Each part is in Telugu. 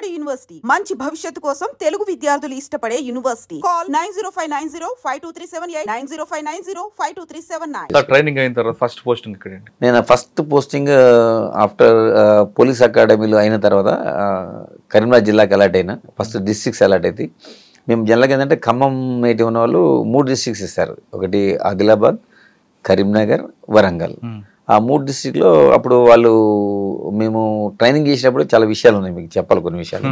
విజయవాడ యూనివర్సిటీ మంచి భవిష్యత్తు కోసం తెలుగు విద్యార్థులు ఇష్టపడే యూనివర్సిటీ. కాల్ 9059052378 9059052379. ట్రైనింగ్ అయిన తర్వాత ఫస్ట్ పోస్టింగ్ ఇక్కడ నేను ఫస్ట్ పోస్టింగ్ ఆఫ్టర్ పోలీస్ అకాడమీలో అయిన తర్వాత కరీంనగర్ జిల్లాకి అలాట్ అయినా. ఫస్ట్ డిస్ట్రిక్ట్స్ అలాట్ అయితే మేము జనరల్గా ఏంటంటే ఖమ్మం నేటివ్ ఉన్న వాళ్ళు 3 డిస్ట్రిక్ట్స్ ఇస్తారు. ఒకటి ఆదిలాబాద్, కరీంనగర్, వరంగల్. ఆ 3 డిస్ట్రిక్ట్లో అప్పుడు వాళ్ళు మేము ట్రైనింగ్ చేసినప్పుడు చాలా విషయాలు ఉన్నాయి, మీకు చెప్పాలి కొన్ని విషయాలు.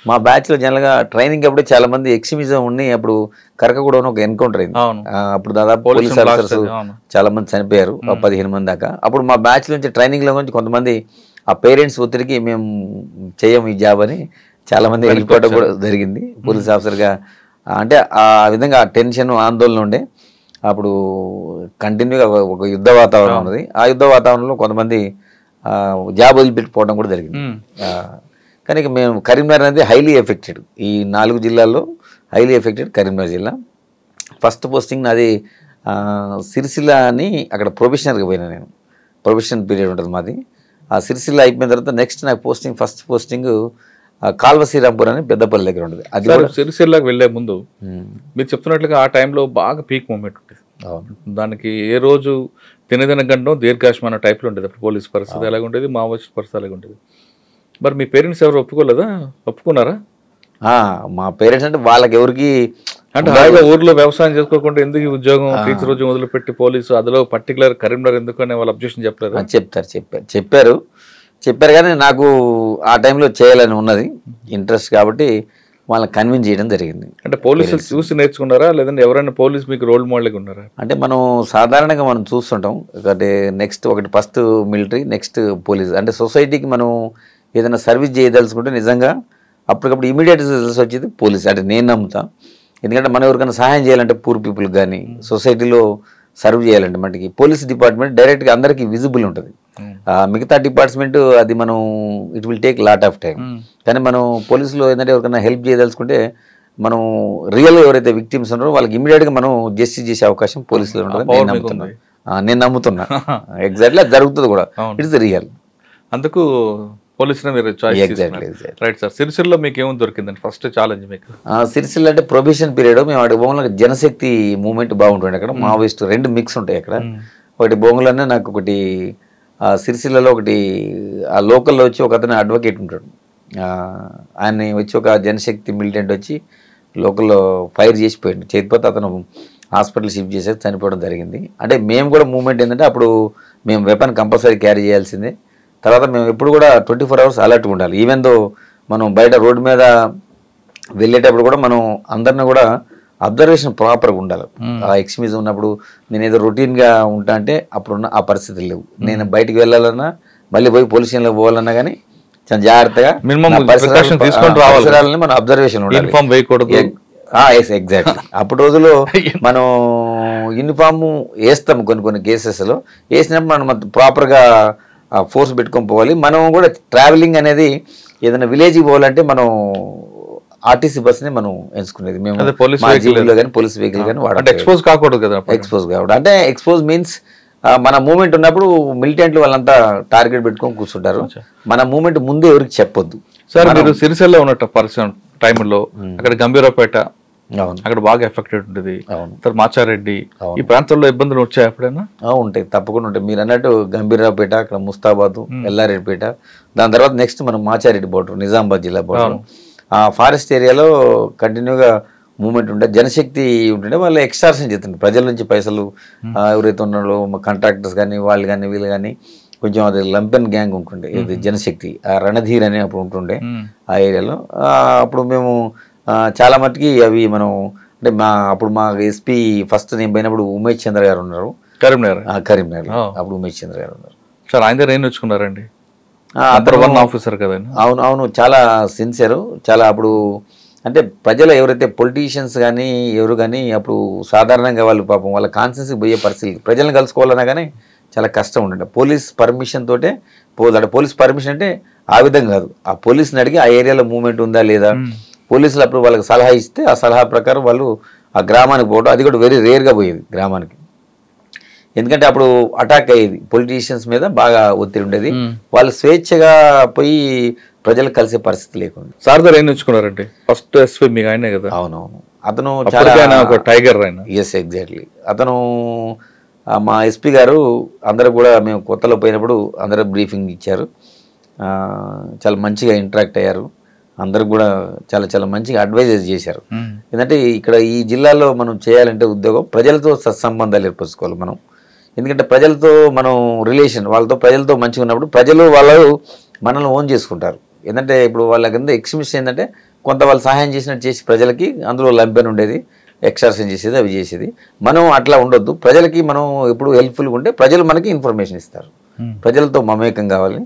మా బ్యాచ్లో జనరల్గా ట్రైనింగ్ అప్పుడే చాలా మంది ఎక్స్ట్రీమిజం ఉండి అప్పుడు కరకగూడలో ఒక ఎన్కౌంటర్ అయింది. అప్పుడు దాదాపు పోలీస్ ఆఫీసర్స్ చాలా మంది చనిపోయారు, 15 మంది దాకా. అప్పుడు మా బ్యాచ్ నుంచి ట్రైనింగ్లో నుంచి కొంతమంది ఆ పేరెంట్స్ ఒత్తిడికి మేము చేయము ఈ జాబ్ అని చాలా మంది వెళ్ళిపోవడం కూడా జరిగింది పోలీస్ ఆఫీసర్గా. అంటే ఆ విధంగా టెన్షన్ ఆందోళన ఉండే. అప్పుడు కంటిన్యూగా ఒక యుద్ధ వాతావరణం ఉన్నది. ఆ యుద్ధ వాతావరణంలో కొంతమంది జాబ్ వదిలిపెట్టిపోవడం కూడా జరిగింది. కానీ మేము కరీంనగర్ అనేది హైలీ ఎఫెక్టెడ్, ఈ 4 జిల్లాల్లో హైలీ ఎఫెక్టెడ్ కరీంనగర్ జిల్లా. ఫస్ట్ పోస్టింగ్ నాది సిరిసిల్ల అని, అక్కడ ప్రొబేషనర్గా పోయినా నేను. ప్రొబేషన్ పీరియడ్ ఉంటుంది మాది. ఆ సిరిసిల్ల అయిపోయిన తర్వాత నెక్స్ట్ నాకు పోస్టింగ్, ఫస్ట్ పోస్టింగ్ కాల్వ శ్రీరాంపూర్ అని పెద్దపల్లి దగ్గర ఉంటుంది. అది సిరిసిల్లాకి వెళ్లే ముందు మీరు చెప్తున్నట్లుగా ఆ టైంలో బాగా పీక్ మూమెంట్ ఉంటుంది. దానికి ఏ రోజు తినగండం దీర్ఘాయుష్మాన టైప్లో ఉండేది. అప్పుడు పోలీస్ పరిస్థితి ఎలాగ ఉండేది, మావోయిస్ట్ పరిస్థితి ఎలాగ ఉండేది. మరి మీ పేరెంట్స్ ఎవరు ఒప్పుకోలేదా? ఒప్పుకున్నారా? మా పేరెంట్స్ అంటే వాళ్ళకి ఎవరికి అంటే హాయిగా ఊర్లో వ్యవసాయం చేసుకోకుండా ఎందుకు ఉద్యోగం, టీచర్ ఉద్యోగం వదిలిపెట్టి పోలీసు, అందులో పర్టికులర్ కరీంనగర్ ఎందుకు అనే వాళ్ళు అబ్జెక్షన్ చెప్పలేదు? చెప్పారు కానీ నాకు ఆ టైంలో చేయాలని ఉన్నది ఇంట్రెస్ట్ కాబట్టి వాళ్ళని కన్విన్స్ చేయడం జరిగింది. అంటే పోలీసులు చూసి నేర్చుకున్నారా, లేదంటే ఎవరైనా పోలీస్ మీకు రోల్ మోడల్గా ఉన్నారా? అంటే మనం సాధారణంగా మనం చూస్తుంటాం. ఒకటి నెక్స్ట్ ఒకటి ఫస్ట్ మిలిటరీ, నెక్స్ట్ పోలీస్. అంటే సొసైటీకి మనం ఏదైనా సర్వీస్ చేయదలుచుకుంటే నిజంగా అప్పటికప్పుడు ఇమీడియట్ రిజల్ట్స్ వచ్చేది పోలీస్. అంటే నేను నమ్ముతా. ఎందుకంటే మనం ఎవరికైనా సహాయం చేయాలంటే పూర్ పీపుల్కి కానీ సొసైటీలో సర్వ్ చేయాలంటే మనకి పోలీస్ డిపార్ట్మెంట్ డైరెక్ట్గా అందరికీ విజిబుల్ ఉంటుంది. మిగతా డిపార్ట్మెంట్ అది మనం it will take lot of time. కానీ మనం పోలీసులో ఏంటంటే ఎవరికైనా హెల్ప్ చేయదలుచుకుంటే మనం రియల్గా ఎవరైతే విక్టిమ్స్ ఉన్నారో వాళ్ళకి ఇమీడియట్గా మనం జస్టిస్ చేసే అవకాశం పోలీసులో ఉంటుంది. నేను నమ్ముతున్నా ఎగ్జాక్ట్లీ అది జరుగుతుంది కూడా. It's real. అందుకు పోలీసులు మీరు రైట్ సార్. సిరిసిల్లో మీకు ఏమో దొరికిందండి ఫస్ట్ ఛాలెంజ్ మీకు? సిరిసిల్ల అంటే ప్రొబేషన్ పీరియడ్. మేము అక్కడ బొమ్మల జనశక్తి మూవ్మెంట్ బాగుంటుంది. అక్కడ మావోయిస్ట్ 2 మిక్స్ ఉంటాయి అక్కడ. ఒకటి బొమ్మలనే నాకు ఒకటి సిరిసిల్లలో ఒకటి ఆ లోకల్లో వచ్చి ఒక అతను అడ్వకేట్ ఉంటాడు. ఆయన వచ్చి ఒక జనశక్తి మిలిటెంట్ వచ్చి లోకల్లో ఫైర్ చేసిపోయాడు. చేతిపోతే అతను హాస్పిటల్ షిఫ్ట్ చేసేది చనిపోవడం జరిగింది. అంటే మేము కూడా మూవ్మెంట్ ఏంటంటే అప్పుడు మేము వెపన్ కంపల్సరీ క్యారీ చేయాల్సిందే. తర్వాత మేము ఎప్పుడు కూడా 24 hours అలర్ట్గా ఉండాలి. ఈవెన్ దో మనం బయట రోడ్డు మీద వెళ్ళేటప్పుడు కూడా మనం అందరిని కూడా అబ్జర్వేషన్ ప్రాపర్గా ఉండాలి. ఆ ఎక్స్ట్రీమిజం ఉన్నప్పుడు నేను ఏదో రొటీన్గా ఉంటా అంటే అప్పుడున్న ఆ పరిస్థితులు లేవు. నేను బయటికి వెళ్ళాలన్నా మళ్ళీ పోయి పోలీస్ స్టేషన్లోకి పోవాలన్నా కానీ చాలా జాగ్రత్తగా పరిసరాలని మనం అబ్జర్వేషన్ ఉండాలి. ఎగ్జాక్ట్లీ. అప్పుడు రోజుల్లో మనం యూనిఫామ్ వేస్తాం కొన్ని కేసెస్లో. వేసినప్పుడు మనం ప్రాపర్గా ఫోర్స్ పెట్టుకొని పోవాలి. మనం కూడా ట్రావెలింగ్ అనేది ఏదైనా విలేజ్కి పోవాలంటే మనం ఆర్టీసీ బస్ని మనం ఎంచుకునేది. మేము పోలీస్ వెహికల్ కానీ వాడాలి. ఎక్స్పోజ్ కాకూడదు కదా. ఎక్స్పోజ్ కావడం అంటే ఎక్స్పోజ్ మీన్స్ మన మూమెంట్ ఉన్నప్పుడు మిలిటెంట్లు వాళ్ళంతా టార్గెట్ పెట్టుకొని కూర్చుంటారు. మన మూమెంట్ ముందు ఎవరికి చెప్పొద్దు. సార్ మీరు సిరిసిల్ల ఉన్నట్టు పరిస్థితి టైంలో అక్కడ గంభీరపేట అక్కడ బాగా ఎఫెక్టెడ్ ఉంటుంది. మాచారెడ్డి ఈ ప్రాంతంలో ఇబ్బందులు వచ్చాయి ఎప్పుడైనా? ఉంటాయి, తప్పకుండా ఉంటాయి. మీరు అన్నట్టు గంభీరావుపేట, అక్కడ ముస్తాబాద్, ఎల్లారెడ్డిపేట, దాని తర్వాత నెక్స్ట్ మనం మాచారెడ్డి బోర్డర్, నిజామాబాద్ జిల్లా బోర్డర్. ఆ ఫారెస్ట్ ఏరియాలో కంటిన్యూగా మూమెంట్ ఉంటే జనశక్తి ఉంటుండే వాళ్ళు ఎక్స్ట్రాక్షన్ చేస్తుండే ప్రజల నుంచి పైసలు. ఎవరైతే ఉన్నారో కాంట్రాక్టర్స్ కానీ వాళ్ళు కానీ వీళ్ళు కానీ కొంచెం అది లంపెన్ గ్యాంగ్ ఉంటుండే. ఇది జనశక్తి రణధీర్ అని అప్పుడు ఉంటుండే ఆ ఏరియాలో. అప్పుడు మేము చాలా మట్టుకి అవి మనం అంటే అప్పుడు మా ఎస్పీ ఫస్ట్ నేను పోయినప్పుడు ఉమేష్ చంద్ర గారు ఉన్నారు కరీంనగర్. అప్పుడు ఉమేష్ చంద్ర గారు ఉన్నారు సార్. ఆయన దగ్గర ఏం నేర్చుకున్నారండి? ఆఫీసర్ కదా. అవును, చాలా సిన్సియర్. చాలా అప్పుడు అంటే ప్రజలు ఎవరైతే పొలిటీషియన్స్ కానీ ఎవరు కానీ అప్పుడు సాధారణంగా వాళ్ళు పాపం వాళ్ళ కాన్సెన్స్కి పోయే పరిస్థితి, ప్రజలను కలుసుకోవాలన్నా కానీ చాలా కష్టం ఉండండి. పోలీస్ పర్మిషన్ తోటే పోదాడు. పోలీస్ పర్మిషన్ అంటే ఆ విధంగా కాదు, ఆ పోలీసుని అడిగి ఆ ఏరియాలో మూవ్మెంట్ ఉందా లేదా, పోలీసులు అప్పుడు వాళ్ళకి సలహా ఇస్తే ఆ సలహా ప్రకారం వాళ్ళు ఆ గ్రామానికి పోవడం. అది కూడా వెరీ రేర్గా పోయేది గ్రామానికి. ఎందుకంటే అప్పుడు అటాక్ అయ్యేది పొలిటీషియన్స్ మీద, బాగా ఒత్తిడి ఉండేది. వాళ్ళు స్వేచ్ఛగా పోయి ప్రజలకు కలిసే పరిస్థితి లేకుండా. సార్ దగ్గర ఏం నేర్చుకున్నారంటే ఫస్ట్ ఎస్పీ మీకు ఆయనే కదా? అవునవును, అతను ఒక టైగర్ ఆయన. Yes exactly. అతను మా ఎస్పీ గారు అందరూ కూడా మేము కొత్తలో పోయినప్పుడు అందరూ బ్రీఫింగ్ ఇచ్చారు, చాలా మంచిగా ఇంటరాక్ట్ అయ్యారు, అందరూ కూడా చాలా చాలా మంచిగా అడ్వైజెస్ చేశారు. ఎందుకంటే ఇక్కడ ఈ జిల్లాలో మనం చేయాలంటే ఉద్యోగం ప్రజలతో సత్సంబంధాలు ఏర్పరచుకోవాలి మనం. ఎందుకంటే ప్రజలతో మనం రిలేషన్ వాళ్ళతో ప్రజలతో మంచిగా ఉన్నప్పుడు ప్రజలు వాళ్ళు మనల్ని ఓన్ చేసుకుంటారు. ఏంటంటే ఇప్పుడు వాళ్ళ కింద ఎక్స్ట్రీమిస్ట్ ఏంటంటే కొంత వాళ్ళు సహాయం చేసినట్టు చేసి ప్రజలకి అందులో లంపెన్ ఉండేది, ఎక్స్ట్రాక్షన్ చేసేది, అవి చేసేది. మనం అట్లా ఉండొద్దు, ప్రజలకి మనం ఎప్పుడు హెల్ప్ఫుల్గా ఉంటే ప్రజలు మనకి ఇన్ఫర్మేషన్ ఇస్తారు. ప్రజలతో మమేకం కావాలి,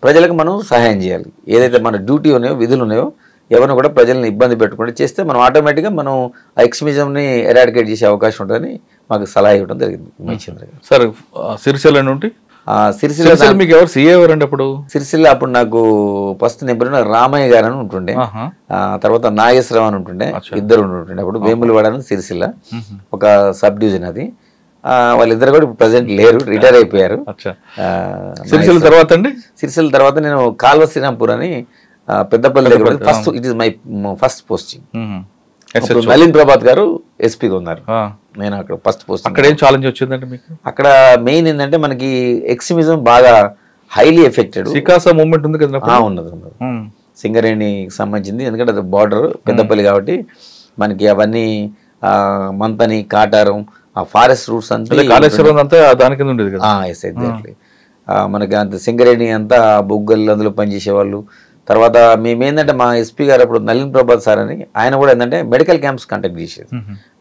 ప్రజలకు మనం సహాయం చేయాలి. ఏదైతే మన డ్యూటీ ఉన్నాయో విధులు ఉన్నాయో ఎవరిని కూడా ప్రజల్ని ఇబ్బంది పెట్టకుండా చేస్తే మనం ఆటోమేటిక్గా మనం ఆ ఎక్స్ట్రీమిజంని ఎరాడికేట్ చేసే అవకాశం ఉంటుందని మాకు సలహా ఇవ్వడం జరిగింది మహేశ్వర గారు. సార్ సిరిసిల్ల నుండి సిరిసిల్ల మీకు ఎవరు సీఏ ఎవరండి అప్పుడు? సిరిసిల్ల అప్పుడు నాకు ఫస్ట్ నేను రామయ్య గారు అని ఉంటుండే, తర్వాత నాగేశ్వరరావు అని ఉంటుండే, ఇద్దరు ఉంటుండే అప్పుడు. వేములవాడ సిరిసిల్ల ఒక సబ్ డివిజన్ అది. వాళ్ళిద్దరు కూడా ఇప్పుడు ప్రజెంట్ లేరు, రిటైర్ అయిపోయారు. సిరిసిల్ల తర్వాత అండి? సిరిసిల్ల తర్వాత నేను కాల్వ శ్రీరాంపూర్ అని పెద్దపల్లి దగ్గర first it is my first posting. Nalin Prabhat గారు ఎస్పీగా ఉన్నారు, నేను అక్కడ ఫస్ట్ పోస్ట్. అక్కడ ఏం ఛాలెంజ్ వచ్చిందంటే మీకు? అక్కడ మెయిన్ ఏంటంటే మనకి ఎక్స్ట్రీమిజం బాగా హైలీ ఎఫెక్టెడ్. సికాసా మూవ్మెంట్ ఉంది కదా? ఉన్నది ఉన్నది, సింగరేణికి సంబంధించింది. ఎందుకంటే అది బార్డర్ పెద్దపల్లి కాబట్టి మనకి అవన్నీ మంతని, కాటారం, ఆ ఫారెస్ట్ రూట్స్ అంతా కాళేశ్వరం అంతా దాని కింద ఉండేది కదా? ఎగ్జాక్ట్లీ. మనకి అంత సింగరేణి అంతా బొగ్గలు అందులో పనిచేసేవాళ్ళు. తర్వాత మేమేంటంటే మా ఎస్పీ గారు అప్పుడు నలిన్ ప్రభాత్ సార్ అని ఆయన కూడా ఏంటంటే మెడికల్ క్యాంప్స్ కండక్ట్ చేసేది.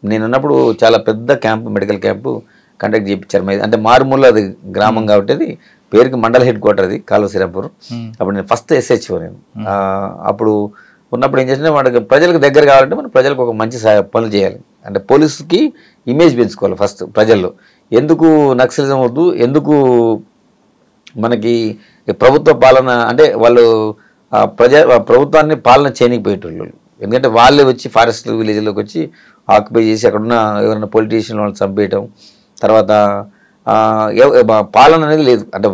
నేను ఉన్నప్పుడు చాలా పెద్ద క్యాంపు, మెడికల్ క్యాంపు కండక్ట్ చేయించారు. అంటే మారుమూల అది గ్రామం కాబట్టి అది పేరుకి మండల హెడ్ క్వార్టర్ అది కాల్వ శ్రీరాంపూర్. అప్పుడు నేను ఫస్ట్ SHO నేను. అప్పుడు ఉన్నప్పుడు ఏం చేసినా వాడికి ప్రజలకు దగ్గర కావాలంటే మనం ప్రజలకు ఒక మంచి పనులు చేయాలి. అంటే పోలీసుకి ఇమేజ్ పెంచుకోవాలి ఫస్ట్ ప్రజల్లో. ఎందుకు నక్సలిజం వద్దు, ఎందుకు మనకి ప్రభుత్వ పాలన అంటే వాళ్ళు ప్రభుత్వాన్ని పాలన చేయనిపోయేటోళ్ళు. ఎందుకంటే వాళ్ళే వచ్చి ఫారెస్ట్ విలేజ్లోకి వచ్చి ఆక్యుపై చేసి అక్కడున్న ఎవరైనా పొలిటీషియన్ వాళ్ళని చంపేయటం, తర్వాత పాలన అనేది లేదు. అంటే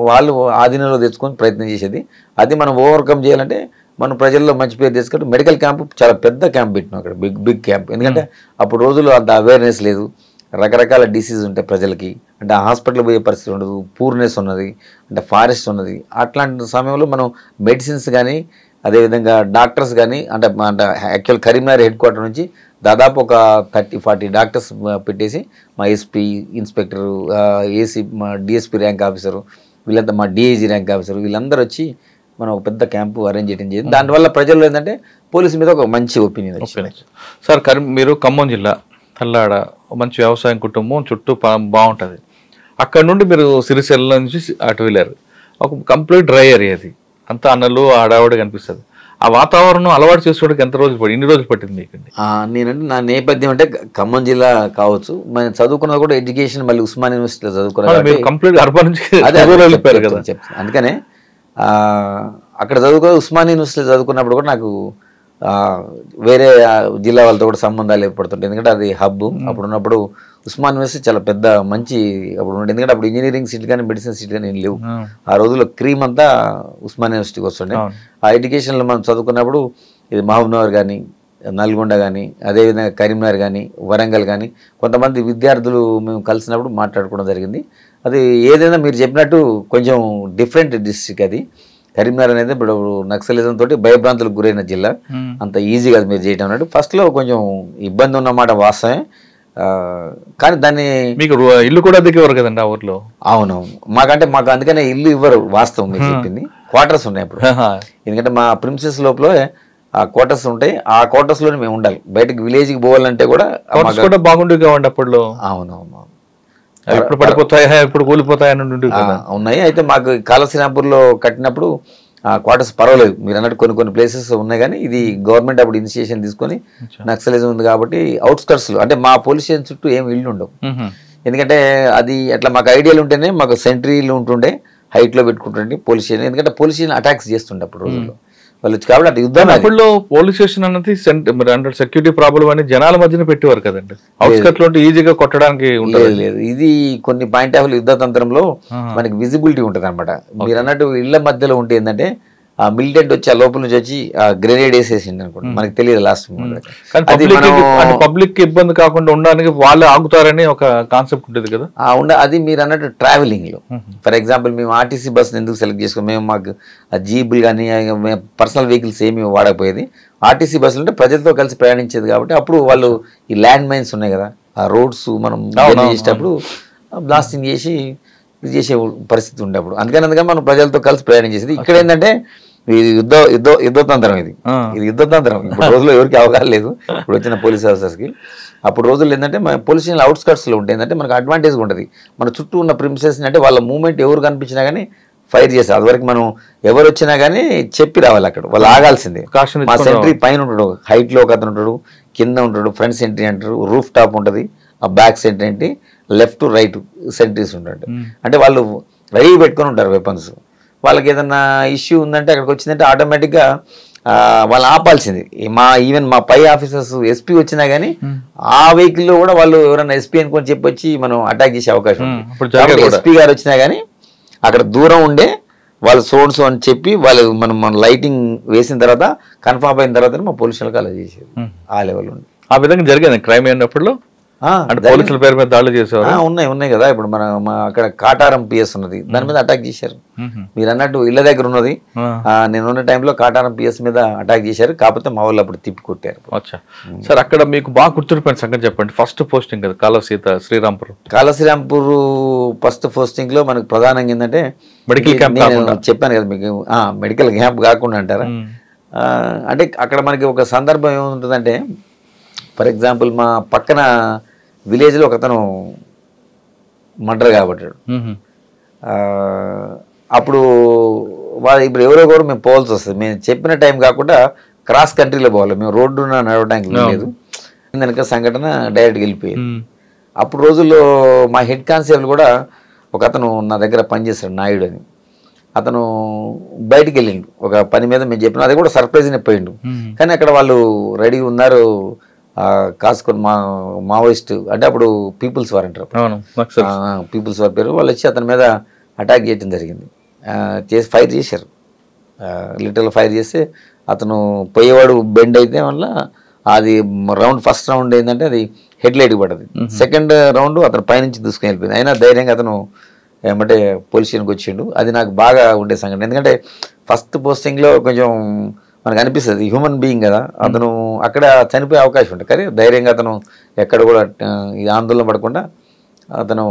వాళ్ళు ఆధీనంలో తెచ్చుకొని ప్రయత్నం చేసేది. అది మనం ఓవర్కమ్ చేయాలంటే మనం ప్రజల్లో మంచి పేరు తెచ్చుకుంటే మెడికల్ క్యాంపు చాలా పెద్ద క్యాంప్ పెట్టినాం అక్కడ, బిగ్ క్యాంప్. ఎందుకంటే అప్పుడు రోజులు అంత అవేర్నెస్ లేదు, రకరకాల డిసీజ్ ఉంటాయి ప్రజలకి. అంటే హాస్పిటల్ పోయే పరిస్థితి ఉండదు, పూర్నెస్ ఉన్నది, అంటే ఫారెస్ట్ ఉన్నది. అట్లాంటి సమయంలో మనం మెడిసిన్స్ కానీ అదేవిధంగా డాక్టర్స్ కానీ అంటే యాక్చువల్ కరీంనగర్ హెడ్ క్వార్టర్ నుంచి దాదాపు ఒక 30-40 డాక్టర్స్ పెట్టేసి మా ఎస్పీ, ఇన్స్పెక్టర్, ఏసీ, మా డిఎస్పీ ర్యాంక్ ఆఫీసరు, వీళ్ళంతా మా డిఐజీ ర్యాంక్ ఆఫీసరు, వీళ్ళందరూ వచ్చి మనం ఒక పెద్ద క్యాంపు అరేంజ్ చేయడం జరిగింది. దానివల్ల ప్రజల్లో ఏంటంటే పోలీసు మీద ఒక మంచి ఒపీనియన్ వచ్చింది. సార్ మీరు ఖమ్మం జిల్లా తల్లాడ మంచి వ్యవసాయం కుటుంబం చుట్టూ బాగుంటుంది. అక్కడ నుండి మీరు సిరిసిల్ల నుంచి అటు వెళ్ళారు, ఒక కంప్లీట్ డ్రై ఏరియా అది, అంతా అన్నలు ఆడావిడ కనిపిస్తుంది. ఆ వాతావరణం అలవాటు చేసుకోవడానికి ఎన్ని రోజులు పట్టింది మీకు? నేనంటే నా నేపథ్యం అంటే ఖమ్మం జిల్లా కావచ్చు, మనం చదువుకున్నది కూడా ఎడ్యుకేషన్ మళ్ళీ ఉస్మాన్ యూనివర్సిటీలో చదువుకున్నాను. కంప్లీట్ అర్బన్ నుంచి అందుకనే అక్కడ ఉస్మాన్ యూనివర్సిటీలో చదువుకున్నప్పుడు కూడా నాకు వేరే జిల్లా వాళ్ళతో కూడా సంబంధాలు ఏర్పడుతుంటాయి. ఎందుకంటే అది హబ్. అప్పుడు ఉన్నప్పుడు ఉస్మాన్ యూనివర్సిటీ చాలా పెద్ద మంచి అప్పుడు ఉండే. ఎందుకంటే అప్పుడు ఇంజనీరింగ్ సీట్ కానీ మెడిసిన్ సీట్ కానీ ఏం లేవు. ఆ రోజుల్లో క్రీమ్ అంతా ఉస్మాన్ యూనివర్సిటీకి వస్తుండే. ఆ ఎడ్యుకేషన్లో మనం చదువుకున్నప్పుడు ఇది మహబూబ్నగర్ కానీ, నల్గొండ కానీ, అదేవిధంగా కరీంనగర్ కానీ, వరంగల్ కానీ కొంతమంది విద్యార్థులు మేము కలిసినప్పుడు మాట్లాడుకోవడం జరిగింది. అది ఏదైనా మీరు చెప్పినట్టు కొంచెం డిఫరెంట్ డిస్ట్రిక్ట్ అది. కరీంనగర్ అనేది ఇప్పుడు నక్సలిజం తోటి భయభ్రాంతులకు గురైన జిల్లా, అంత ఈజీగా అది మీరు చేయడం అన్నట్టు. ఫస్ట్లో కొంచెం ఇబ్బంది ఉన్నమాట వాస్తవమే, కానీ దాన్ని మీకు ఇల్లు కూడా దిగేవారు కదండి ఆ ఊర్లో? అవునవును, మాకు అందుకనే ఇల్లు ఇవ్వరు వాస్తవం మీరు చెప్పింది. క్వార్టర్స్ ఉన్నాయి అప్పుడు. ఎందుకంటే మా ప్రిన్సెస్ లోపల ఆ క్వార్టర్స్ ఉంటాయి, ఆ క్వార్టర్స్ లోనే మేము ఉండాలి. బయటకు విలేజ్కి పోవాలంటే కూడా బాగుండేవి కావండి అప్పట్లో. అవునవును, ఎప్పుడు పడిపోతాయా ఎప్పుడు కూలిపోతాయని ఉన్నాయి. అయితే మాకు కాళశ్రీరాంపూర్లో కట్టినప్పుడు క్వార్టర్స్ పర్వాలేదు, మీరు అన్నట్టు కొన్ని ప్లేసెస్ ఉన్నాయి. కానీ ఇది గవర్నమెంట్ అప్పుడు ఇనిషియేషన్ తీసుకొని నక్సలిజం ఉంది కాబట్టి అవుట్స్కట్స్లో అంటే మా పోలీస్ స్టేషన్ చుట్టూ ఏం ఇళ్ళు ఉండవు. ఎందుకంటే అది అట్లా మాకు ఐడియాలు ఉంటేనే మాకు సెంట్రీలు ఉంటుండే, హైట్లో పెట్టుకుంటుండే పోలీస్ స్టేషన్. ఎందుకంటే పోలీస్ స్టేషన్ అటాక్స్ చేస్తుండే అప్పుడు రోజుల్లో వాళ్ళు కాబట్టి అటు యుద్ధం. అప్పుడు పోలీస్ స్టేషన్ అన్నది అంటే సెక్యూరిటీ ప్రాబ్లం అని జనాల మధ్యన పెట్టేవారు కదండి, అవుట్స్కట్ లో ఈజీగా కొట్టడానికి లేదు. ఇది కొన్ని పాయింట్ ఆఫ్ యుద్ధ తంత్రంలో మనకి విజిబిలిటీ ఉంటుంది అనమాట. మీరు అన్నట్టు ఇళ్ల మధ్యలో ఉంటే ఏంటంటే ఆ మిలిటెంట్ వచ్చి ఆ లోపల నుంచి వచ్చి ఆ గ్రెనేడ్ వేసేసిండి అనుకోండి, మనకి తెలియదు లాస్ట్. పబ్లిక్ ఇబ్బంది కాకుండా ఉండడానికి వాళ్ళే ఆగుతారని ఒక కాన్సెప్ట్ ఉంటుంది కదా. అది మీరు అన్నట్టు ట్రావెలింగ్ లో ఫర్ ఎగ్జాంపుల్ మేము ఆర్టీసీ బస్సుని ఎందుకు సెలెక్ట్ చేసుకో, మేము మాకు జీబులు కానీ పర్సనల్ వెహికల్స్ ఏమి వాడకపోయేది, ఆర్టీసీ బస్సులు అంటే ప్రజలతో కలిసి ప్రయాణించేది కాబట్టి అప్పుడు వాళ్ళు ఈ ల్యాండ్ మైన్స్ ఉన్నాయి కదా, ఆ రోడ్స్ మనం చేసేటప్పుడు బ్లాస్టింగ్ చేసి ఇది చేసే పరిస్థితి ఉండే అప్పుడు. అందుకని మనం ప్రజలతో కలిసి ప్రయాణం చేసేది. ఇక్కడ ఏంటంటే ఇది యుద్ధతంత్రం, ఇది యుద్ధతంత్రం. ఇప్పుడు రోజుల్లో ఎవరికి అవగాహన లేదు ఇప్పుడు వచ్చిన పోలీస్ ఆఫీసర్స్కి. అప్పుడు రోజుల్లో ఏంటంటే మన పోలీస్ స్టేషన్ అవుట్స్కట్స్లో ఉంటే ఏంటంటే మనకు అడ్వాంటేజ్గా ఉంటుంది. మన చుట్టూ ఉన్న ప్రిన్సెస్ని అంటే వాళ్ళ మూవ్మెంట్ ఎవరు కనిపించినా కానీ ఫైర్ చేస్తారు. అదివరకు మనం ఎవరు వచ్చినా కానీ చెప్పి రావాలి, అక్కడ వాళ్ళు ఆగాల్సిందే. మా సెంట్రీ పైన ఉంటాడు, హైట్లో ఒక అతను ఉంటాడు, కింద ఉంటాడు, ఫ్రంట్ సెంట్రీ అంటారు, రూఫ్ టాప్ ఉంటుంది, ఆ బ్యాక్ సెంట్రీ ఏంటి, లెఫ్ట్ రైట్ సెంట్రీస్ ఉంటాడు. అంటే వాళ్ళు రెడీ పెట్టుకొని ఉంటారు వెపన్స్. వాళ్ళకి ఏదన్నా ఇష్యూ ఉందంటే అక్కడికి వచ్చిందంటే ఆటోమేటిక్గా వాళ్ళు ఆపాల్సింది. ఈవెన్ మా పై ఆఫీసర్స్ ఎస్పీ వచ్చినా కానీ ఆ వెహికల్లో కూడా వాళ్ళు ఎవరైనా ఎస్పీ అనుకొని చెప్పొచ్చి మనం అటాక్ చేసే అవకాశం ఉంది. ఎస్పీ గారు వచ్చినా కానీ అక్కడ దూరం ఉండే వాళ్ళు సోర్స్ అని చెప్పి వాళ్ళు మన లైటింగ్ వేసిన తర్వాత కన్ఫర్మ్ అయిన తర్వాత మా పోలీసులకు అలా చేసేది. ఆ లెవెల్ ఉంది. ఆ విధంగా జరిగింది క్రైమ్ అయినప్పుడు పోలీసుల పేరు మీద దాడులు చేసేవారు. ఉన్నాయి కదా. ఇప్పుడు మన అక్కడ కాటారం పిఎస్ ఉన్నది, దాని మీద అటాక్ చేశారు. మీరు అన్నట్టు ఇళ్ళ దగ్గర ఉన్నది, నేను ఉన్న టైంలో కాటారం పిఎస్ మీద అటాక్ చేశారు. కాకపోతే మా వాళ్ళు అప్పుడు తిప్పి కొట్టారు. సార్ అక్కడ మీకు బాగా గుర్తుండిపోయిన సంగతి చెప్పండి. ఫస్ట్ పోస్టింగ్ కదా కాళశ్రీరాంపూర్ ఫస్ట్ పోస్టింగ్ లో మనకు ప్రధానంగా ఏంటంటే మెడికల్ క్యాంప్. చెప్పాను కదా మీకు, మెడికల్ క్యాంప్ కాకుండా అంటారా. అంటే అక్కడ మనకి ఒక సందర్భం ఏముంటుందంటే ఫర్ ఎగ్జాంపుల్ మా పక్కన విలేజ్లో ఒక అతను మర్డర్ కాబట్టాడు. అప్పుడు ఇప్పుడు ఎవరెవరు మేము పోవాల్సి వస్తుంది. మేము చెప్పిన టైం కాకుండా క్రాస్ కంట్రీలో పోవాలి, మేము రోడ్డు నడవడానికి లేదు. వెనక సంఘటన డైరెక్ట్గా వెళ్ళిపోయింది. అప్పుడు రోజుల్లో మా హెడ్ కానిస్టేబుల్ కూడా ఒక అతను నా దగ్గర పనిచేస్తాడు, నాయుడు అని. అతను బయటికి వెళ్ళిండు ఒక పని మీద, మేము చెప్పిన అది కూడా సర్ప్రైజ్ని పోయిండు. కానీ అక్కడ వాళ్ళు రెడీ ఉన్నారు కాసుకొని మావోయిస్ట్ అంటే అప్పుడు పీపుల్స్ వార్ అంటారు, పీపుల్స్ వార్ పేరు. వాళ్ళు వచ్చి అతని మీద అటాక్ చేయడం జరిగింది. చేసి ఫైర్ చేశారు, లిటరల్ ఫైర్ చేస్తే అతను పోయేవాడు బెండ్ అయితే వల్ల అది ఫస్ట్ రౌండ్ ఏంటంటే అది హెడ్ లైట్కి పడ్డది. సెకండ్ రౌండ్ అతను పైనుంచి దూసుకొని వెళ్ళిపోయింది. అయినా ధైర్యంగా అతను ఏమంటే పోలీస్ స్టేషన్కి వచ్చిండు. అది నాకు బాగా ఉండే సంఘటన. ఎందుకంటే ఫస్ట్ పోస్టింగ్లో కొంచెం మనకు అనిపిస్తుంది హ్యూమన్ బీయింగ్ కదా, అతను అక్కడ చనిపోయే అవకాశం ఉంటుంది. కానీ ధైర్యంగా అతను ఎక్కడ కూడా ఆందోళన పడకుండా అతను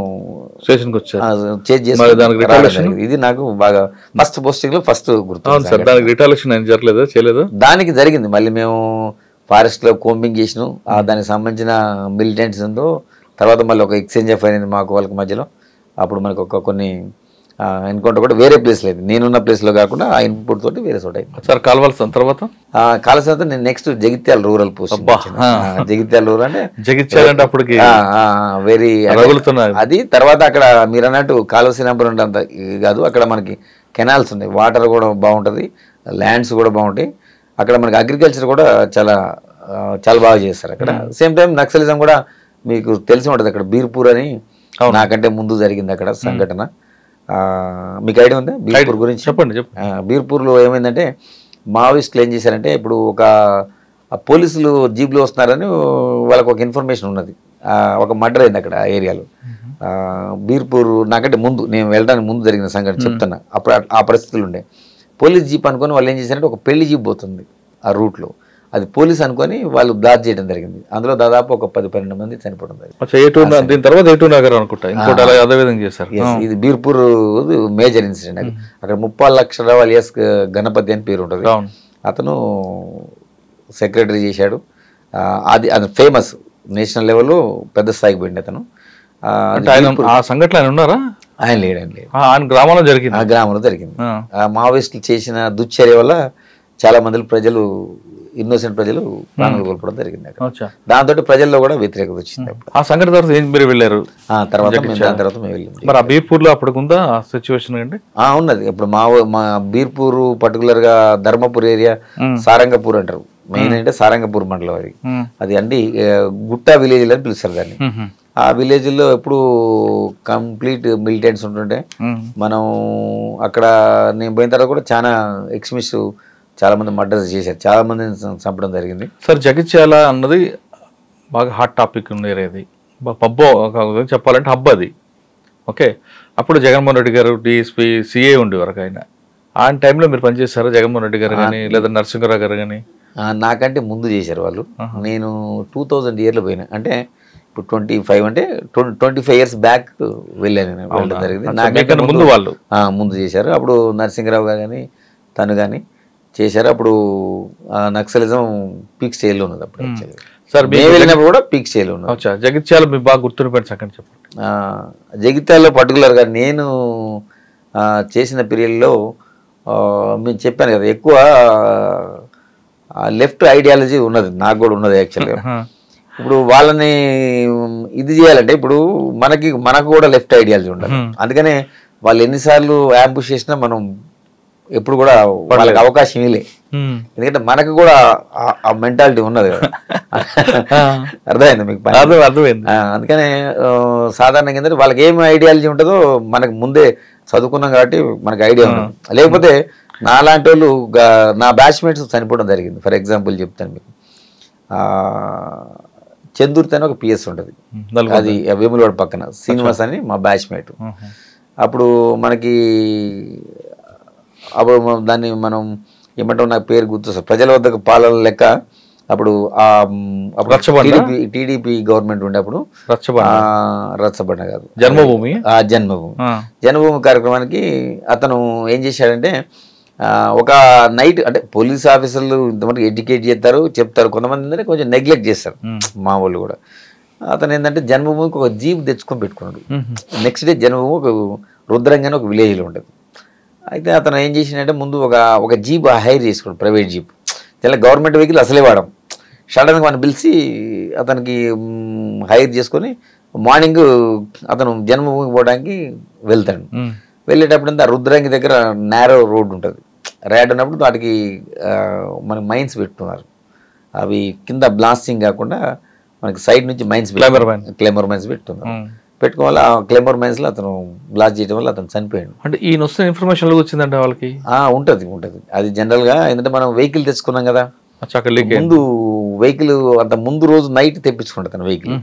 స్టేషన్కి వచ్చారు. ఇది నాకు బాగా ఫస్ట్ పోస్టింగ్ లో ఫస్ట్ గుర్తు. దానికి జరిగింది మళ్ళీ మేము ఫారెస్ట్ లో కోంబింగ్ చేసినాం, దానికి సంబంధించిన మిలిటెంట్స్ ఉందో తర్వాత మళ్ళీ ఒక ఎక్స్చేంజ్ ఆఫ్ అయింది మాకు వాళ్ళకి మధ్యలో. అప్పుడు మనకు కొన్ని ఎన్కౌంటర్ కూడా వేరే ప్లేస్ లేదు, నేనున్న ప్లేస్ లో కాకుండా ఆ ఇన్పుట్ తోటి వేరే చోట అయింది. సార్ కాల్వాల్సిన తర్వాత నేను next Jagtial rural post. Jagtial rural అంటే వెరీ అది. తర్వాత అక్కడ మీరు అన్నట్టు కాలువశ్రీరాంపురం అంత కాదు, అక్కడ మనకి కెనాల్స్ ఉన్నాయి, వాటర్ కూడా బాగుంటుంది, ల్యాండ్స్ కూడా బాగుంటాయి. అక్కడ మనకి అగ్రికల్చర్ కూడా చాలా బాగా చేస్తారు అక్కడ. సేమ్ టైం నక్సలిజం కూడా మీకు తెలిసి ఉంటుంది. అక్కడ బీర్పూర్ అని నాకంటే ముందు జరిగింది అక్కడ సంఘటన. మీకు ఐడియా ఉందా బీర్పూర్ గురించి? చెప్పండి. బీర్పూర్లో ఏమైందంటే మావోయిస్టులు ఏం చేశారంటే, ఇప్పుడు ఒక పోలీసులు జీప్లో వస్తున్నారని వాళ్ళకి ఒక ఇన్ఫర్మేషన్ ఉన్నది, ఒక మర్డర్ అయింది అక్కడ ఆ ఏరియాలో. బీర్పూర్ నాకంటే ముందు, నేను వెళ్ళడానికి ముందు జరిగిన సంఘటన చెప్తున్నా. అప్పుడు ఆ పరిస్థితులు ఉండే పోలీస్ జీప్ అనుకొని వాళ్ళు ఏం చేశారంటే ఒక పెళ్లి జీప్ పోతుంది ఆ రూట్లో, అది పోలీస్ అనుకొని వాళ్ళు బ్లాస్ట్ చేయడం జరిగింది. అందులో దాదాపు ఒక 10-12 మంది చనిపోవడం జరిగింది. ఇది బీర్పూర్ మేజర్ ఇన్సిడెంట్. అక్కడ 30 లక్షల వాలియస్ గణపతి అని పేరు ఉంటుంది. అతను సెక్రటరీ చేశాడు, అది ఫేమస్ నేషనల్ లెవెల్లో పెద్ద స్థాయికి పోయింది అతను. ఆయన లేడండి, గ్రామంలో జరిగింది. ఆ గ్రామంలో జరిగింది. మావోయిస్టులు చేసిన దుశ్చర్య వల్ల చాలా మంది ప్రజలు, ఇన్నోసెంట్ ప్రజలు ప్రాణాలు కోల్పోవడం జరిగింది అక్కడ. దాంతో ప్రజల్లో కూడా వ్యతిరేకత వచ్చింది. ఆ సంఘటన తర్వాత మీరు వెళ్ళారు? తర్వాత మేము వెళ్ళాం. మరి ఆ బీర్పూర్ లో అప్పుడు ఉందా ఆ సిచ్యువేషన్ అండి? ఉన్నది. ఇప్పుడు మా బీర్పూర్ పర్టికులర్ గా ధర్మపూర్ ఏరియా, సారంగపూర్ అంటారు, మెయిన్ అంటే సారంగపూర్ మండలం అది. అది అంటే గుట్ట విలేజ్ అని పిలుస్తారు దాన్ని. ఆ విలేజ్లో ఎప్పుడు కంప్లీట్ మిలిటెంట్స్ ఉంటుంటే మనం అక్కడ నేను పోయిన తర్వాత కూడా చాలా ఎక్స్మిస్ చాలా మంది మర్డర్స్ చేశారు, చాలా మందిని చంపడం జరిగింది. సార్ జగిత్యాల అన్నది బాగా హాట్ టాపిక్ ఉండేది, పబ్బో చెప్పాలంటే హబ్ అది. ఓకే, అప్పుడు జగన్మోహన్ రెడ్డి గారు డిఎస్పీ సిఏ ఉండేవారు. ఆ టైంలో మీరు పనిచేస్తారా జగన్మోహన్ రెడ్డి గారు కానీ లేదా నరసింహరావు గారు కానీ? నాకంటే ముందు చేశారు వాళ్ళు. నేను 2000 ఇయర్లో పోయినా, అంటే ఇప్పుడు 25 అంటే 25 years బ్యాక్ వెళ్ళాను నేను, వెళ్ళడం జరిగింది. నాకంటే ముందు వాళ్ళు ముందు చేశారు. అప్పుడు నరసింహరావు గారు కానీ తను కానీ చేశారు. అప్పుడు నక్సలిజం పీక్ స్టేజ్లో ఉన్నది అప్పుడు. సార్ మేము వెళ్ళినప్పుడు కూడా పీక్ స్టేజ్లో ఉన్నది. జగిత్యాల మీకు బాగా గుర్తుండిపోయిన సంగతి చెప్పండి. జగిత్యాలలో పర్టికులర్గా నేను చేసిన పీరియడ్లో మేము చెప్పాను కదా, ఎక్కువ లెఫ్ట్ ఐడియాలజీ ఉన్నది, నాకు కూడా ఉన్నది యాక్చువల్గా. ఇప్పుడు వాళ్ళని ఇది చేయాలంటే ఇప్పుడు మనకు కూడా లెఫ్ట్ ఐడియాలజీ ఉండాలి. అందుకనే వాళ్ళు ఎన్నిసార్లు యాంబుష్ చేసినా మనం ఎప్పుడు కూడా వాళ్ళకి అవకాశం ఇవ్వలే. ఎందుకంటే మనకు కూడా ఆ మెంటాలిటీ ఉన్నది కదా. అర్థమైంది మీకు? అర్థమైంది. అందుకనే సాధారణంగా ఏంటంటే వాళ్ళకి ఏం ఐడియాలజీ ఉంటుందో మనకు ముందే చదువుకున్నాం కాబట్టి మనకు ఐడియా ఉండదు. లేకపోతే నాలాంటి వాళ్ళు నా బ్యాచ్మేట్స్ చనిపోవడం జరిగింది. ఫర్ ఎగ్జాంపుల్ చెప్తాను మీకు, చందుర్తి అని ఒక పిఎస్ ఉంటుంది, అది వేములవాడ పక్కన, శ్రీనివాస్ అని మా బ్యాచ్మేట్. అప్పుడు దాన్ని మనం ఏమంటాం, నాకు పేరు గుర్తొస్తుంది, ప్రజల వద్దకు పాలన లెక్క. అప్పుడు టీడీపీ గవర్నమెంట్ ఉండే అప్పుడు రచ్చబండ కాదు, జన్మభూమి జన్మభూమి కార్యక్రమానికి అతను ఏం చేశాడంటే, ఒక నైట్ అంటే పోలీస్ ఆఫీసర్లు ఇంతమంది ఎడ్యుకేట్ చేస్తారు, చెప్తారు, కొంతమంది ఏంటంటే కొంచెం నెగ్లెక్ట్ చేస్తారు మా వాళ్ళు కూడా. అతను ఏంటంటే జన్మభూమికి ఒక జీప్ తెచ్చుకొని పెట్టుకున్నాడు. నెక్స్ట్ డే జన్మభూమి ఒక రుద్రంగా ఒక విలేజ్లో ఉంటుంది. అయితే అతను ఏం చేసిందంటే ముందు ఒక జీప్ హైర్ చేసుకున్నాడు, ప్రైవేట్ జీప్. ఇలా గవర్నమెంట్ వెహికల్ అసలే వాడడం. సడన్గా మనం పిలిచి అతనికి హైర్ చేసుకొని మార్నింగ్ అతను జన్మభూమికి పోవడానికి వెళ్తాడు. వెళ్ళేటప్పుడు అంతా రుద్రంగి దగ్గర నేరో రోడ్ ఉంటుంది, ర్యాడ్ ఉన్నప్పుడు వాటికి మనకి మైన్స్ పెట్టుకున్నారు. అవి కింద బ్లాస్టింగ్ కాకుండా మనకి సైడ్ నుంచి మైన్స్, క్లెమర్ మైన్స్ పెట్టుకున్నారు. పెట్టుకోవాలి. ఆ క్లెమర్ మైన్స్ లో అతను బ్లాస్ట్ చేయడం వల్ల అతను చనిపోయాడు. అంటే ఈయన వస్తున్న ఇన్ఫర్మేషన్ వచ్చిందంటే వాళ్ళకి ఉంటుంది. అది జనరల్ గా ఏంటంటే మనం వెహికల్ తెచ్చుకున్నాం కదా, ముందు వెహికల్ అంత ముందు రోజు నైట్ తెప్పించుకుంటారు తన వెహికల్.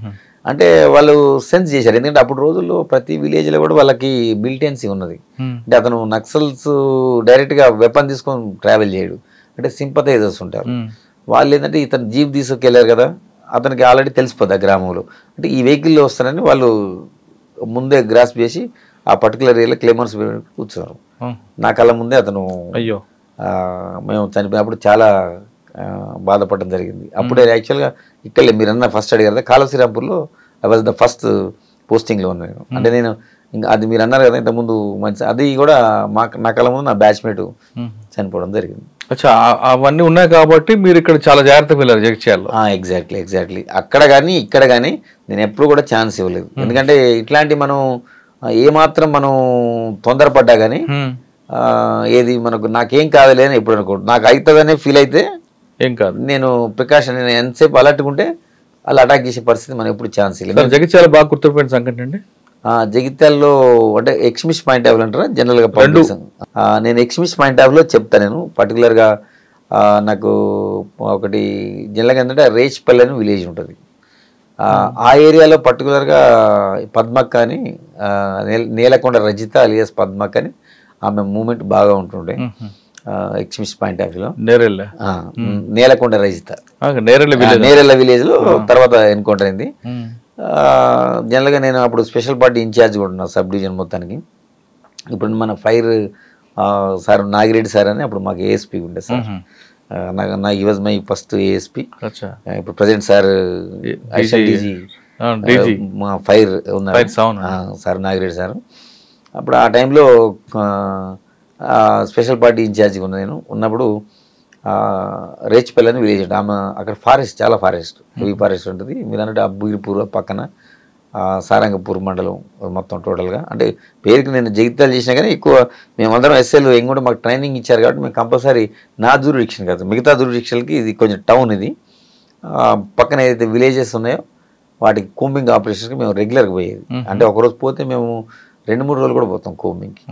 అంటే వాళ్ళు సెన్స్ చేశారు, ఎందుకంటే అప్పుడు రోజుల్లో ప్రతి విలేజ్ లో కూడా వాళ్ళకి మిలిటెన్సీ ఉన్నది. అంటే అతను నక్సల్స్ డైరెక్ట్ గా వెపన్ తీసుకొని ట్రావెల్ చేయడు, అంటే సింపథైజర్స్ ఉంటారు వాళ్ళు. ఏంటంటే ఇతను జీప్ తీసుకెళ్లారు కదా, అతనికి ఆల్రెడీ తెలిసిపోద్ది ఆ గ్రామంలో, అంటే ఈ వెహికల్లో వస్తారని వాళ్ళు ముందే గ్రాస్ప్ చేసి ఆ పర్టికులర్ ఏరియా క్లెమర్స్ కూర్చున్నారు. నా కళ్ళ ముందే అతను, అయ్యో మేము చనిపోయినప్పుడు చాలా బాధపడడం జరిగింది. అప్పుడే యాక్చువల్గా ఇక్కడ మీరన్న ఫస్ట్ అడిగారు కదా, కాళశ్రీరాంపూర్లో ఐ వాజ్ ద ఫస్ట్ పోస్టింగ్లో ఉన్నాను. అంటే నేను ఇంకా అది మీరు అన్నారు కదా ఇంతకుముందు, మంచి అది కూడా నా కళ్ళ ముందు నా బ్యాచ్మేట్ చనిపోవడం జరిగింది. అవన్నీ ఉన్నాయి కాబట్టి మీరు ఇక్కడ చాలా జాగ్రత్తగా వెళ్ళారు జగిత్యాలలో. ఎగ్జాక్ట్లీ అక్కడ కానీ ఇక్కడ కానీ నేను ఎప్పుడు కూడా ఛాన్స్ ఇవ్వలేదు. ఎందుకంటే ఇట్లాంటి మనం ఏమాత్రం మనం తొందరపడ్డా కానీ ఏది మనకు నాకేం కాదులే అని ఎప్పుడు అనుకోండి, నాకు అవుతుందనే ఫీల్ అయితే ఏం కాదు, నేను ప్రికాషన్ నేను ఎంతసేపు అలర్ట్గా ఉంటే అలా అటాక్ చేసే పరిస్థితి మనం ఎప్పుడు ఛాన్స్ ఇవ్వలేదు. జగిత్యాల బాగా గుర్తుపోయిన సంగతి అండి? జగిత్యాలలో అంటే ఎక్స్మిస్ పాయింట్ ఆఫ్ అంటారా జనరల్గా? నేను ఎక్స్మిస్ పాయింట్ ఆఫ్ లో చెప్తాను. నేను పర్టికులర్గా నాకు ఒకటి జనరల్గా ఏంటంటే రేచ్పల్లి అని విలేజ్ ఉంటుంది. ఆ ఏరియాలో పర్టికులర్గా పద్మక్క అని, నేలకొండ రజిత అలియాస్ పద్మక్క అని ఆమె మూమెంట్ బాగా ఉంటుండే ఎక్స్మిస్ పాయింట్ ఆఫ్ వ్యూలో. నేలకొండ రజిత నేరెళ్ళ విలేజ్ లో తర్వాత ఎన్కౌంటర్ అయింది. జనరల్గా నేను అప్పుడు స్పెషల్ పార్టీ ఇన్ఛార్జ్ కూడా ఉన్నా సబ్ డివిజన్ మొత్తానికి. ఇప్పుడు మన ఫైర్ సార్ నాగిరెడ్డి సార్ అని అప్పుడు మాకు ఏఎస్పీ ఉండే సార్, నాకు వాజ్ మై ఫస్ట్ ఏఎస్పీ. ఇప్పుడు ప్రజెంట్ సార్ మా ఫైర్ ఉన్నారు సార్ నాగిరెడ్డి సార్. అప్పుడు ఆ టైంలో స్పెషల్ పార్టీ ఇన్ఛార్జిగా ఉన్నా నేను. ఉన్నప్పుడు రేచ్పల్లి అని విలేజ్ ఉంటుంది, ఆమె అక్కడ ఫారెస్ట్ చాలా ఫారెస్ట్ హెవీ ఫారెస్ట్ ఉంటుంది. మీరు అన్నట్టు అబ్బీర్పూర్ పక్కన సారంగపూర్ మండలం మొత్తం టోటల్గా. అంటే పేరుకి నేను జగిత్యాలు చేసినా కానీ ఎక్కువ మేమందరం ఎస్ఎల్ ఏం కూడా మాకు ట్రైనింగ్ ఇచ్చారు కాబట్టి మేము కంపల్సరీ నా జ్యూరిడిక్షన్ కాదు, మిగతా జ్యూరిడిక్షన్కి ఇది కొంచెం టౌన్, ఇది పక్కన ఏదైతే విలేజెస్ ఉన్నాయో వాటికి కూంబింగ్ ఆపరేషన్కి మేము రెగ్యులర్గా పోయేది. అంటే ఒకరోజు పోతే మేము 2-3 రోజులు కూడా పోతాం కూంబింగ్కి.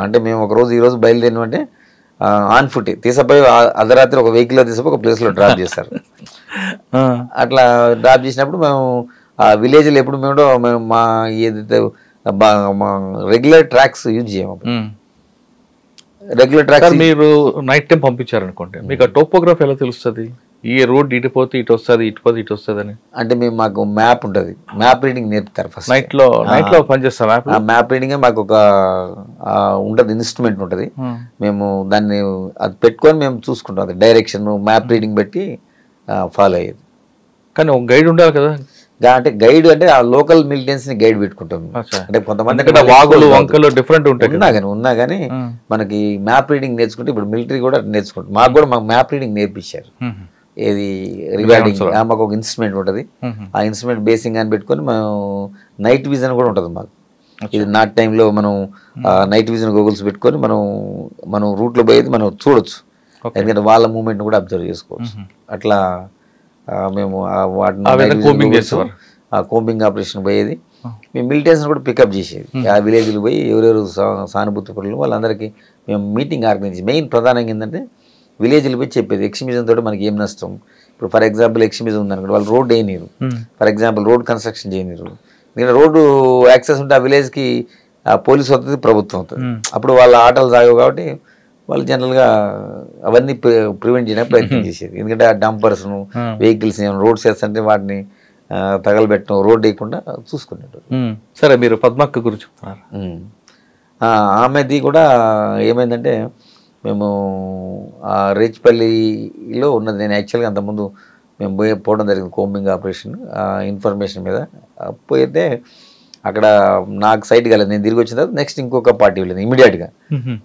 అంటే మేము ఈరోజు బయలుదేరినామంటే ఆన్ ఫుట్ తీసపోయి అర్ధరాత్రి ఒక వెహికల్లో తీసపోయి ఒక ప్లేస్లో డ్రాప్ చేస్తారు. అట్లా డ్రాప్ చేసినప్పుడు మేము ఆ విలేజ్లో ఎప్పుడు మేము మా ఏదైతే మా రెగ్యులర్ ట్రాక్స్ యూజ్ చేయము. రెగ్యులర్ ట్రాక్స్ మీరు నైట్ టైం పంపించారనుకోండి, మీకు ఆ టోపోగ్రఫీ ఎలా తెలుస్తుంది? ఈ రోడ్ ఇటు పోతే ఇటు వస్తుంది, ఇటు పోతే ఇటు వస్తుంది అని? అంటే మాకు మ్యాప్ ఉంటుంది, మ్యాప్ రీడింగ్ నేర్పుతారు ఫస్ట్. నైట్ లో పనిచేస్తాం మ్యాప్ రీడింగ్ మాకు ఒక ఉంటుంది, ఇన్స్ట్రుమెంట్ ఉంటుంది. మేము దాన్ని అది పెట్టుకొని మేము చూసుకుంటాం, అది డైరెక్షన్ మ్యాప్ రీడింగ్ పెట్టి ఫాలో అయ్యేది. కానీ ఒక గైడ్ ఉండాలి కదా. అంటే గైడ్ అంటే ఆ లోకల్ మిలిటెన్స్ ని గైడ్ పెట్టుకుంటాం. అంటే కొంతమంది వాగులు వంకలు డిఫరెంట్ ఉంటాయి ఉన్నా కానీ మనకి మ్యాప్ రీడింగ్ నేర్చుకుంటే ఇప్పుడు మిలిటరీ కూడా నేర్చుకుంటాం. మాకు మ్యాప్ రీడింగ్ నేర్పించారు. ఏది రిగార్డింగ్ మాకు ఒక ఇన్స్ట్రుమెంట్ ఉంటుంది, ఆ ఇన్స్ట్రుమెంట్ బేసింగ్ అని పెట్టుకొని మనం నైట్ విజన్ కూడా ఉంటుంది మాకు. ఇది నాట్ టైంలో మనం నైట్ విజన్ గూగుల్స్ పెట్టుకొని మనం రూట్లో పోయేది మనం చూడొచ్చు, ఎందుకంటే వాళ్ళ మూమెంట్ కూడా అబ్జర్వ్ చేసుకోవచ్చు. అట్లా మేము వాటిని కోంబింగ్ ఆపరేషన్ పోయేది. మేము మిలిటెన్స్ కూడా పికప్ చేసేది, ఆ విలేజ్లు పోయి ఎవరెవరు సానుభూతి పరులు వాళ్ళందరికీ మేము మీటింగ్ ఆర్గనైజ్. మెయిన్ ప్రధానంగా ఏంటంటే విలేజ్లు పోయి చెప్పేది ఎక్స్ట్రీమిజం తోటి మనకి ఏం నష్టం. ఇప్పుడు ఫర్ ఎగ్జాంపుల్ ఎక్స్ట్రీమిజం ఉందనుకోండి, వాళ్ళు రోడ్ వేయనీరు, ఫర్ ఎగ్జాంపుల్ రోడ్ కన్స్ట్రక్షన్ చేయనీరు. నేను రోడ్డు యాక్సెస్ ఉంటే ఆ విలేజ్కి పోలీసు అవుతుంది, ప్రభుత్వం అవుతుంది. అప్పుడు వాళ్ళ ఆటలు సాగవు కాబట్టి వాళ్ళు జనరల్గా అవన్నీ ప్రివెంట్ చేయడానికి ప్రయత్నం చేసేది. ఎందుకంటే ఆ డంపర్స్ను వెహికల్స్ రోడ్స్ వేస్తుంటే వాటిని తగలబెట్టడం, రోడ్ వేయకుండా చూసుకునేట్టు. సరే, మీరు పద్మక్క గురించి చెప్తున్నారు. ఆమెది కూడా ఏమైందంటే మేము రేచిపల్లిలో ఉన్నది. నేను యాక్చువల్గా అంతకుముందు మేము పోవడం జరిగింది కోంబింగ్ ఆపరేషన్ ఇన్ఫర్మేషన్ మీద. పోయితే అక్కడ నాకు సైట్ కాలేదు, నేను తిరిగి వచ్చిన తర్వాత నెక్స్ట్ ఇంకొక పార్టీ వెళ్ళింది. ఇమీడియట్గా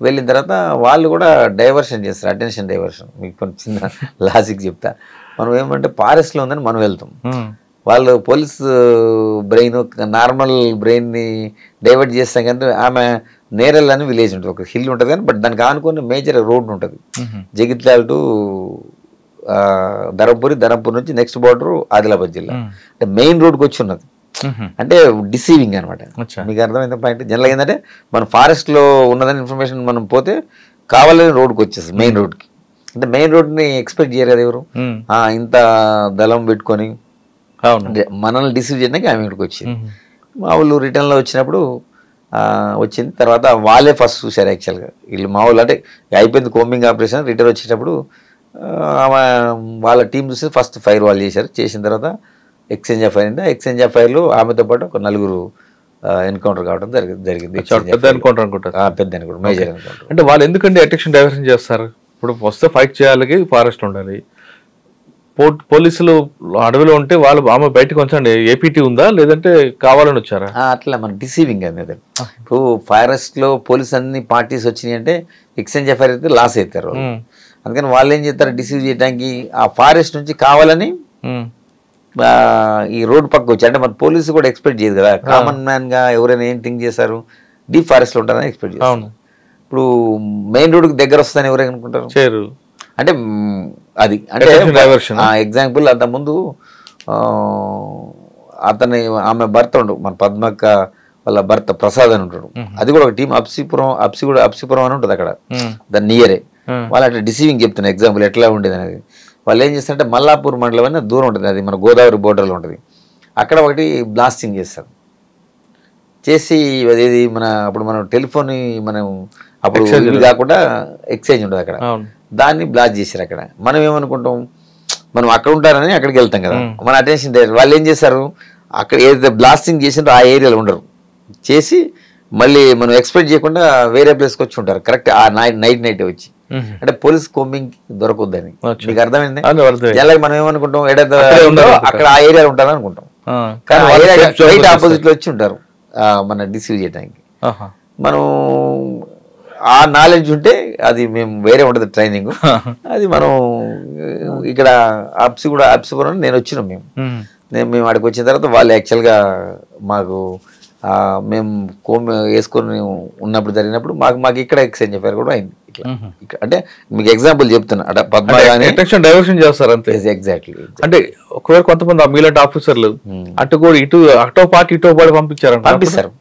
వెళ్ళిన తర్వాత వాళ్ళు కూడా డైవర్షన్ చేస్తారు, అటెన్షన్ డైవర్షన్. మీకు కొంచెం చిన్న లాజిక్ చెప్తా. మనం ఏమంటే ఫారెస్ట్లో ఉందని మనం వెళ్తాం, వాళ్ళు పోలీస్ బ్రెయిన్ నార్మల్ బ్రెయిన్ని డైవర్ట్ చేస్తాం. కానీ ఆమె నేరల్ అని విలేజ్ ఉంటుంది, ఒక హిల్ ఉంటుంది కానీ బట్ దానికి ఆనుకొని మేజర్ రోడ్ ఉంటుంది, జగిత్యాల టు ధరంపూర్ నుంచి నెక్స్ట్ బార్డర్ ఆదిలాబాద్ జిల్లా. అంటే మెయిన్ రోడ్కి వచ్చి ఉన్నది, అంటే డిసీవింగ్ అనమాట. మీకు అర్థమైంది పాయింట్. జనరల్గా ఏంటంటే మన ఫారెస్ట్లో ఉన్నదని ఇన్ఫర్మేషన్ మనం పోతే కావాలని రోడ్కి వచ్చేస్తుంది, మెయిన్ రోడ్కి. అంటే మెయిన్ రోడ్ని ఎక్స్పెక్ట్ చేయరు కదా ఎవరు, ఇంత దళం పెట్టుకొని మనల్ని డిసీవ్ చేయడానికి ఆమె ఇక్కడికి వచ్చింది. మా వాళ్ళు రిటర్న్లో వచ్చినప్పుడు వచ్చింది. తర్వాత వాళ్ళే ఫస్ట్ చూశారు యాక్చువల్గా. వీళ్ళు మా వాళ్ళు అంటే అయిపోయింది కోంబింగ్ ఆపరేషన్, రిటర్న్ వచ్చేటప్పుడు వాళ్ళ టీం చూసి ఫస్ట్ ఫైర్ వాళ్ళు చేశారు. చేసిన తర్వాత ఎక్స్చేంజ్ ఆఫ్ ఫైర్ అయింది. ఎక్స్చేంజ్ ఆఫ్ ఫైర్లో ఆమెతో పాటు ఒక 4 ఎన్కౌంటర్ కావడం జరిగింది. పెద్ద ఎన్కౌంటర్ అనుకుంటారు, పెద్ద ఎన్కౌంటర్, మేజర్ ఎన్కౌంటర్. అంటే వాళ్ళు ఎందుకంటే అటెన్షన్ డైవర్షన్ చేస్తారు? ఇప్పుడు వస్తే ఫైట్ చేయాలి, ఫారెస్ట్ ఉండాలి. పోలీసులు అడవిలో ఉంటే వాళ్ళు ఆమె బయటకు వచ్చండి, ఏపీటీ ఉందా లేదంటే కావాలని వచ్చారా? అట్లా మన డిసీవింగ్ అనేది. ఇప్పుడు ఫారెస్ట్లో పోలీస్ అన్ని పార్టీస్ వచ్చినాయి అంటే ఎక్స్చేంజ్ ఆఫ్ ఫైర్ అయితే లాస్ అవుతారు. అందుకని వాళ్ళు ఏం చేస్తారు, డిసీవ్ చేయడానికి ఆ ఫారెస్ట్ నుంచి కావాలని ఈ రోడ్ పక్క వచ్చి. అంటే మన పోలీసు కూడా ఎక్స్పెక్ట్ చేయదు కదా, కామన్ మ్యాన్ గా ఎవరైనా ఏం థింక్ చేస్తారు, డీప్ ఫారెస్ట్ లో ఉంటారని ఎక్స్పెక్ట్ చేస్తారు. ఇప్పుడు మెయిన్ రోడ్ కి దగ్గర వస్తుందని ఎవరైనా అనుకుంటారు. అంటే అది అంటే ఎగ్జాంపుల్ అంతకుముందు ఆమె భర్త ఉండు, మన పద్మక్క వాళ్ళ భర్త ప్రసాద్ అని ఉంటాడు. అది కూడా ఒక టీం అప్సిపురం అని ఉంటుంది అక్కడ, దాని నియరే. వాళ్ళు అట్లా డిసీవింగ్ చెప్తున్నారు. ఎగ్జాంపుల్ ఎట్లా ఉండేది అనేది. వాళ్ళు ఏం చేస్తారంటే మల్లాపూర్ మండలం అనేది దూరం ఉంటుంది, అది మన గోదావరి బోర్డర్లో ఉంటుంది. అక్కడ ఒకటి బ్లాస్టింగ్ చేస్తారు. చేసి అదేది అప్పుడు మనం టెలిఫోన్ మనం అప్పుడు ఇవి కాకుండా ఎక్స్చేంజ్ ఉంటుంది అక్కడ, దాన్ని బ్లాస్ట్ చేశారు. అక్కడ మనం ఏమనుకుంటాం, మనం అక్కడ ఉంటారని అక్కడికి వెళ్తాం కదా, మన అటెన్షన్. వాళ్ళు ఏం చేస్తారు, అక్కడ ఏదైతే బ్లాస్టింగ్ చేసిందో ఆ ఏరియాలో ఉండరు, చేసి మళ్ళీ మనం ఎక్స్పెక్ట్ చేయకుండా వేరే ప్లేస్కి వచ్చి ఉంటారు. కరెక్ట్ ఆ నైట్ వచ్చి. అంటే పోలీస్ కోంబింగ్ దొరకొద్దని. మీకు అర్థమైంది? అలాగే మనం ఏమనుకుంటాం, అక్కడ ఆ ఏరియాలో ఉంటారని అనుకుంటాం, కానీ రైట్ ఆపోజిట్ లో వచ్చి ఉంటారు మన డిసీవ్ చేయడానికి. మనం ఆ నాలెడ్జ్ ఉంటే అది మేము వేరే ఉంటుంది ట్రైనింగ్. అది మనం ఇక్కడ అప్సిపురం నేను వచ్చినాం మేము. మేము అక్కడికి వచ్చిన తర్వాత వాళ్ళు యాక్చువల్గా మాకు మేము వేసుకొని ఉన్నప్పుడు జరిగినప్పుడు మాకు ఇక్కడ ఎక్స్చేంజ్ చెప్పారు కూడా అయింది ఇట్లా. అంటే మీకు ఎగ్జాంపుల్ చెప్తున్నా అంటే అటెన్షన్ డైవర్షన్ చేస్తారు అంతే. ఎగ్జాక్ట్లీ. అంటే ఒకవేళ కొంతమంది మీలాంటి ఆఫీసర్లు అటు కూడా అటో పార్టీ ఇటో పార్టీ పంపిస్తారు,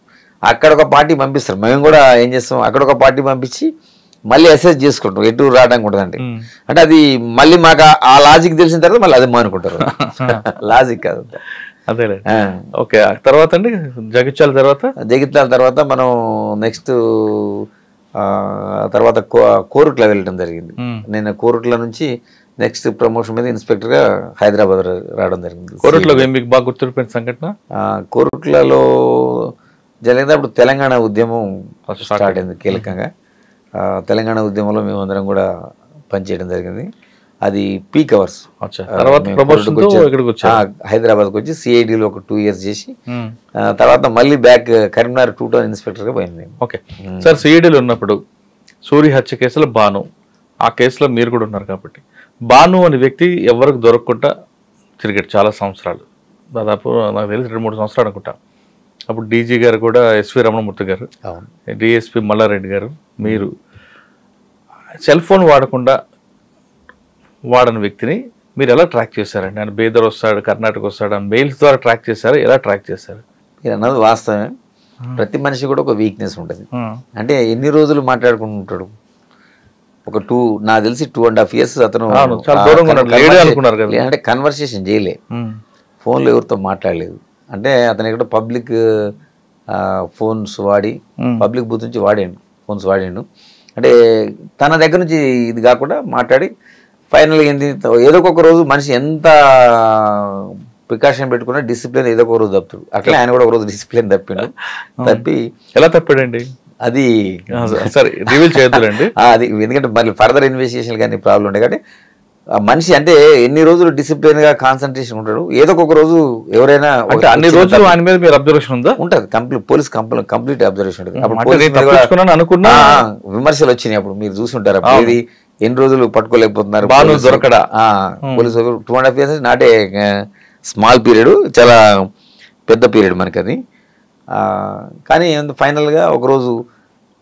అక్కడ ఒక పార్టీ పంపిస్తారు. మేము కూడా ఏం చేస్తాం, అక్కడ ఒక పార్టీ పంపించి మళ్ళీ అసెస్ చేసుకుంటాం ఎటు రావడానికి ఉంటుందండి. అంటే అది మళ్ళీ మాకు ఆ లాజిక్ తెలిసిన తర్వాత మళ్ళీ అదే మానుకుంటారు. లాజిక్ కాదు అదే. ఓకే, తర్వాత అండి జగిత్యాల తర్వాత మనం నెక్స్ట్ తర్వాత కోరుట్ల వెళ్ళడం జరిగింది. నేను కోరుట్ల నుంచి నెక్స్ట్ ప్రమోషన్ మీద ఇన్స్పెక్టర్ గా హైదరాబాద్ రావడం జరిగింది. కోరుట్లలో మీకు బాగా గుర్తుండిపోయిన సంఘటన? కోరుట్లలో జరిగింది అప్పుడు తెలంగాణ ఉద్యమం స్టార్ట్ అయింది కీలకంగా. తెలంగాణ ఉద్యమంలో మేమందరం కూడా పనిచేయడం జరిగింది. అది పీక్ అవర్స్. హైదరాబాద్కి వచ్చి సిఐడిలో ఒక 2 years చేసి తర్వాత మళ్ళీ బ్యాక్ కరీంనగర్ 2 టౌన్ ఇన్స్పెక్టర్గా పోయింది. ఓకే సార్, సిఐడిలో ఉన్నప్పుడు సూరి హత్య కేసులో బాను, ఆ కేసులో మీరు కూడా ఉన్నారు కాబట్టి, బాను అనే వ్యక్తి ఎవరికి దొరకకుండా తిరిగాడు చాలా సంవత్సరాలు, దాదాపు నాకు తెలిసి 2-3 సంవత్సరాలు అనుకుంటా. అప్పుడు డీజీ గారు కూడా ఎస్వి రమణమూర్తి గారు, డిఎస్పి మల్లారెడ్డి గారు, మీరు సెల్ ఫోన్ వాడని వ్యక్తిని మీరు ఎలా ట్రాక్ చేశారండి? ఆయన బేదర్ వస్తాడు, కర్ణాటక వస్తాడు, మెయిల్స్ ద్వారా ట్రాక్ చేశారు, ఎలా ట్రాక్ చేశారు? మీరు అన్నది వాస్తవమే. ప్రతి మనిషి కూడా ఒక వీక్నెస్ ఉంటుంది. అంటే ఎన్ని రోజులు మాట్లాడుకుంటుంటాడు? ఒక నాకు తెలిసి 2.5 years అతను అంటే కన్వర్సేషన్ చేయలే, ఫోన్లో ఎవరితో మాట్లాడలేదు. అంటే అతను ఇక్కడ పబ్లిక్ ఫోన్స్ వాడి పబ్లిక్ బూత్ నుంచి ఫోన్స్ వాడిండు. అంటే తన దగ్గర నుంచి ఇది కాకుండా మాట్లాడి ఫైనల్గా ఏంది, ఏదో ఒక రోజు మనిషి ఎంత ప్రికాషన్ పెట్టుకున్నా డిసిప్లిన్ ఏదో ఒక రోజు తప్పుతాడు. అట్లా ఆయన కూడా ఒక రోజు డిసిప్లిన్ తప్పి ఎలా తప్పాడండి అది సరే రివీల్ చేయొద్దులండి. అది ఎందుకంటే మళ్ళీ ఫర్దర్ ఇన్వెస్టిగేషన్ కానీ ప్రాబ్లం ఉండే కాబట్టి మనిషి అంటే ఎన్ని రోజులు డిసిప్లిన్ గా కాన్సన్ట్రేషన్ ఉంటాడు. ఏదో ఒక రోజు ఎవరైనా అన్ని రోజులు ఆయన మీద మీరు అబ్జర్వేషన్ ఉందా? ఉంటుంది, పోలీస్ కంప్లీట్ అబ్జర్వేషన్ ఉంటుంది. విమర్శలు వచ్చినాయి అప్పుడు, మీరు చూసుంటారు. అప్పుడు ఇది ఎన్ని రోజులు పట్టుకోలేకపోతున్నారు దొరకడా పోలీసు. 2.5 years నాటే స్మాల్ పీరియడ్, చాలా పెద్ద పీరియడ్ మనకి అది. కానీ ఫైనల్గా ఒకరోజు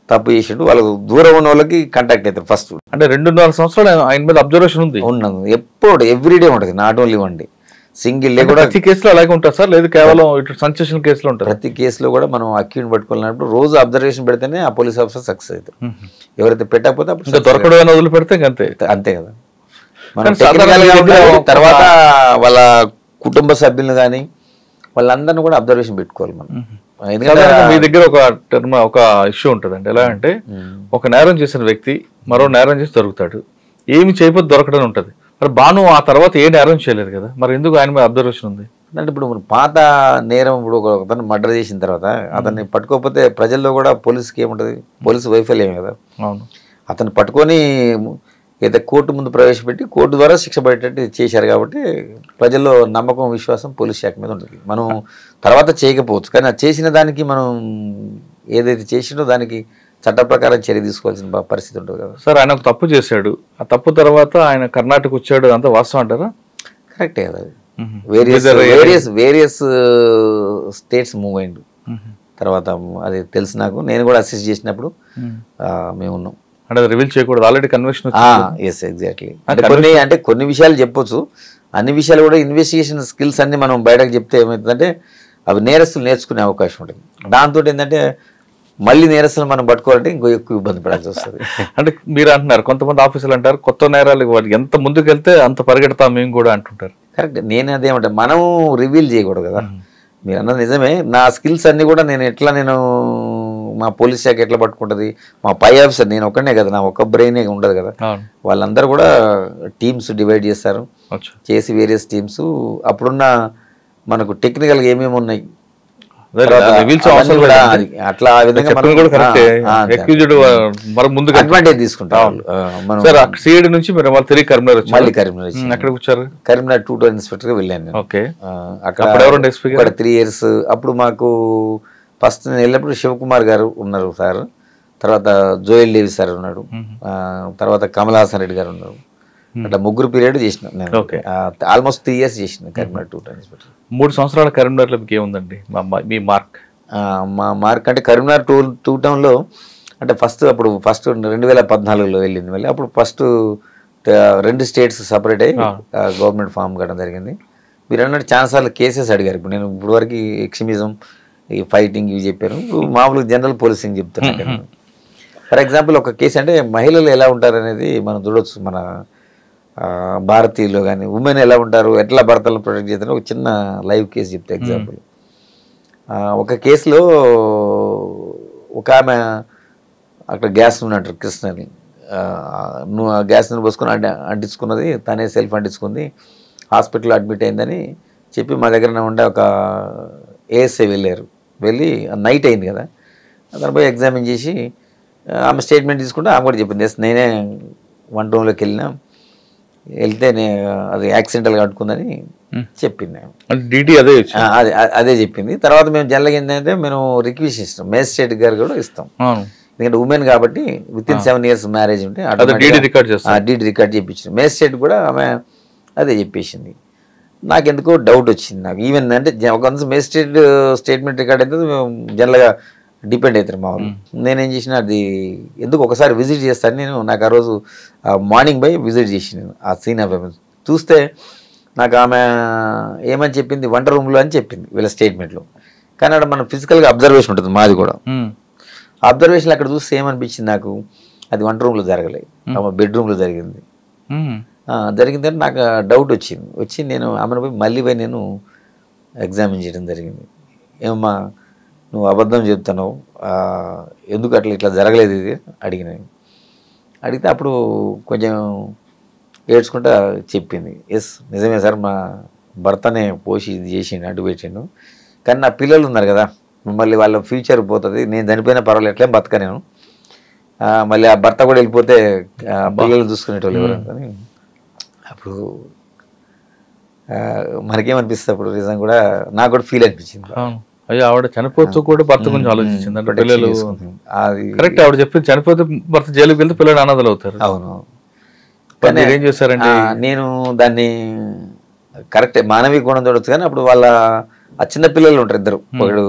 తప్పు చేసిండు. వాళ్ళకు దూరం ఉన్న వాళ్ళకి కాంటాక్ట్ అవుతారు ఫస్ట్. అంటే 2.5 సంవత్సరాలు ఆయన మీద అబ్జర్వేషన్ ఉంది. ఉన్నాను ఎప్పుడు ఎవ్రీడే ఉంటుంది, not only 1 day. Single day కూడా ప్రతి కేసులో అలాగే ఉంటుంది సార్, లేదు కేవలం సెన్సేషన్ కేసులో ఉంటుంది? ప్రతి కేసులో కూడా మనం అక్యూని పట్టుకోవాలన్నప్పుడు రోజు అబ్జర్వేషన్ పెడితేనే ఆ పోలీస్ ఆఫీసర్ సక్సెస్ అవుతారు. ఎవరైతే పెట్టకపోతే అప్పుడు దొరకడం వదిలి పెడితే అంతే కదా. మనం తర్వాత వాళ్ళ కుటుంబ సభ్యులను కానీ వాళ్ళందరినీ కూడా అబ్జర్వేషన్ పెట్టుకోవాలి మనం. మీ దగ్గర ఒక ఇష్యూ ఉంటుందండి. ఎలా అంటే ఒక నేరం చేసిన వ్యక్తి మరో నేరం చేసి దొరుకుతాడు, ఏమి చేయకపోతే దొరకడం ఉంటుంది. మరి బాను ఆ తర్వాత ఏ నేరం చేయలేదు కదా, మరి ఎందుకు ఆయన మీద అబ్జర్వేషన్ ఉంది? అంటే ఇప్పుడు పాత నేరం, ఇప్పుడు అతను మర్డర్ చేసిన తర్వాత అతన్ని పట్టుకోకపోతే ప్రజల్లో కూడా పోలీసుకి ఏముంటుంది, పోలీసు వైఫల్యం కదా. అవును, అతను పట్టుకొని ఏదైతే కోర్టు ముందు ప్రవేశపెట్టి కోర్టు ద్వారా శిక్ష పడేటట్టు చేశారు కాబట్టి ప్రజల్లో నమ్మకం, విశ్వాసం పోలీస్ శాఖ మీద ఉంటుంది. మనం తర్వాత చేయకపోవచ్చు, కానీ చేసిన దానికి మనం ఏదైతే చేసిండో దానికి చట్ట ప్రకారం చర్య తీసుకోవాల్సిన పరిస్థితి ఉంటుంది కదా. సార్ ఆయన ఒక తప్పు చేశాడు, ఆ తప్పు తర్వాత ఆయన కర్ణాటక వచ్చాడు, అంతా వాస్తవం అంటారా? కరెక్టే కదా. వేరియస్ స్టేట్స్ మూవ్ అయిండు తర్వాత, అది తెలుసు నాకు. నేను కూడా అసిస్ట్ చేసినప్పుడు మేము ఉన్నాం. అంటే రివీల్ చేయకూడదు, ఆల్రెడీ కన్వర్షన్. Yes exactly. అంటే కొన్ని విషయాలు చెప్పొచ్చు, అన్ని విషయాలు కూడా ఇన్వెస్టిగేషన్ స్కిల్స్ అన్ని మనం బయటకు చెప్తే ఏమవుతుందంటే అవి నేరస్తులు నేర్చుకునే అవకాశం ఉంటుంది. దాంతో ఏంటంటే మళ్ళీ నేరస్తులు మనం పట్టుకోవాలంటే ఇంకో ఎక్కువ ఇబ్బంది పడాల్సి వస్తుంది. అంటే మీరు అంటున్నారు, కొంతమంది ఆఫీసులు అంటారు కొత్త నేరాలు వాటికి ఎంత ముందుకు వెళ్తే అంత పరిగెడతాం మేము కూడా అంటుంటారు. కరెక్ట్. నేను అదేమంటే మనం రివీల్ చేయకూడదు కదా. మీరు అన్నది నిజమే. నా స్కిల్స్ అన్నీ కూడా నేను మా పోలీస్ శాఖ ఎట్లా పట్టుకుంటుంది, మా పై ఆఫీసర్, నేను ఒక్కనే కదా, నా ఒక్క బ్రెయినే ఉండదు కదా. వాళ్ళందరూ కూడా టీమ్స్ డివైడ్ చేస్తారు, చేసి వేరియస్ టీమ్స్ అప్పుడున్న మనకు టెక్నికల్గా ఏమేమి ఉన్నాయి అట్లా ఆ విధంగా అడ్వాంటేజ్ తీసుకుంటాం. కరీంనగర్ 2 టౌన్ ఇన్స్పెక్టర్ గా వెళ్ళాను నేను. అక్కడ 3 years. అప్పుడు మాకు ఫస్ట్ నేను వెళ్ళినప్పుడు శివకుమార్ గారు ఉన్నారు సార్, తర్వాత జోయల్ డేవి సార్ ఉన్నాడు, తర్వాత కమల్ హాసన్ రెడ్డి గారు ఉన్నారు, అట్లా 3 పీరియడ్ చేసిన నేను. Okay. ఆల్మోస్ట్ 3 years చేసిన కరీంనగర్ 2 times. 3 సంవత్సరాల కరీంనగర్లో మీకు ఏముందండి మీ మార్క్? మా మార్క్ అంటే కరీంనగర్ టూ టౌన్లో అంటే ఫస్ట్ 2014లో వెళ్ళింది. మళ్ళీ అప్పుడు ఫస్ట్ 2 states సపరేట్ అయ్యి గవర్నమెంట్ ఫామ్ కట్టడం జరిగింది. మీరు అన్నట్టు చాలాసార్లు కేసెస్ అడిగారు. ఇప్పుడు నేను ఇప్పుడు వరకు ఎక్స్ట్రీమిజం, ఈ ఫైటింగ్ ఇవి చెప్పాను. మామూలుగా జనరల్ పోలీసింగ్ చెప్తున్నాను. ఫర్ ఎగ్జాంపుల్ ఒక కేసు అంటే మహిళలు ఎలా ఉంటారు అనేది మనం చూడవచ్చు. మన భారతీయులు కానీ ఉమెన్ ఎలా ఉంటారు, ఎట్లా భర్తలను ప్రొటెక్ట్ చేస్తారు, ఒక చిన్న లైవ్ కేసు చెప్తే ఎగ్జాంపుల్. ఒక కేసులో ఒక ఆమె అక్కడ గ్యాస్ ఉన్నట్టు కృష్ణని నువ్వు ఆ గ్యాస్ని పోసుకొని అంటించుకున్నది, తనే సెల్ఫ్ అంటించుకుంది, హాస్పిటల్లో అడ్మిట్ అయిందని చెప్పి మా దగ్గర ఉండే ఒక ఏఎస్ఐ వెళ్ళారు. వెళ్ళి నైట్ అయింది కదా, అతను పోయి ఎగ్జామిన్ చేసి ఆమె స్టేట్మెంట్ తీసుకుంటే ఆమె కూడా చెప్పింది, నేనే వన్ రూమ్లోకి వెళ్తే అది యాక్సిడెంటల్గా అంటుకుందని చెప్పింది. అదే చెప్పింది. తర్వాత మేము జనరల్గా ఏంటంటే మేము రిక్వెస్ట్ ఇస్తాం, మేజిస్ట్రేట్ గారు కూడా ఇస్తాం. ఎందుకంటే ఉమెన్ కాబట్టి విత్ ఇన్ 7 years మ్యారేజ్ ఉంటే డీడీ రికార్డ్ చేయించాం. మేజిస్ట్రేట్ కూడా ఆమె అదే చెప్పేసింది. నాకెందుకో డౌట్ వచ్చింది. నాకు ఈవెన్ అంటే ఒక మేజిస్ట్రేట్ స్టేట్మెంట్ రికార్డ్ అయితే జనరల్గా డిపెండ్ అవుతారు మా వాళ్ళు. నేనేం చేసిన అది ఎందుకు ఒకసారి విజిట్ చేస్తాను నేను. నాకు ఆ రోజు మార్నింగ్ పోయి విజిట్ చేసిన ఆ సీన్ ఆఫ్ ఎవిడెన్స్ చూస్తే నాకు ఆమె ఏమని చెప్పింది, వంట రూమ్లో అని చెప్పింది వీళ్ళ స్టేట్మెంట్లో. కానీ అక్కడ మనం ఫిజికల్గా అబ్జర్వేషన్ ఉంటుంది మాది కూడా. అబ్జర్వేషన్ అక్కడ చూస్తే ఏమనిపించింది నాకు, అది వంట రూమ్లో జరగలేదు, ఆమె బెడ్రూమ్లో జరిగింది. జరిగిందంటే నాకు డౌట్ వచ్చి నేను ఆమెను పోయి మళ్ళీ పోయి నేను ఎగ్జామిన్ చేయడం జరిగింది. ఏమమ్మా నువ్వు అబద్ధం చెప్తున్నావు, ఎందుకు ఇట్లా జరగలేదు ఇది అడిగితే అప్పుడు కొంచెం ఏడ్చుకుంటా చెప్పింది, ఎస్ నిజమే సార్, మా భర్తనే పోసి ఇది చేసిండు, అడ్డు పెట్టిండు, కానీ నా పిల్లలు ఉన్నారు కదా, మళ్ళీ వాళ్ళ ఫ్యూచర్ పోతుంది, నేను చనిపోయినా పర్వాలేదు, ఎట్లేం బతక నేను, మళ్ళీ ఆ భర్త కూడా వెళ్ళిపోతే పిల్లలు చూసుకునేటోళ్ళు ఎవరంటే అప్పుడు మనకేమనిపిస్తుంది, అప్పుడు నిజం కూడా నాకు కూడా ఫీల్ అనిపించింది. అయ్యో ఆవిడ చనిపోతూ కూడా భర్త గురించి ఆలోచించింది అంటే పిల్లలు కరెక్ట్. ఆవిడ చెప్పింది చనిపోతే భర్త జైలుకి వెళ్తే పిల్లలు అనాథలు అవుతారు. అవును. ఏం చేశారండి, నేను దాన్ని కరెక్ట్ మానవీయ గుణం చూడొచ్చు, కానీ అప్పుడు వాళ్ళ ఆ చిన్న పిల్లలు ఉంటారు ఇద్దరు, ఒకడు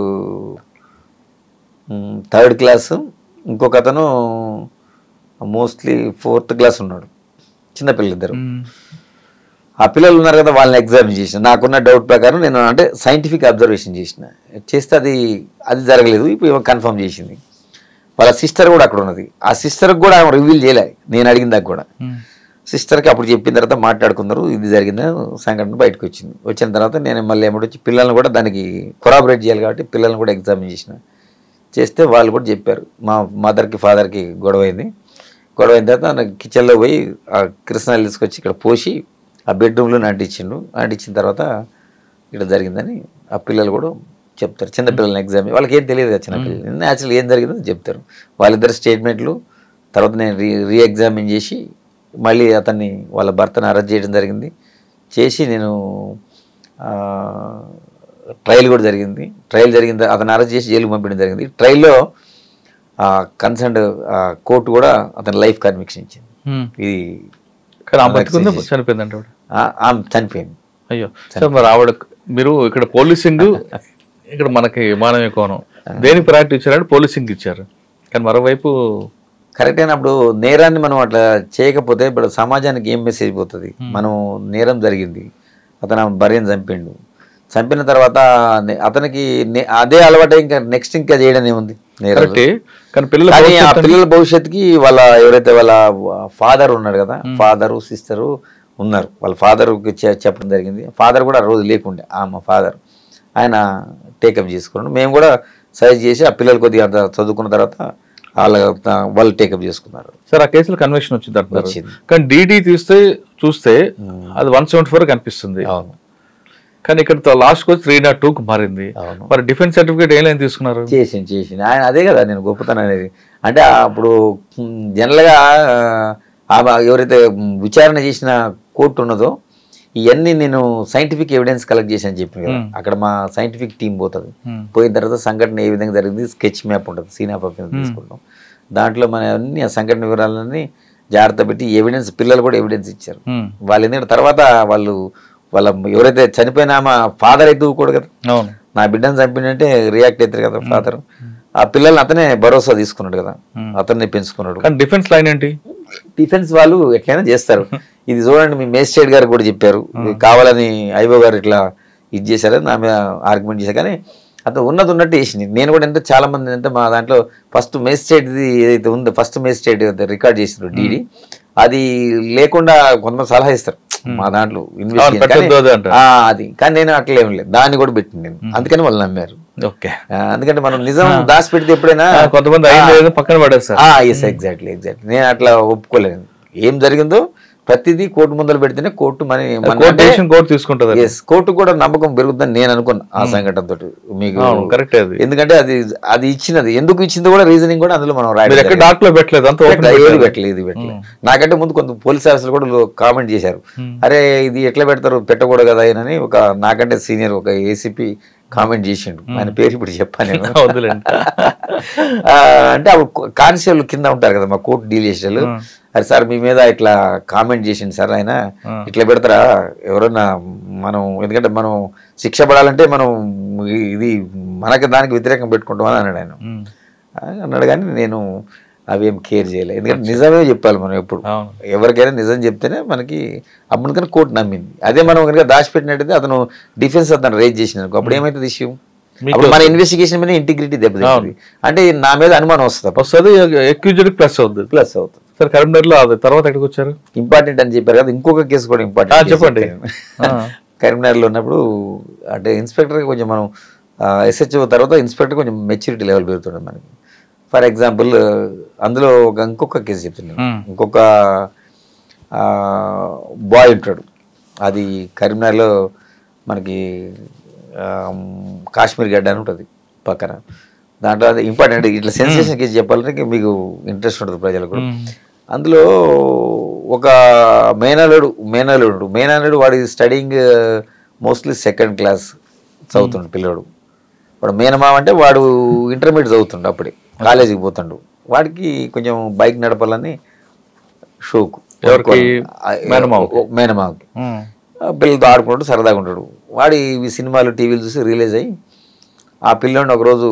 3rd class, ఇంకొక అతను మోస్ట్లీ 4th class ఉన్నాడు, చిన్నపిల్లలు ఇద్దరు. ఆ పిల్లలు ఉన్నారు కదా, వాళ్ళని ఎగ్జామిన్ చేసిన. నాకున్న డౌట్ ప్రకారం నేను అంటే సైంటిఫిక్ అబ్జర్వేషన్ చేస్తే అది జరగలేదు. ఇప్పుడు కన్ఫర్మ్ చేసింది. వాళ్ళ సిస్టర్ కూడా అక్కడ ఉన్నది. ఆ సిస్టర్కి కూడా ఆమె రివీల్ చేయలే, నేను అడిగిన దాకా కూడా. సిస్టర్కి అప్పుడు చెప్పిన తర్వాత మాట్లాడుకున్నారు, ఇది జరిగిన సంఘటన బయటకు వచ్చిన తర్వాత నేను మళ్ళీ ఏమిటొచ్చి పిల్లల్ని కూడా దానికి కొరాబరేట్ చేయాలి కాబట్టి పిల్లల్ని కూడా ఎగ్జామిన్ చేస్తే వాళ్ళు కూడా చెప్పారు, మా మదర్కి ఫాదర్కి గొడవ అయిన తర్వాత కిచెన్లో పోయి ఆ కృష్ణాలు తీసుకొచ్చి ఇక్కడ పోసి ఆ బెడ్రూమ్లో అంటించిన తర్వాత ఇక్కడ జరిగిందని ఆ పిల్లలు కూడా చెప్తారు. చిన్నపిల్లలని ఎగ్జామ్ వాళ్ళకి ఏం తెలియదు కదా, చిన్నపిల్లలు న్యాచురల్ ఏం జరిగిందో చెప్తారు. వాళ్ళిద్దరు స్టేట్మెంట్లు తర్వాత నేను రీ-ఎగ్జామిన్ చేసి మళ్ళీ అతన్ని వాళ్ళ భర్తను అరెస్ట్ చేయడం జరిగింది. చేసి నేను ట్రయల్ కూడా జరిగింది. ట్రయల్ జరిగింది, అతను అరెస్ట్ చేసి జైలుకి పంపించడం జరిగింది. ట్రయల్లో కన్సర్న్డ్ కోర్టు కూడా అతని లైఫ్ కన్విక్షన్ ఇచ్చింది. ఇది చనిపోయింది. చనిపోయింది. అయ్యో సార్, మరి ఆవిడ మీరు ఇక్కడ పోలీసింగ్, ఇక్కడ మనకి మానవీయ కోణం దేనికి ప్రయారిటీ ఇచ్చారంటే పోలీసింగ్ ఇచ్చారు, కానీ మరోవైపు కరెక్ట్ అయినప్పుడు నేరాన్ని మనం అట్లా చేయకపోతే ఇప్పుడు సమాజానికి ఏం మెసేజ్ పోతుంది. మనం నేరం జరిగింది, అతను భార్యను చంపిన తర్వాత అతనికి అదే అలవాటు ఇంకా నెక్స్ట్ ఇంకా చేయడం ఏముంది. కానీ ఆ పిల్లల భవిష్యత్తుకి వాళ్ళ ఎవరైతే వాళ్ళ ఫాదర్ ఉన్నాడు కదా, ఫాదరు సిస్టరు ఉన్నారు, వాళ్ళ ఫాదర్కి చెప్పడం జరిగింది. ఫాదర్ కూడా ఆ రోజు లేకుండే, మా ఫాదర్ ఆయన టేకప్ చేసుకున్నాడు. మేము కూడా సజెస్ట్ చేసి ఆ పిల్లలు కొద్దిగా అంత చదువుకున్న తర్వాత వాళ్ళు టేకప్ చేసుకున్నారు. సార్ ఆ కేసులో కన్విక్షన్ వచ్చింది, కానీ డీడీ చూస్తే అది 174 కనిపిస్తుంది. అవును, కానీ ఇక్కడ లాస్ట్ వచ్చి 302కు మారింది. మరి డిఫెన్స్ సర్టిఫికేట్ ఏం తీసుకున్నారు? చేసింది ఆయన. అదే కదా నేను గొప్పతనం అనేది. అంటే అప్పుడు జనరల్గా ఎవరైతే విచారణ చేసిన కోర్టు ఉన్నదో ఇవన్నీ నేను సైంటిఫిక్ ఎవిడెన్స్ కలెక్ట్ చేశాను చెప్పిన కదా. అక్కడ మా సైంటిఫిక్ టీం పోతుంది. పోయిన తర్వాత సంఘటన ఏ విధంగా జరిగింది స్కెచ్ మ్యాప్ ఉంటుంది, సీన్ ఆఫ్ తీసుకుంటాం. దాంట్లో మన అన్ని ఆ సంఘటన వివరాలన్నీ జాగ్రత్త పెట్టి ఎవిడెన్స్ పిల్లలు కూడా ఎవిడెన్స్ ఇచ్చారు. వాళ్ళు ఎందుకంటే తర్వాత వాళ్ళ ఎవరైతే చనిపోయినా మా ఫాదర్ అయితే ఊరుకోడు కదా, నా బిడ్డను చంపినంటే రియాక్ట్ అవుతారు కదా ఫాదర్. ఆ పిల్లల్ని అతనే భరోసా తీసుకున్నాడు కదా, అతన్ని పెంచుకున్నాడు. డిఫెన్స్ లైన్ ఏంటి, డిఫెన్స్ వాళ్ళు ఎట్లయినా చేస్తారు. ఇది చూడండి, మీ మేజిస్ట్రేట్ గారు కూడా చెప్పారు, కావాలని ఐఓ గారు ఇట్లా ఇది చేశారు, నా మీద ఆర్గ్యుమెంట్ చేశారు. కానీ అతను ఉన్నట్టు వేసింది. నేను కూడా ఎంత చాలా మంది అంటే మా దాంట్లో ఫస్ట్ మేజిస్ట్రేట్ది ఏదైతే ఉందో ఫస్ట్ మేజిస్ట్రేట్ రికార్డ్ చేసినారు డీడీ, అది లేకుండా కొంతమంది సలహా ఇస్తారు మా దాంట్లో ఇన్వెస్టిగేషన్ అది. కానీ నేను అట్లా ఏం లేదు, దాన్ని కూడా పెట్టింది నేను, అందుకని వాళ్ళు నమ్మారు. ఎందుకంటే మనం నిజం దాచి పెడితే ఎప్పుడైనా కొంతమంది పక్కన పడేస్తారు. ఎగ్జాక్ట్లీ నేను అట్లా ఒప్పుకోలేదు. ఏం జరిగిందో ప్రతిదీ కోర్టు ముందర పెడితేనే కోర్టు కోర్టు తీసుకుంటుంది. కోర్టు కూడా నమ్మకం పెరుగుతుందని నేను అనుకున్నా ఆ సంఘటనతో. మీకు ఎందుకంటే అది ఇచ్చినది ఎందుకు ఇచ్చిందో కూడా రీజనింగ్ కూడా అందులో మనం పెట్టలేదు. నాకంటే ముందు కొంత పోలీస్ ఆఫీసర్లు కూడా కామెంట్ చేశారు, అరే ఇది ఎట్లా పెడతారు, పెట్టకూడదు కదా అని. ఒక నాకంటే సీనియర్ ఒక ఏసీపీ కామెంట్ చేసిండు, ఆయన పేరు ఇప్పుడు చెప్పాను నేను. అంటే కానిస్టేబుల్ కింద ఉంటారు కదా మా కోర్టు డీల్ చేసేవాళ్ళు, అరే సార్ మీ మీద ఇట్లా కామెంట్ చేసింది సార్ ఆయన, ఇట్లా పెడతారా ఎవరన్నా, మనం ఎందుకంటే మనం శిక్ష పడాలంటే మనం ఇది మనకి దానికి వ్యతిరేకం పెట్టుకుంటామని అన్నాడు ఆయన. అన్నాడు కానీ నేను అవేం కేర్ చేయలేదు, ఎందుకంటే నిజమే చెప్పాలి మనం ఎప్పుడు. ఎవరికైనా నిజం చెప్తేనే మనకి అప్పటికైనా కోర్టు నమ్మింది. అదే మనం కనుక దాచిపెట్టినట్టయితే అతను డిఫెన్స్ అతను రేజ్ చేసిన అప్పుడు ఏమైతుంది ఇష్యూ, అప్పుడు మన ఇన్వెస్టిగేషన్ మీద ఇంటిగ్రిటీ దెబ్బతింటుంది. అంటే నా మీద అనుమానం వస్తుంది, ప్లస్ అవుతుంది. సార్ కరీంనగర్ లో తర్వాత ఎక్కడికి వచ్చారు, ఇంపార్టెంట్ అని చెప్పారు కదా, ఇంకొక కేసు కూడా ఇంపార్టెంట్ చెప్పండి. కరీంనగర్లో ఉన్నప్పుడు అంటే ఇన్స్పెక్టర్ కొంచెం మనం ఎస్హెచ్ఓ తర్వాత ఇన్స్పెక్టర్ కొంచెం మెచ్యూరిటీ లెవెల్ పెరుగుతుంది మనకి. ఫర్ ఎగ్జాంపుల్ అందులో ఇంకొక కేసు చెప్తున్నాను. ఇంకొక బాయ్ ఉంటాడు, అది కరీంనగర్లో మనకి కాశ్మీర్ గడ్డ అని ఉంటుంది పక్కన. దాంట్లో అది ఇంపార్టెంట్, ఇట్లా సెన్సేషన్ కేసు చెప్పాలంటే మీకు ఇంట్రెస్ట్ ఉంటుంది ప్రజలకు. అందులో ఒక మేనల్లుడు వాడి స్టడీయింగ్ మోస్ట్లీ సెకండ్ క్లాస్ చదువుతుండు పిల్లడు. వాడు మేనమామ అంటే వాడు ఇంటర్మీడియట్ చదువుతుండు, అప్పుడే కాలేజీకి పోతుండు. వాడికి కొంచెం బైక్ నడపాలని షోకు, మేనమామకి పిల్లలతో ఆడుకుంటాడు, సరదాగా ఉంటాడు. వాడి ఈ సినిమాలు టీవీలు చూసి రిలీజ్ అయ్యి ఆ పిల్లోడిని ఒకరోజు,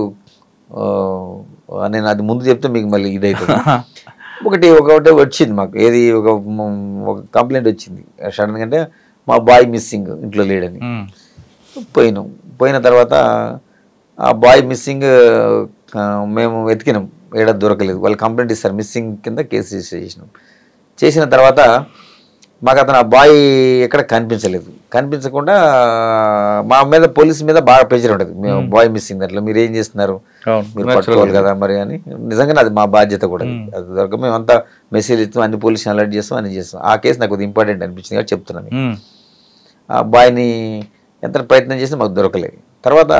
నేను అది ముందు చెప్తే మీకు మళ్ళీ ఇదైతుంది, ఒకటి వచ్చింది మాకు, ఏది ఒక కంప్లైంట్ వచ్చింది సడన్గా, అంటే మా బాయ్ మిస్సింగ్, ఇంట్లో లేడని. పోయిన తర్వాత ఆ బాయ్ మిస్సింగ్ మేము వెతికినాం, ఏడా దొరకలేదు. వాళ్ళు కంప్లైంట్ ఇస్తారు, మిస్సింగ్ కింద కేసు రిజిస్టర్ చేసిన తర్వాత మాకు అతను ఆ బాయ్ ఎక్కడ కనిపించకుండా మా మీద పోలీసు మీద బాగా ప్రెషర్ ఉంటుంది, మేము బాయ్ మిస్సింగ్ దాంట్లో మీరు ఏం చేస్తున్నారు, మీరు పట్టుకోవాలి కదా మరి అని. నిజంగానే అది మా బాధ్యత కూడా, అది దొరక మేము అంతా మెసేజ్ ఇస్తాం, అన్ని పోలీసుని అలర్ట్ చేస్తాం, అన్ని చేస్తాం. ఆ కేసు నాకు కొద్దిగా ఇంపార్టెంట్ అనిపించింది కాబట్టి చెప్తున్నాను. ఆ బాయ్ని ఎంత ప్రయత్నం చేసినా మాకు దొరకలేదు. తర్వాత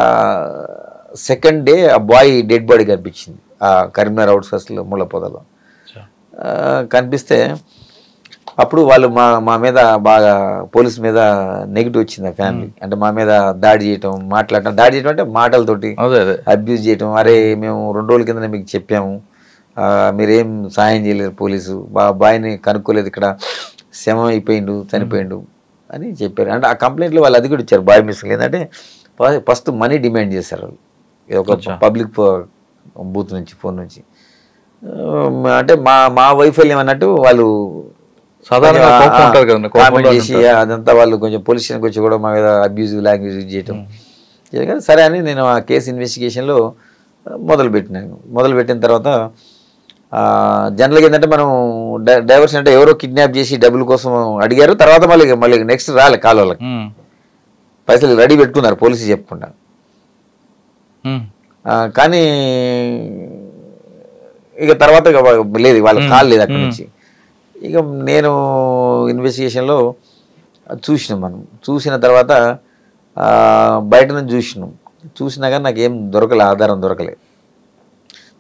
సెకండ్ డే ఆ బాయ్ డెడ్ బాడీ కనిపించింది ఆ కరీంనగర్ అవుట్స్కట్స్లో ముళ్ళపొదలో. కనిపిస్తే అప్పుడు వాళ్ళు మా మీద బాగా పోలీస్ మీద నెగిటివ్ వచ్చింది ఆ ఫ్యామిలీ. అంటే మా మీద దాడి చేయటం అంటే మాటలతోటి అబ్యూజ్ చేయటం. అరే మేము 2 రోజుల కింద మీకు చెప్పాము, మీరేం సాయం చేయలేరు, పోలీసు బాయ్ని కనుక్కోలేదు, ఇక్కడ శవం అయిపోయిండు, చనిపోయిండు అని చెప్పారు. అంటే ఆ కంప్లైంట్లో వాళ్ళు అది కూడా ఇచ్చారు, బాయ్ మిస్సింగ్. ఏంటంటే ఫస్ట్ మనీ డిమాండ్ చేశారు వాళ్ళు, ఒక పబ్లిక్ బూత్ నుంచి, ఫోన్ నుంచి. అంటే మా వైఫల్యం అన్నట్టు వాళ్ళు కామెంట్ చేసి అదంతా వాళ్ళు కొంచెం పోలీస్ స్టేషన్కి వచ్చి కూడా మా మీద అబ్యూజివ్ లాంగ్వేజ్ యూజ్ చేయటం. సరే అని నేను ఆ కేసు ఇన్వెస్టిగేషన్లో మొదలుపెట్టిన తర్వాత జనరల్గా ఏంటంటే మనం డైవర్షన్ అంటే ఎవరో కిడ్నాప్ చేసి డబ్బుల కోసం అడిగారు, తర్వాత మళ్ళీ నెక్స్ట్ రాలే కాల్ వాళ్ళకి పైసలు రెడీ పెట్టుకున్నారు పోలీసు చెప్పకుండా. కానీ ఇక తర్వాత లేదు, వాళ్ళకి కాల్ లేదు అక్కడి నుంచి. ఇక నేను ఇన్వెస్టిగేషన్లో చూసిన తర్వాత బయట నుంచి చూసినా కానీ నాకేం ఆధారం దొరకలేదు.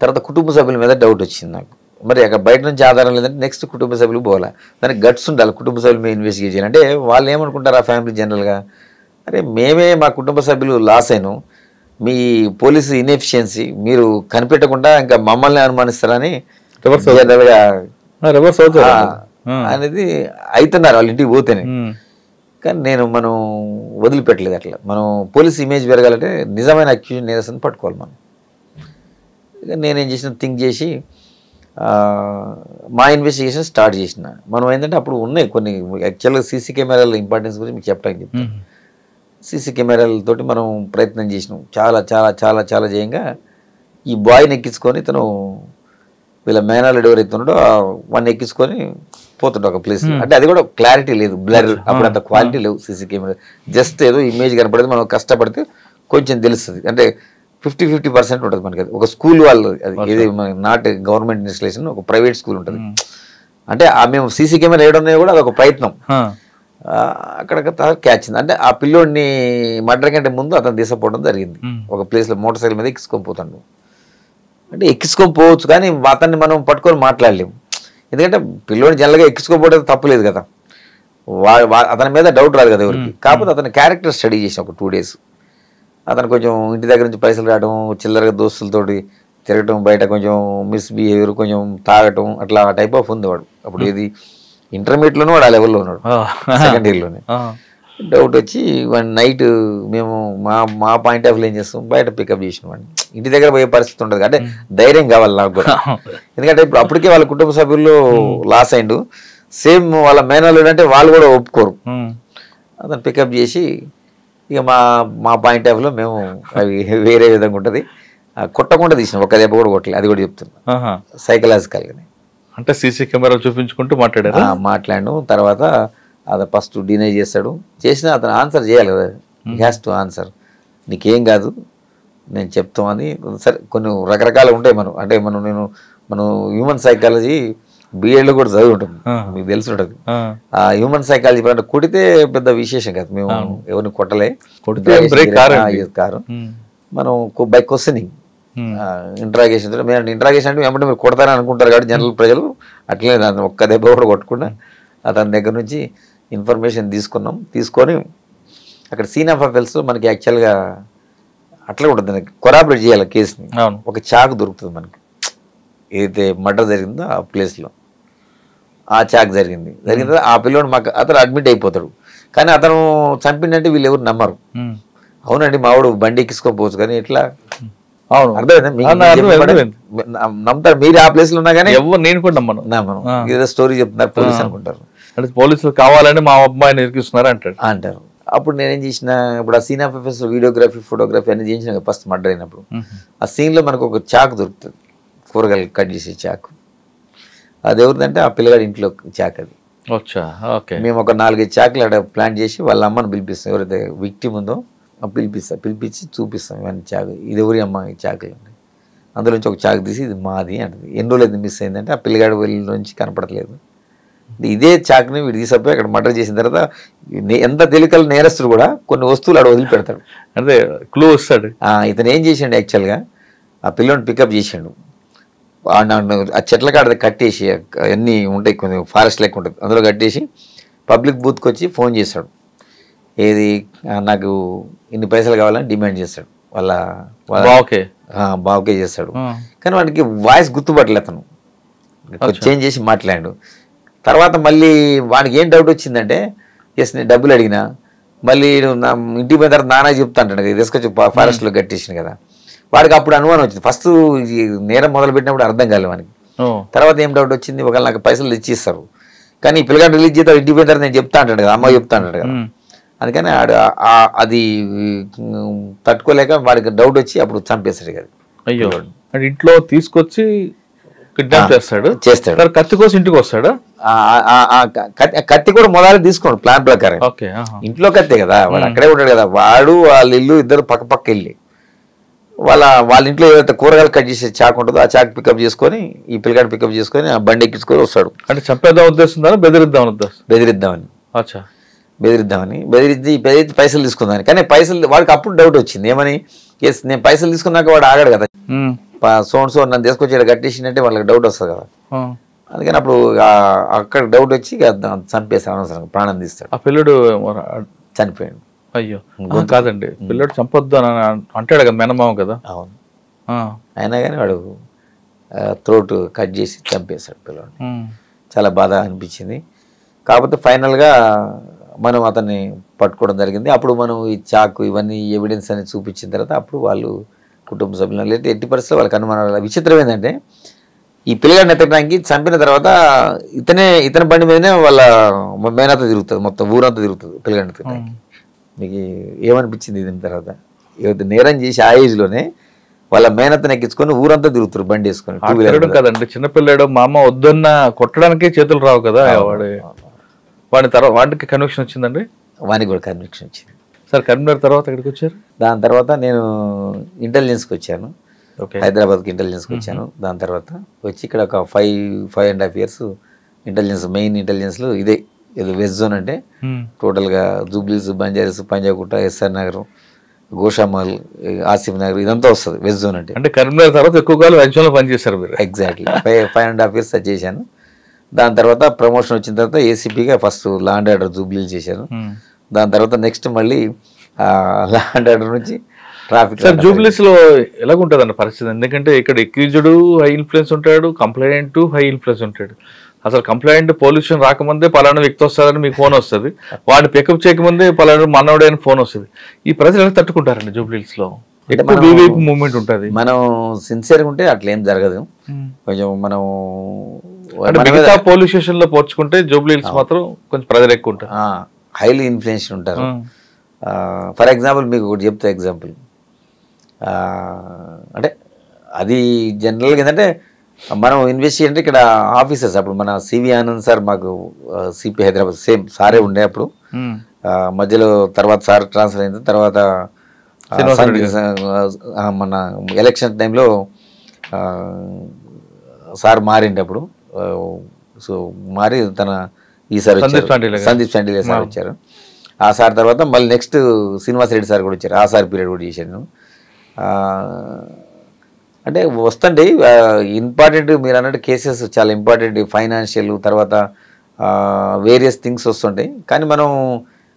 తర్వాత కుటుంబ సభ్యుల మీద డౌట్ వచ్చింది నాకు. మరి అక్కడ బయట నుంచి ఆధారం లేదంటే నెక్స్ట్ కుటుంబ సభ్యులు పోవాలి, దానికి గట్స్ ఉండాలి కుటుంబ సభ్యుల మీద ఇన్వెస్టిగేట్ చేయాలి. అంటే వాళ్ళు ఏమనుకుంటారు ఆ ఫ్యామిలీ జనరల్గా, అరే మేమే మా కుటుంబ సభ్యులు లాస్ అయినాం, మీ పోలీసు ఇన్ఎఫిషియన్సీ మీరు కనిపెట్టకుండా ఇంకా మమ్మల్ని అనుమానిస్తారని రివర్స్ అవుతారు అనేది అవుతున్నారు వాళ్ళ ఇంటికి పోతేనే. కానీ మనం వదిలిపెట్టలేదు అట్లా. మనం పోలీస్ ఇమేజ్ పెరగాలంటే నిజమైన అక్యూజన్ నేరస్తుని పట్టుకోవాలి మనం. నేనేం చేసిన థింక్ చేసి మా ఇన్వెస్టిగేషన్ స్టార్ట్ చేసిన. మనం ఏంటంటే అప్పుడు ఉన్నాయి కొన్ని యాక్చువల్గా సీసీ కెమెరాల ఇంపార్టెన్స్ గురించి మీకు చెప్పడానికి చెప్తాను. సీసీ కెమెరాలతోటి మనం ప్రయత్నం చేసినాం చాలా చాలా చాలా చాలా చేయంగా ఈ బాయ్ని ఎక్కించుకొని ఇతను వీళ్ళ మేనల్లుడు ఎవరైతే ఉన్నాడో వాడిని ఎక్కించుకొని పోతుండే ఒక ప్లేస్. అంటే అది కూడా క్లారిటీ లేదు, బ్లర్, అప్పుడు అంత క్వాలిటీ లేవు సీసీ కెమెరా. జస్ట్ ఏదో ఇమేజ్ కనపడేది, మనం కష్టపడితే కొంచెం తెలుస్తుంది. అంటే 50-50% ఉంటుంది మనకి. అది ఒక స్కూల్ వాళ్ళు, అది ఇది నాట్ గవర్నమెంట్ ఇన్స్టిట్యూషన్, ఒక ప్రైవేట్ స్కూల్ ఉంటుంది. అంటే మేము సీసీ కెమెరా వేయడం కూడా అదొక ప్రయత్నం. అక్కడ క్యాచ్ అంటే ఆ పిల్లోడిని మర్డర్ కంటే ముందు అతను తీసుకుపోవడం జరిగింది. ఒక ప్లేస్లో మోటార్ సైకిల్ మీద ఎక్కించుకొని పోతాడు. అంటే ఎక్కించుకొని పోవచ్చు కానీ అతన్ని మనం పట్టుకొని మాట్లాడలేము. ఎందుకంటే పిల్లోడిని జనరల్గా ఎక్కించుకోకపోవడం తప్పులేదు కదా, అతని మీద డౌట్ రాదు కదా ఎవరికి. కాకపోతే అతని క్యారెక్టర్ స్టడీ చేసాం ఒక 2 days. అతను కొంచెం ఇంటి దగ్గర నుంచి పైసలు రావడం, చిల్లరగా దోస్తులతోటి తిరగటం, బయట కొంచెం మిస్బిహేవియర్, కొంచెం తాగటం, అట్లా టైప్ ఆఫ్ ఉంది వాడు. అప్పుడు ఇది ఇంటర్మీడియట్లోనే వాడు ఆ లెవెల్లో ఉన్నాడు, సెకండ్ ఇయర్లోనే. డౌట్ వచ్చి వన్ నైట్ మేము మా పాయింట్ ఆఫ్ వ్యూ ఏం చేస్తాం, బయట పికప్ చేసిన వాడిని. ఇంటి దగ్గర పోయే పరిస్థితి ఉంటుంది అంటే ధైర్యం కావాలి నాకు కూడా. ఎందుకంటే ఇప్పుడు అప్పటికే వాళ్ళ కుటుంబ సభ్యుల్లో లాస్ అయిండు, సేమ్ వాళ్ళ మేనల్లుడు అంటే వాళ్ళు కూడా ఒప్పుకోరు. అతను పికప్ చేసి ఇక మా పాయింట్ ఆఫ్ వ్యూలో మేము అవి వేరే విధంగా ఉంటుంది. కొట్టకుండా తీసినాం, ఒక్క దెబ్బ కూడా కొట్టలేదు. అది కూడా చెప్తున్నా సైకలాజికల్గానే. అంటే సీసీ కెమెరా చూపించుకుంటూ మాట్లాడాను. తర్వాత అది ఫస్ట్ డినై చేస్తాడు. చేసినా అతను ఆన్సర్ చేయాలి కదా, హ్యాస్ టు ఆన్సర్. నీకేం కాదు నేను చెప్తామని. సరే కొన్ని రకరకాలు ఉంటాయి. మనం హ్యూమన్ సైకాలజీ బిఎడ్లో కూడా చదివి ఉంటుంది, మీకు తెలిసి ఉంటుంది. ఆ హ్యూమన్ సైకాలజీ అంటే కొడితే పెద్ద విశేషం కాదు, మేము ఎవరిని కొట్టలే. కారు మనం బై క్వశ్చనింగ్ ఇంట్రాగేషన్. ఇంట్రాగేషన్ అంటే ఏమంటే మీరు కొడతారని అనుకుంటారు కాబట్టి జనరల్ ప్రజలు అట్లనే దాన్ని ఒక్క దెబ్బ కూడా కొట్టకుండా అతని దగ్గర నుంచి ఇన్ఫర్మేషన్ తీసుకొని అక్కడ సీన్ ఆఫ్ అఫెల్స్ మనకి యాక్చువల్గా అట్లా ఉంటుంది, కొరాబరేట్ చేయాలి కేసుని. ఒక చాకు దొరుకుతుంది మనకి, ఏదైతే మర్డర్ జరిగిందో ఆ ప్లేస్లో ఆ చాక్ జరిగింది. ఆ పిల్లోడు అతను అడ్మిట్ అయిపోతాడు. కానీ అతను చంపిందంటే వీళ్ళు ఎవరు నమ్మరు. అవునండి మావాడు బండి ఎక్కించుకోకపోవచ్చు కానీ ఎట్లా నమ్ముతారు. మీరు ఆ ప్లేస్ లో ఉన్నా కానీ నేను కూడా నమ్మను. ఏదో స్టోరీ చెప్తున్నారు పోలీస్ అనుకుంటారు. అంటే పోలీసులు కావాలని మా అబ్బాయిని ఇరికిస్తున్నారు అంటారు. అప్పుడు నేనేం చేసిన, ఇప్పుడు ఆ scene of effects videography photography అన్ని చేసిన ఫస్ట్ మర్డర్ అయినప్పుడు ఆ సీన్ లో మనకు ఒక చాకు దొరుకుతుంది, కూరగాయలు కట్ చేసే చాకు. అది ఎవరిదంటే ఆ పిల్లగాడి ఇంట్లో చాక్. అది మేము ఒక 4-5 చాకులు అక్కడ ప్లాన్ చేసి వాళ్ళ అమ్మని పిలిపిస్తాం, ఎవరైతే విక్టిమ్ ఉందో పిలిపించి చూపిస్తాం ఇవన్నీ చాకు. ఇది ఎవరి అమ్మ ఈ చాకులు, అందులో నుంచి ఒక చాకు తీసి ఇది మాది అంటది. ఎన్ని రోజులు అయితే మిస్ అయిందంటే ఆ పిల్లగాడి వెళ్ళి నుంచి కనపడట్లేదు. ఇదే చాకుని వీడు తీసుకుపోయి అక్కడ మర్డర్ చేసిన తర్వాత ఎంత తెలికల నేరస్తుడు కూడా కొన్ని వస్తువులు అక్కడ వదిలిపెడతాడు. అదే క్లూ వస్తాడు. ఇతను ఏం చేసిండు, యాక్చువల్గా ఆ పిల్లని పికప్ చేసిండు. ఆ చెట్ల కాడ కట్టేసి, అన్నీ ఉంటాయి కొన్ని ఫారెస్ట్ లెక్క ఉంటుంది, అందులో కట్టేసి పబ్లిక్ బూత్కి వచ్చి ఫోన్ చేస్తాడు. ఏది నాకు ఇన్ని పైసలు కావాలని డిమాండ్ చేస్తాడు. వాళ్ళ బావకే చేస్తాడు. కానీ వాడికి వాయిస్ గుర్తుపట్టలే, అతను చేంజ్ చేసి మాట్లాడాడు. తర్వాత మళ్ళీ వాడికి ఏం డౌట్ వచ్చిందంటే, ఎస్ నేను డబ్బులు అడిగినా, మళ్ళీ నా ఇంటికి పోయిన తర్వాత నానా చెప్తా అంటాడు కదా, తీసుకొచ్చి ఫారెస్ట్లో కట్టేసింది కదా. వాడికి అప్పుడు అనుమానం వచ్చింది. ఫస్ట్ నేరం మొదలు పెట్టినప్పుడు అర్థం కాలేదు వానికి. తర్వాత ఏం డౌట్ వచ్చింది, ఒకవేళ నాకు పైసలు ఇచ్చిస్తారు కానీ ఈ పిల్లగాడు రిలీజ్ చేద్దాం ఇంటికి పోయిన తర్వాత నేను చెప్తా అంటాడు కదా, అమ్మ చెప్తా అంటాడు కదా. అందుకని అది తట్టుకోలేక వాడికి డౌట్ వచ్చి అప్పుడు చంపేస్తాడు కదా. అయ్యో, ఇంట్లో తీసుకొచ్చి చేస్తాడు. కత్తి కోసం ఇంటికి వస్తాడు. కత్తి కూడా మొదలు తీసుకోండి ప్లాన్ ప్రకారం. ఇంట్లో కత్తే కదా, వాడు అక్కడే ఉంటాడు కదా. వాడు వాళ్ళ ఇల్లు ఇద్దరు పక్క వెళ్ళి వాళ్ళ ఇంట్లో ఏదైతే కూరగాయలు కట్ చేసే చాకు ఉంటుందో ఆ చాకు పికప్ చేసుకొని ఈ పిల్లగాడు పికప్ చేసుకొని ఆ బండి ఎక్కించుకొని వస్తాడు. అంటే చంపేద్దాం ఉద్దేశం, బెదిరిద్దామని బెదిరించి పైసలు తీసుకుందామని. కానీ పైసలు వాడికి అప్పుడు డౌట్ వచ్చింది, ఏమని, ఎస్ నేను పైసలు తీసుకున్నాక వాడు ఆగాడు కదా, సో నన్ను తీసుకొచ్చి కట్టేసిందంటే వాళ్ళకి డౌట్ వస్తుంది కదా. అందుకని అప్పుడు అక్కడ డౌట్ వచ్చి చంపేస్తాడు, అనవసరంగా ప్రాణం తీస్తాడు. ఆ పిల్లడు చనిపోయాడు. అయ్యో కాదండి, పిల్లడు చంపొద్దు అని అంటాడు కదా మేనమామ కదా. అవును, అయినా కానీ వాడు థ్రోట్ కట్ చేసి చంపేస్తాడు పిల్లడిని. చాలా బాధ అనిపించింది. కాకపోతే ఫైనల్గా మనం అతన్ని పట్టుకోవడం జరిగింది. అప్పుడు మనం ఈ చాకు ఇవన్నీ ఎవిడెన్స్ అని చూపించిన తర్వాత అప్పుడు వాళ్ళు కుటుంబ సభ్యులు లేదా ఎట్టి పరిస్థితుల్లో వాళ్ళకి అనుమానాలు. విచిత్రం ఏంటంటే ఈ పిల్లగాడిని ఎత్తడానికి చంపిన తర్వాత ఇతని బండి మీదనే వాళ్ళ మేనత తిరుగుతుంది, మొత్తం ఊరంతా తిరుగుతుంది పిల్లగాడిని ఎత్తడానికి. మీకు ఏమనిపించింది దీని తర్వాత? నేరం చేసి ఆ ఏజ్లోనే వాళ్ళ మేనతను ఎక్కించుకొని ఊరంతా తిరుగుతారు బండి వేసుకొని. కదండి చిన్నపిల్లాడు, మా అమ్మ వద్దన్న కొట్టడానికే చేతులు రావు కదా వాడి తర్వాత వాడికి కన్విక్షన్ వచ్చిందండి. వానికి కూడా కన్విక్షన్ వచ్చింది. సార్ కరీంనగర్ తర్వాత ఎక్కడికి వచ్చారు? దాని తర్వాత నేను ఇంటెలిజెన్స్కి వచ్చాను, హైదరాబాద్కి ఇంటెలిజెన్స్కి వచ్చాను. దాని తర్వాత వచ్చి ఇక్కడ ఒక 5.5 years ఇంటెలిజెన్స్, మెయిన్ ఇంటెలిజెన్స్లో ఇదే వెస్ట్ జోన్ అంటే టోటల్గా జూబ్లీస్, బంజారాస్, పంజాగుట్ట, ఎస్ఆర్ నగర్, గోషామాల్, ఆసిఫ్ నగర్ ఇదంతా వస్తుంది వెస్ట్ జోన్ అంటే. అంటే కరీంనగర్ తర్వాత ఎక్కువ కాలం వెస్ట్ జోన్లో పనిచేశారు మీరు? ఎగ్జాక్ట్లీ 5.5 years అది చేశాను. దాని తర్వాత ప్రమోషన్ వచ్చిన తర్వాత ఏసీపీగా ఫస్ట్ లా అండ్ ఆర్డర్ జూబ్లీలు చేశాను. దాని తర్వాత నెక్స్ట్ మళ్ళీ లా అండ్ ఆర్డర్ నుంచి ట్రాఫిక్. సార్ జూబ్లీస్ లో ఎలాగుంటుందండి పరిస్థితి? ఎందుకంటే ఇక్కడ ఎక్యూజ్డ్ హై ఇన్ఫ్లుయెన్స్ ఉంటాడు, కంప్లైంట్ హై ఇన్ఫ్లుయెన్స్ ఉంటాడు. అసలు కంప్లైంట్ పొల్యూషన్ రాకముందే పలానా వ్యక్తి వస్తారని మీకు ఫోన్ వస్తుంది, వాడిని పికప్ చేయకముందే పలానా మనోడే అని ఫోన్ వస్తుంది. ఈ ప్రజలు ఎలా తట్టుకుంటారండి జూబ్లీస్ లో? మూవ్మెంట్ ఉంటుంది. మనం సిన్సియర్గా ఉంటే అట్లా ఏం జరగదు. కొంచెం మనం మిగతా పోలీస్ స్టేషన్ లో పోల్చుకుంటే జూబ్లీస్ మాత్రం కొంచెం ప్రజలు ఎక్కువ ఉంటారు, హైలీ ఇన్ఫ్లుయెన్స్ ఉంటారు. ఫర్ ఎగ్జాంపుల్ మీకు ఒకటి చెప్తా ఎగ్జాంపుల్. అంటే అది జనరల్గా ఏంటంటే మనం ఇన్వెస్టిగేట్ అంటే ఇక్కడ ఆఫీసర్స్, అప్పుడు మన సివి ఆనంద్ సార్ మాకు సిపి హైదరాబాద్ సేమ్ సారే ఉండే అప్పుడు. మధ్యలో తర్వాత సార్ ట్రాన్స్ఫర్ అయిన తర్వాత మన ఎలక్షన్ టైంలో సార్ మారిండి అప్పుడు. సో మారి తన ఈసారి సందీప్ చాండిలే సార్ వచ్చారు. ఆ సార్ తర్వాత మళ్ళీ నెక్స్ట్ శ్రీనివాస్ రెడ్డి సార్ కూడా వచ్చారు. ఆ సార్ పీరియడ్ కూడా చేశాను. అంటే వస్తుండే ఇంపార్టెంట్ మీరు అన్నట్టు కేసెస్ చాలా ఇంపార్టెంట్, ఫైనాన్షియల్ తర్వాత వేరియస్ థింగ్స్ వస్తుంటాయి. కానీ మనం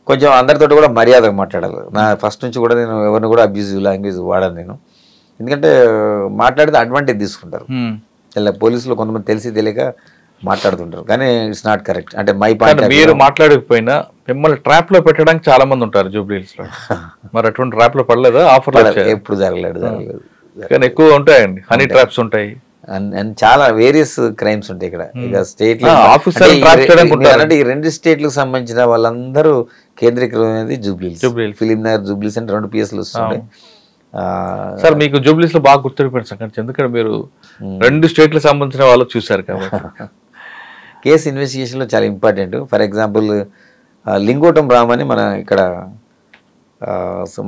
కొంచెం అందరితో కూడా మర్యాదగా మాట్లాడాలి. నా ఫస్ట్ నుంచి కూడా నేను ఎవరిని కూడా అబ్యూజివ్ లాంగ్వేజ్ వాడాను నేను. ఎందుకంటే మాట్లాడితే అడ్వాంటేజ్ తీసుకుంటారు. ఇలా పోలీసులు కొంతమంది తెలిసి తెలియక మాట్లాడుతుంటారు, కానీ ఇట్స్ నాట్ కరెక్ట్. అంటే మై పాయింట్ మీరు మాట్లాడకపోయినా మిమ్మల్ని ట్రాప్ లో పెట్టడానికి చాలా మంది ఉంటారు జూబ్లీస్ లో. మరి అటువంటి ట్రాప్ లో పడలేదా? ఆఫర్ ఎప్పుడు జరగలేదు. కానీ ఎక్కువ ఉంటాయండి, హనీ ట్రాప్స్ ఉంటాయి, చాలా వేరియస్ క్రైమ్స్ ఉంటాయి ఇక్కడ. ఇక స్టేట్ లో ఈ 2 స్టేట్లకు సంబంధించిన వాళ్ళందరూ కేంద్రీకృతమైనది జూబ్లీస్. ఫిలిం నగర్, జూబ్లీస్ అంటే 2 PSలు వస్తుంటాయి. సార్ మీకు జూబ్లీస్ లో బాగా గుర్తుపెట్టిన సంగతి, ఎందుకంటే మీరు 2 స్టేట్లకు సంబంధించిన వాళ్ళు చూసారు కాబట్టి. కేసు ఇన్వెస్టిగేషన్లో చాలా important. For example Lingotam Ram అని మన ఇక్కడ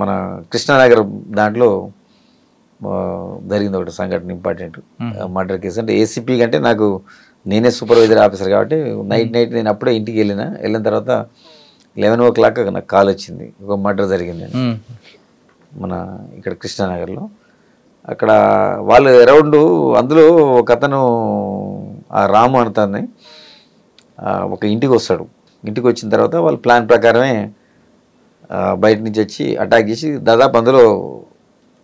మన కృష్ణానగర్ దాంట్లో జరిగింది ఒకటి సంఘటన ఇంపార్టెంట్ మర్డర్ కేసు. అంటే ఏసీపీ కంటే నాకు నేనే సూపర్వైజర్ ఆఫీసర్ కాబట్టి నైట్ నేను అప్పుడే ఇంటికి వెళ్ళిన తర్వాత 11 o'clock నాకు కాల్ వచ్చింది, ఒక మర్డర్ జరిగింది మన ఇక్కడ కృష్ణానగర్లో. అక్కడ వాళ్ళు అరౌండ్ అందులో ఒక అతను ఆ రాము అంతాన్ని ఒక ఇంటికి వస్తాడు. ఇంటికి వచ్చిన తర్వాత వాళ్ళ ప్లాన్ ప్రకారమే బయట నుంచి వచ్చి అటాక్ చేసి దాదాపు అందులో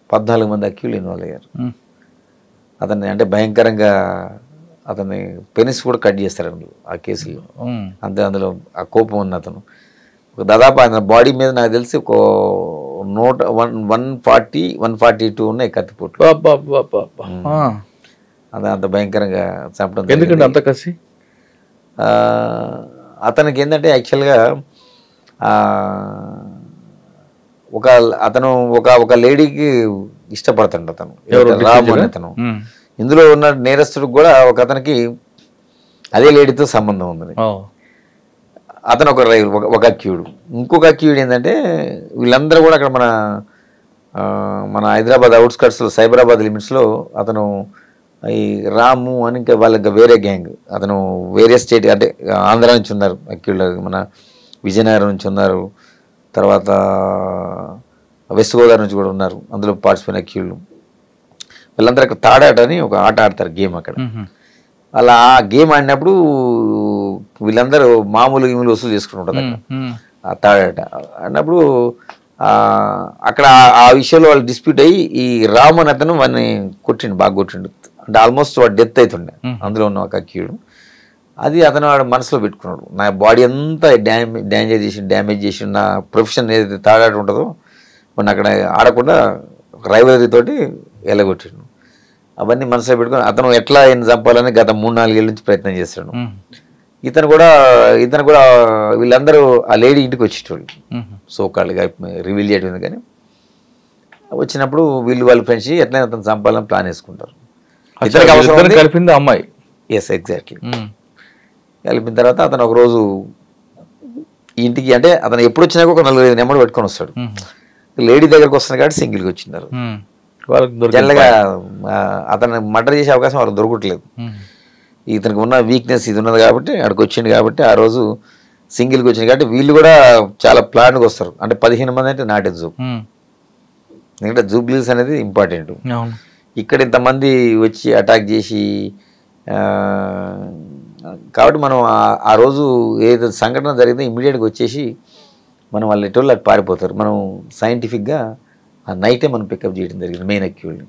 14 మంది అక్యూలు ఇన్వాల్వ్ అయ్యారు. అతన్ని అంటే భయంకరంగా అతన్ని పెనిస్ కూడా కట్ చేస్తారు అందులో ఆ కేసులో. అంతే అందులో ఆ కోపం ఉన్న అతను దాదాపు ఆయన బాడీ మీద నాకు తెలిసి ఒక 140-142 ఉన్నాయి కత్తిపోట్లు. అదే అంత భయంకరంగా చంపడం. ఎందుకంటే అంత కసి అతనికి ఏంటంటే యాక్చువల్గా అతను ఒక లేడీకి ఇష్టపడతాడు అతను, రాము అని అతను. ఇందులో ఉన్న నేరస్తుడికి కూడా ఒక అతనికి అదే లేడీతో సంబంధం ఉంది. అతను ఒక అక్యూడు. ఇంకొక అక్యూడ్ ఏంటంటే వీళ్ళందరూ కూడా అక్కడ మన హైదరాబాద్ అవుట్స్కట్స్లో సైబరాబాద్ లిమిట్స్లో అతను ఈ రాము అని ఇంకా వాళ్ళకి వేరే గ్యాంగ్, అతను వేరే స్టేట్ అంటే ఆంధ్ర నుంచి ఉన్నారు అక్యూళ్ళు, మన విజయనగరం నుంచి ఉన్నారు, తర్వాత వెస్ట్ గోదావరి నుంచి కూడా ఉన్నారు అందులో పార్టిసిపేట్ అక్యూళ్ళు. వీళ్ళందరూ అక్కడ తాడాట అని ఒక ఆట ఆడతారు గేమ్ అక్కడ. అలా ఆ గేమ్ ఆడినప్పుడు వీళ్ళందరూ మామూలు గేములు వసూలు చేసుకుంటుంటారు అక్కడ ఆ తాడాట ఆడినప్పుడు. అక్కడ ఆ విషయంలో వాళ్ళు డిస్ప్యూట్ అయ్యి ఈ రాము అని అతను వాడిని బాగా కొట్టిండు. అంటే ఆల్మోస్ట్ వాడు డెత్ అవుతుండే అందులో ఉన్న ఒక అక్యూడు. అది అతను వాడు మనసులో పెట్టుకున్నాడు. నా బాడీ అంతా డ్యామేజ్ చేసి నా ప్రొఫెషన్ ఏదైతే తాడాడు ఉంటుందో మొన్న అక్కడ ఆడకుండా రైవలరీ తోటి ఎలగొట్టిండు. అవన్నీ మనసులో పెట్టుకుని అతను ఎట్లా ఆయన చంపాలని గత 3-4 ఏళ్ళ నుంచి ప్రయత్నం చేస్తాడు. ఇతను కూడా వీళ్ళందరూ ఆ లేడీ ఇంటికి వచ్చేటోళ్ళు సోకాళ్ళుగా రివీల్ చేయడం. కానీ వచ్చినప్పుడు వాళ్ళ ఫ్రెండ్స్ ఎట్లయినా అతను చంపాలని ప్లాన్ వేసుకుంటారు. ఇతనికి అవసరం కలిపింది అమ్మాయి. Yes, exactly. కలిపిన తర్వాత అతను ఒకరోజు ఇంటికి, అంటే అతను ఎప్పుడు వచ్చినాక ఒక 4-5 నెంబర్ పెట్టుకొని వస్తాడు. లేడీ దగ్గరకు వస్తున్నారు కాబట్టి సింగిల్గా వచ్చినారు. జనరల్గా అతను మర్డర్ చేసే అవకాశం వాళ్ళకి దొరకట్లేదు. ఇతనికి ఉన్న వీక్నెస్ ఇది ఉన్నది కాబట్టి అక్కడికి వచ్చింది కాబట్టి ఆ రోజు సింగిల్గా వచ్చింది కాబట్టి వీళ్ళు కూడా చాలా ప్లాన్గా వస్తారు. అంటే 15 మంది అంటే నాట్ ఎ జూబ్, ఎందుకంటే జూబ్లీస్ అనేది ఇంపార్టెంట్. ఇక్కడ ఇంతమంది వచ్చి అటాక్ చేసి కాబట్టి మనం ఆ రోజు ఏదైతే సంఘటన జరిగిందో ఇమ్మీడియట్గా వచ్చేసి మనం వాళ్ళ ఎటు అటు పారిపోతారు. మనం సైంటిఫిక్గా ఆ నైటే మనం పికప్ చేయడం జరిగింది. మెయిన్ అక్యూల్ని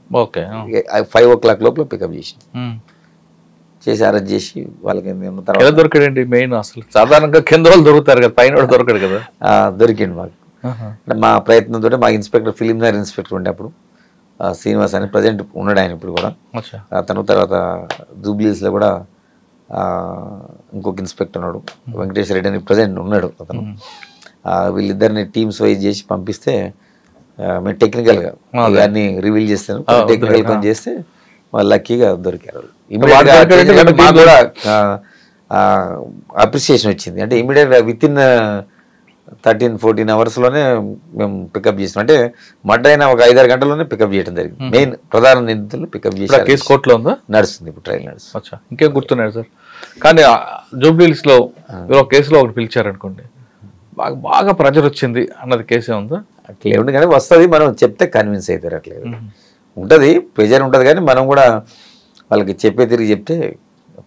5 o'clock లోపల పికప్ చేసి అరెస్ట్ చేసి వాళ్ళకి తర్వాత దొరికాడండి. మెయిన్ అసలు సాధారణంగా కింద వాళ్ళు దొరుకుతారు కదా, పైన దొరకడు కదా. దొరికింది మాకు. మా ప్రయత్నంతో మా ఇన్స్పెక్టర్ ఫిలింనగర్ ఇన్స్పెక్టర్ ఉండే అప్పుడు శ్రీనివాస్ అని ప్రజెంట్ ఉన్నాడు ఆయన ఇప్పుడు కూడా. అతను తర్వాత జూబ్లీస్లో కూడా ఇంకొక ఇన్స్పెక్టర్ ఉన్నాడు వెంకటేశ్వర రెడ్డి అని ప్రజెంట్ ఉన్నాడు అతను. వీళ్ళిద్దరిని టీమ్స్ వైజ్ చేసి పంపిస్తే మేము టెక్నికల్గా ఇవన్నీ రివీల్ చేస్తాను. టెక్నికల్ పని చేస్తే వాళ్ళు లక్కీగా దొరికారు. మాకు కూడా అప్రిసియేషన్ వచ్చింది. అంటే ఇమీడియట్గా విత్-ఇన్ 13-14 అవర్స్లోనే మేము పికప్ చేసినాం. అంటే మర్డర్ అయిన ఒక 5-6 గంటల్లోనే పికప్ చేయడం జరిగింది. మెయిన్ ప్రధాన నిందితులు పికప్ చేసి కేసు కోర్టులో ఉందా? నడుస్తుంది ఇప్పుడు, ట్రయల్ నడుస్తుంది. ఇంకేం గుర్తున్నాడు సార్? కానీ జూబ్లీహిల్స్లో ఒక కేసులో ఒకటి పిలిచారనుకోండి, బాగా ప్రెజర్ వచ్చింది అన్నది కేసే ఉందా? అట్లే ఉంది కానీ వస్తుంది, మనం చెప్తే కన్విన్స్ అవుతారు. అట్లే ఉంటుంది, ప్రెజర్ ఉంటుంది. కానీ మనం కూడా వాళ్ళకి తిరిగి చెప్తే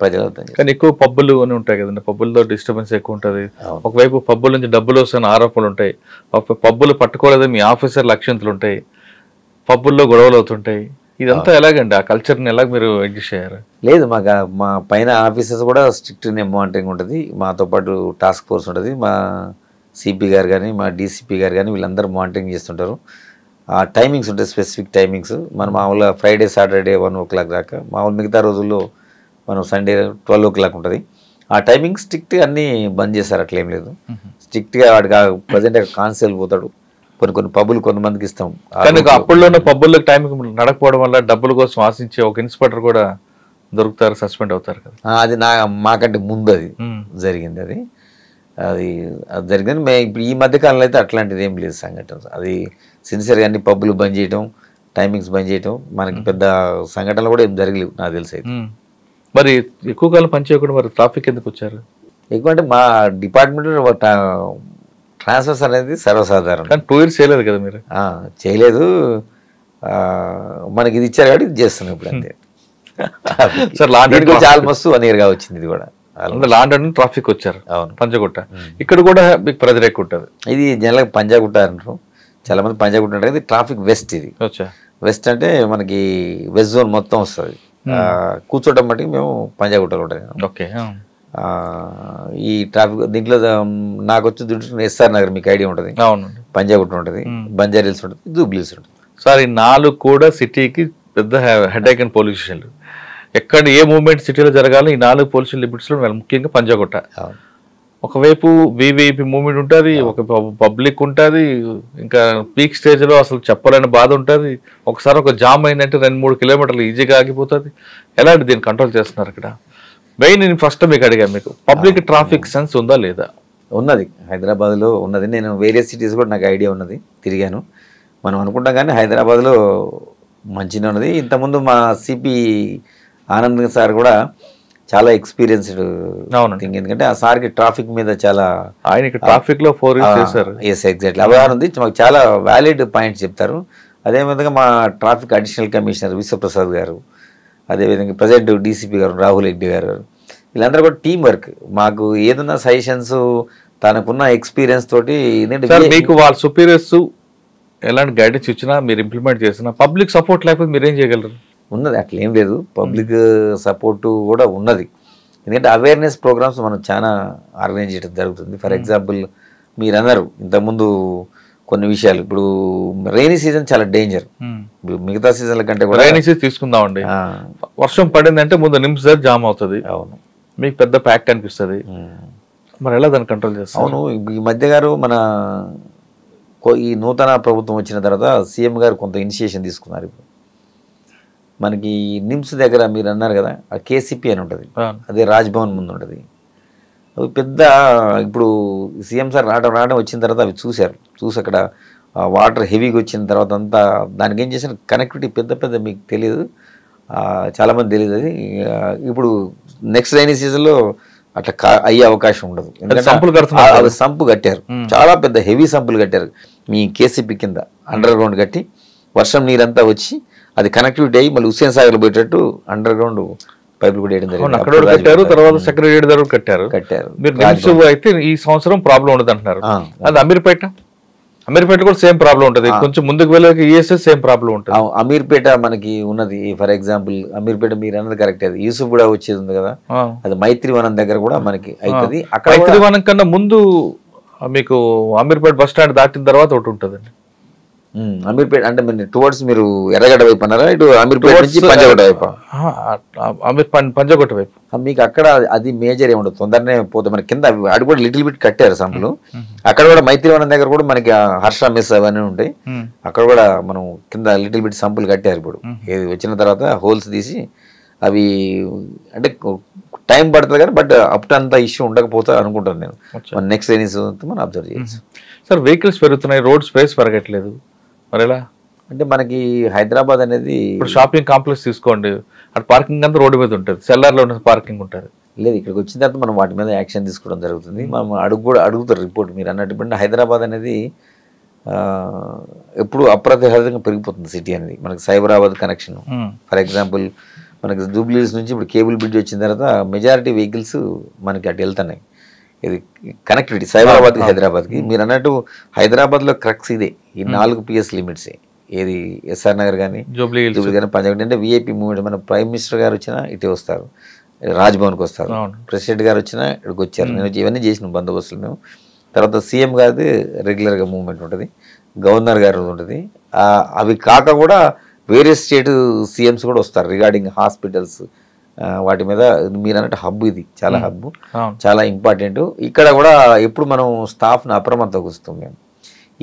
ప్రజలు అవుతాయి. కానీ ఎక్కువ పబ్బులు అని ఉంటాయి కదండి, పబ్బుల్లో డిస్టర్బెన్స్ ఎక్కువ ఉంటుంది. ఒకవైపు పబ్బుల నుంచి డబ్బులు వస్తున్న ఆరోపణలు ఉంటాయి, పబ్బులు పట్టుకోలేదు మీ ఆఫీసర్ల అక్షంతలు ఉంటాయి, పబ్బుల్లో గొడవలు అవుతుంటాయి. ఇదంతా ఎలాగండి? ఆ కల్చర్ని ఎలాగ మీరు అడ్జస్ట్ అయ్యారు? లేదు, మా పైన ఆఫీసర్స్ కూడా స్ట్రిక్ట్ మానిటరింగ్ ఉంటుంది. మాతో పాటు టాస్క్ ఫోర్స్ ఉంటుంది. మా సిపి గారు కానీ మా డీసీపీ గారు కానీ వీళ్ళందరూ మానిటరింగ్ చేస్తుంటారు. ఆ టైమింగ్స్ ఉంటాయి, స్పెసిఫిక్ టైమింగ్స్. మనం మామూలుగా ఫ్రైడే సాటర్డే 1 o'clock దాకా, మామూలు మిగతా రోజుల్లో మనం సండే 12 o'clock ఉంటుంది. ఆ టైమింగ్ స్ట్రిక్ట్గా అన్నీ బంద్ చేస్తారు. అట్లేం లేదు, స్ట్రిక్ట్గా వాడికి ప్రజెంట్ కాన్సెల్ పోతాడు. కొన్ని పబ్బులు కొంతమందికి ఇస్తాం. కానీ అప్పుడులోనే పబ్బుల్లో టైం నడకపోవడం వల్ల డబ్బుల కోసం ఆశించే ఒక ఇన్స్పెక్టర్ కూడా దొరుకుతారు, సస్పెండ్ అవుతారు కదా. అది మాకంటే ముందు అది జరిగింది. అది జరిగింది. ఇప్పుడు ఈ మధ్యకాలంలో అయితే అట్లాంటిది ఏం లేదు సంఘటన. అది సిన్సియర్గా అన్ని పబ్బులు బంద్ చేయటం, టైమింగ్స్ బంద్ చేయటం, మనకి పెద్ద సంఘటనలు కూడా ఏం జరగలేవు నాకు తెలిసి అయితే. మరి ఎక్కువ కాలం పనిచేయకుండా మరి ట్రాఫిక్ ఎందుకు వచ్చారు? ఎక్కువ అంటే మా డిపార్ట్మెంట్ ట్రాన్స్ఫర్స్ అనేది సర్వసాధారణం. కానీ 2 years చేయలేదు కదా మీరు? చేయలేదు, మనకి ఇది ఇచ్చారు కాబట్టి ఇది చేస్తున్నాం ఇప్పుడు అంతే. సార్ ఆల్మోస్ట్ 1 year వచ్చింది. ఇది కూడా లాండన్ ట్రాఫిక్ వచ్చారు. అవును, పంజాగుట్ట. ఇక్కడ కూడా మీకు ప్రెజర్ ఎక్కువ ఉంటుంది. ఇది జనరల్గా పంజాగుట్ట అంటారు చాలా మంది. పంజాగుట్ట అంటే ఇది ట్రాఫిక్ వెస్ట్. ఇది వెస్ట్ అంటే మనకి వెస్ట్ జోన్ మొత్తం వస్తుంది. కూర్చోటం బట్టి మేము పంజాగుట్టలో ఉంటుంది. ఓకే. ఈ ట్రాఫిక్ దీంట్లో నాకు వచ్చి దుడ్డు ఎస్ఆర్ నగర్ మీకు ఐడియా ఉంటుంది, పంజాగుట్ట ఉంటుంది, బంజారీల్స్ ఉంటుంది, జూబ్లీస్ ఉంటుంది. సార్ ఈ 4 కూడా సిటీకి పెద్ద హెడేక్ అండ్ పోలీస్ స్టేషన్లు. ఎక్కడ ఏ మూవ్మెంట్ సిటీలో జరగాలి ఈ 4 పోలీస్ లిమిట్స్లో ముఖ్యంగా పంజాగుట్ట. ఒకవైపు వివిఐపి మూవ్మెంట్ ఉంటుంది, ఒక పబ్లిక్ ఉంటుంది, ఇంకా పీక్ స్టేజ్లో అసలు చెప్పలేని బాధ ఉంటుంది. ఒకసారి ఒక జామ్ అయిందంటే 2-3 కిలోమీటర్లు ఈజీగా ఆగిపోతుంది. ఎలాంటి దీన్ని కంట్రోల్ చేస్తున్నారు ఇక్కడ? మెయిన్ నేను ఫస్ట్ మీకు అడిగాను, మీకు పబ్లిక్ ట్రాఫిక్ సెన్స్ ఉందా లేదా? ఉన్నది, హైదరాబాద్లో ఉన్నది. నేను వేరే సిటీస్ కూడా నాకు ఐడియా ఉన్నది, తిరిగాను. మనం అనుకుంటాం కానీ హైదరాబాద్లో మంచిగా ఉన్నది. ఇంతకుముందు మా సిపి ఆనంద్ సార్ కూడా చాలా ఎక్స్పీరియన్స్డ్ థింగ్. ఎందుకంటే ఆ సార్కి ట్రాఫిక్ మీద చాలా, ఆయన ట్రాఫిక్ లో 4 years చేశారు. ఎస్, ఎగ్జాక్ట్లీ అవగాహన ఉంది. మాకు చాలా వ్యాలిడ్ పాయింట్స్ చెప్తారు. అదేవిధంగా మా ట్రాఫిక్ అడిషనల్ కమిషనర్ విశ్వప్రసాద్ గారు, అదేవిధంగా ప్రజెంట్ డీసీపీ గారు రాహుల్ రెడ్డి గారు, వీళ్ళందరూ కూడా టీం వర్క్. మాకు ఏదన్నా సజెషన్స్ తనకున్న ఎక్స్పీరియన్స్ తోటి. మీకు వాళ్ళ సుపీరియర్స్ ఎలాంటి గైడెన్స్ ఇచ్చినా మీరు ఇంప్లిమెంట్ చేసినా పబ్లిక్ సపోర్ట్ లేకపోతే మీరేం చేయగలరు? ఉన్నది, అట్లేం లేదు. పబ్లిక్ సపోర్టు కూడా ఉన్నది. ఎందుకంటే అవేర్నెస్ ప్రోగ్రామ్స్ మనం చాలా ఆర్గనైజ్ చేయడం జరుగుతుంది. ఫర్ ఎగ్జాంపుల్ మీరు అన్నారు ఇంతకుముందు కొన్ని విషయాలు, ఇప్పుడు రైనీ సీజన్ చాలా డేంజర్, మిగతా సీజన్ల కంటే కూడా. రైనీ సీజన్ తీసుకుందామండి, వర్షం పడిందంటే ముందు నిమ్స్ జామ్ అవుతుంది. అవును, మీకు పెద్ద ప్యాక్ కనిపిస్తుంది, మరి ఎలా దాన్ని కంట్రోల్ చేస్తారు? అవును, ఈ మధ్య గారు మన ఈ నూతన ప్రభుత్వం వచ్చిన తర్వాత సీఎం గారు కొంత ఇనిషియేషన్ తీసుకున్నారు. ఇప్పుడు మనకి నిమ్స్ దగ్గర మీరు అన్నారు కదా, ఆ కేసీపీ అని ఉంటుంది, అదే రాజ్భవన్ ముందు ఉంటుంది. అవి పెద్ద ఇప్పుడు సీఎం సార్ రావడం వచ్చిన తర్వాత అవి చూసి అక్కడ వాటర్ హెవీగా వచ్చిన తర్వాత అంతా దానికి ఏం చేసిన కనెక్టివిటీ పెద్ద మీకు తెలియదు, చాలామంది తెలియదు. అది ఇప్పుడు నెక్స్ట్ రైనీ సీజన్లో అట్లా అయ్యే అవకాశం ఉండదు. ఎందుకంటే సంపు కట్టారు, చాలా పెద్ద హెవీ సంపులు కట్టారు మీ కేసీపీ కింద అండర్ గ్రౌండ్ కట్టి, వర్షం నీరంతా వచ్చి అది కనెక్టివిటీ అయ్యి మళ్ళీ హుస్సేన్ సాగర్ పోయేటట్టు అండర్ గ్రౌండ్ పైపులు కూడా వేయడం జరిగింది. అక్కడ కట్టారు, తర్వాత సెక్రటరీ దగ్గర కట్టారు. మీరు అయితే ఈ సంవత్సరం ప్రాబ్లం ఉండదు అంటున్నారు. అది అమీర్పేట కూడా సేమ్ ప్రాబ్లం ఉంటుంది, కొంచెం ముందుకు వెళ్ళక ఈఎస్ఎస్ సేమ్ ప్రాబ్లం ఉంటుంది. అమీర్పేట మనకి ఉన్నది. ఫర్ ఎగ్జాంపుల్ అమీర్పేట మీరు అన్నది కరెక్ట్, అది యూసుఫ్ కూడా వచ్చేది ఉంది కదా, అది మైత్రి వనం దగ్గర కూడా మనకి అవుతుంది. అక్కడ మైత్రి వనం కన్నా ముందు మీకు అమీర్పేట బస్ స్టాండ్ దాటిన తర్వాత ఒకటి ఉంటుందండి. అమీర్పేట అంటే టువర్డ్స్ మీరు ఎర్రగడ్డ వైపు అన్నారా, ఇటు అమీర్పేట నుంచి పంజాగుట్ట వైపు? పంజాగుట్ట వైపు. మీకు అక్కడ అది మేజర్ ఏముండదు, తొందరనే పోతే మన కింద అడి కూడా లిటిల్ బిట్ కట్టారు సంపులు. అక్కడ కూడా మైత్రివనం దగ్గర కూడా మనకి హర్ష మెస్ అవన్నీ ఉంటాయి, అక్కడ కూడా మనం కింద లిటిల్ బిట్ సంపులు కట్టారు. ఇప్పుడు ఏది వచ్చిన తర్వాత హోల్స్ తీసి అవి అంటే టైం పడుతుంది కానీ బట్ అప్ టు అంత ఇష్యూ ఉండకపోతే అనుకుంటాను నేను. మన నెక్స్ట్ రైనీ మనం అబ్జర్వ్ చేయొచ్చు. సార్ వెహికల్స్ పెరుగుతున్నాయి, రోడ్ స్పేస్ పెరగట్లేదు, మరి ఎలా? అంటే మనకి హైదరాబాద్ అనేది ఇప్పుడు షాపింగ్ కాంప్లెక్స్ తీసుకోండి, అక్కడ పార్కింగ్ అంతా రోడ్డు మీద ఉంటుంది, సెల్లార్లో ఉన్న పార్కింగ్ ఉంటుంది. లేదు, ఇక్కడికి వచ్చిన తర్వాత మనం వాటి మీద యాక్షన్ తీసుకోవడం జరుగుతుంది. మనం అడుగుతారు రిపోర్ట్ మీరు అన్నట్టు. హైదరాబాద్ అనేది ఎప్పుడు అప్రతిహతంగా పెరిగిపోతుంది సిటీ అనేది. మనకి సైబరాబాద్ కనెక్షన్ ఫర్ ఎగ్జాంపుల్ మనకి జూబ్లీస్ నుంచి ఇప్పుడు కేబుల్ బ్రిడ్జ్ వచ్చిన తర్వాత మెజారిటీ వెహికల్స్ మనకి అటు వెళ్తున్నాయి. ఇది కనెక్టివిటీ సైబరాబాద్కి హైదరాబాద్కి. మీరు అన్నట్టు హైదరాబాద్లో క్రక్స్ ఇదే, ఈ 4 PS లిమిట్సే. ఏది ఎస్ఆర్ నగర్ కానీ జూబ్లీ కానీ పంజాగుట్ట. అంటే విఐపి మూవ్మెంట్, మన ప్రైమ్ మినిస్టర్ గారు వచ్చినా ఇటే వస్తారు, రాజ్భవన్కి వస్తారు, ప్రెసిడెంట్ గారు వచ్చినా ఇక్కడికి వచ్చారు. నేను ఇవన్నీ చేసిన బందోబస్తులు మేము. తర్వాత సీఎం గారిది రెగ్యులర్గా మూవ్మెంట్ ఉంటుంది, గవర్నర్ గారు ఉంటుంది. అవి కాక కూడా వేరే స్టేట్ సీఎంస్ కూడా వస్తారు రిగార్డింగ్ హాస్పిటల్స్ వాటి మీద. మీరు అన్నట్టు హబ్ ఇది, చాలా హబ్, చాలా ఇంపార్టెంట్. ఇక్కడ కూడా ఎప్పుడు మనం స్టాఫ్ని అప్రమత్తం వస్తాం మేము.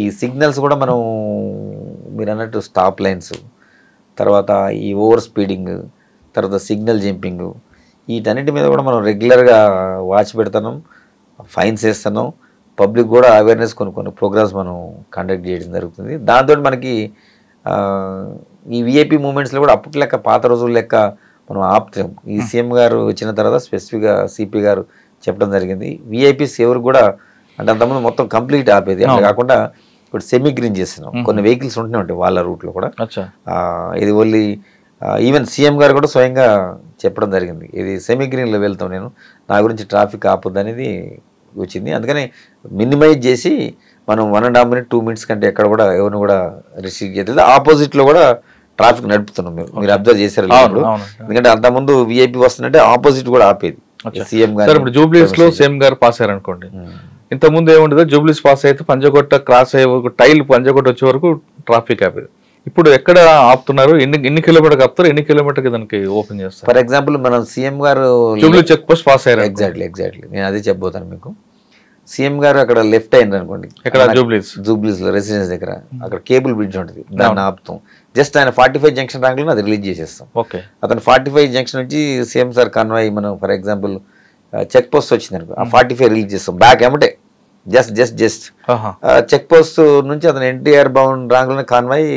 ఈ సిగ్నల్స్ కూడా మనం మీరు అన్నట్టు స్టాప్ లైన్స్, తర్వాత ఈ ఓవర్ స్పీడింగ్, తర్వాత సిగ్నల్ జంపింగ్, వీటన్నిటి మీద కూడా మనం రెగ్యులర్గా వాచ్ పెడుతున్నాం, ఫైన్స్ వేస్తున్నాం. పబ్లిక్ కూడా అవేర్నెస్ కొన్ని ప్రోగ్రామ్స్ మనం కండక్ట్ చేయడం జరుగుతుంది. దాంతో మనకి ఈ విఐపి మూమెంట్స్లో కూడా అప్పటి లెక్క పాత రోజుల లెక్క మనం ఆపుతాం. ఈ సీఎం గారు వచ్చిన తర్వాత స్పెసిఫిక్గా సిపి గారు చెప్పడం జరిగింది, విఐపీస్ ఎవరు కూడా అంటే అంతకుముందు మొత్తం కంప్లీట్ ఆపేది, అలా కాకుండా ఇప్పుడు సెమీ గ్రీన్ చేస్తున్నాం. కొన్ని వెహికల్స్ ఉంటూనే ఉంటాయి వాళ్ళ రూట్లో కూడా. ఇది ఓన్లీ ఈవెన్ సీఎం గారు కూడా స్వయంగా చెప్పడం జరిగింది, ఇది సెమీ గ్రీన్లో వెళ్తాం, నేను నా గురించి ట్రాఫిక్ ఆపొద్దు అనేది వచ్చింది. అందుకని మినిమైజ్ చేసి మనం 1.5 minutes 2 minutes కంటే ఎక్కడ కూడా ఎవరిని కూడా రిస్ట్రిక్ట్ చేయలేదు. ఆపోజిట్లో కూడా ట్రాఫిక్ నడుపుతున్నాం మీరు అబ్జర్వ్ చేశారు. ఎందుకంటే అంతకుముందు విఐపి వస్తుందంటే ఆపోజిట్ కూడా ఆపేది సీఎం గారు. ఇప్పుడు జూబ్లీస్ లో సీఎం గారు పాస్ అయ్యారు అనుకోండి, ఇంతకుముందు ఏముండదు, జూబ్లీస్ పాస్ అయితే పంజగుట్ట క్రాస్ అయ్యే వరకు, టైల్ పంజగుట్ట వచ్చే వరకు ట్రాఫిక్ ఆపేది. ఇప్పుడు ఎక్కడ ఆపుతున్నారు, ఎన్ని కిలోమీటర్ ఆపుతారు, ఎన్ని కిలోమీటర్ దానికి ఓపెన్ చేస్తారు? ఫర్ ఎగ్జాంపుల్ మనం సీఎం గారు జూబ్లీ చెక్ పోస్ట్ పాస్ అయ్యారు. ఎగ్జాక్ట్లీ నేను అదే చెప్పబోతాను మీకు. సీఎం గారు అక్కడ లెఫ్ట్ అయింది అనుకోండి, ఇక్కడ జూబ్లీస్ లో రెసిడెన్స్ దగ్గర అక్కడ కేబుల్ బ్రిడ్జ్ ఉంటుంది, దాన్ని ఆపుతాం. జస్ట్ ఆయన 45 జంక్షన్ ర్యాంక్లో అది రిలీజ్ చేసేస్తాం. అతను 45 జంక్షన్ నుంచి సీఎం సార్ కాన్వాయ్ మనం ఫర్ ఎగ్జాంపుల్ చెక్ పోస్ట్ వచ్చింది అనుకో, ఆ 45 రిలీజ్ చేస్తాం బ్యాక్ ఏమంటే జస్ట్ చెక్ పోస్ట్ నుంచి అతను ఎన్టీఆర్ భవన్ రాంగ్లోనే కాన్వాయ్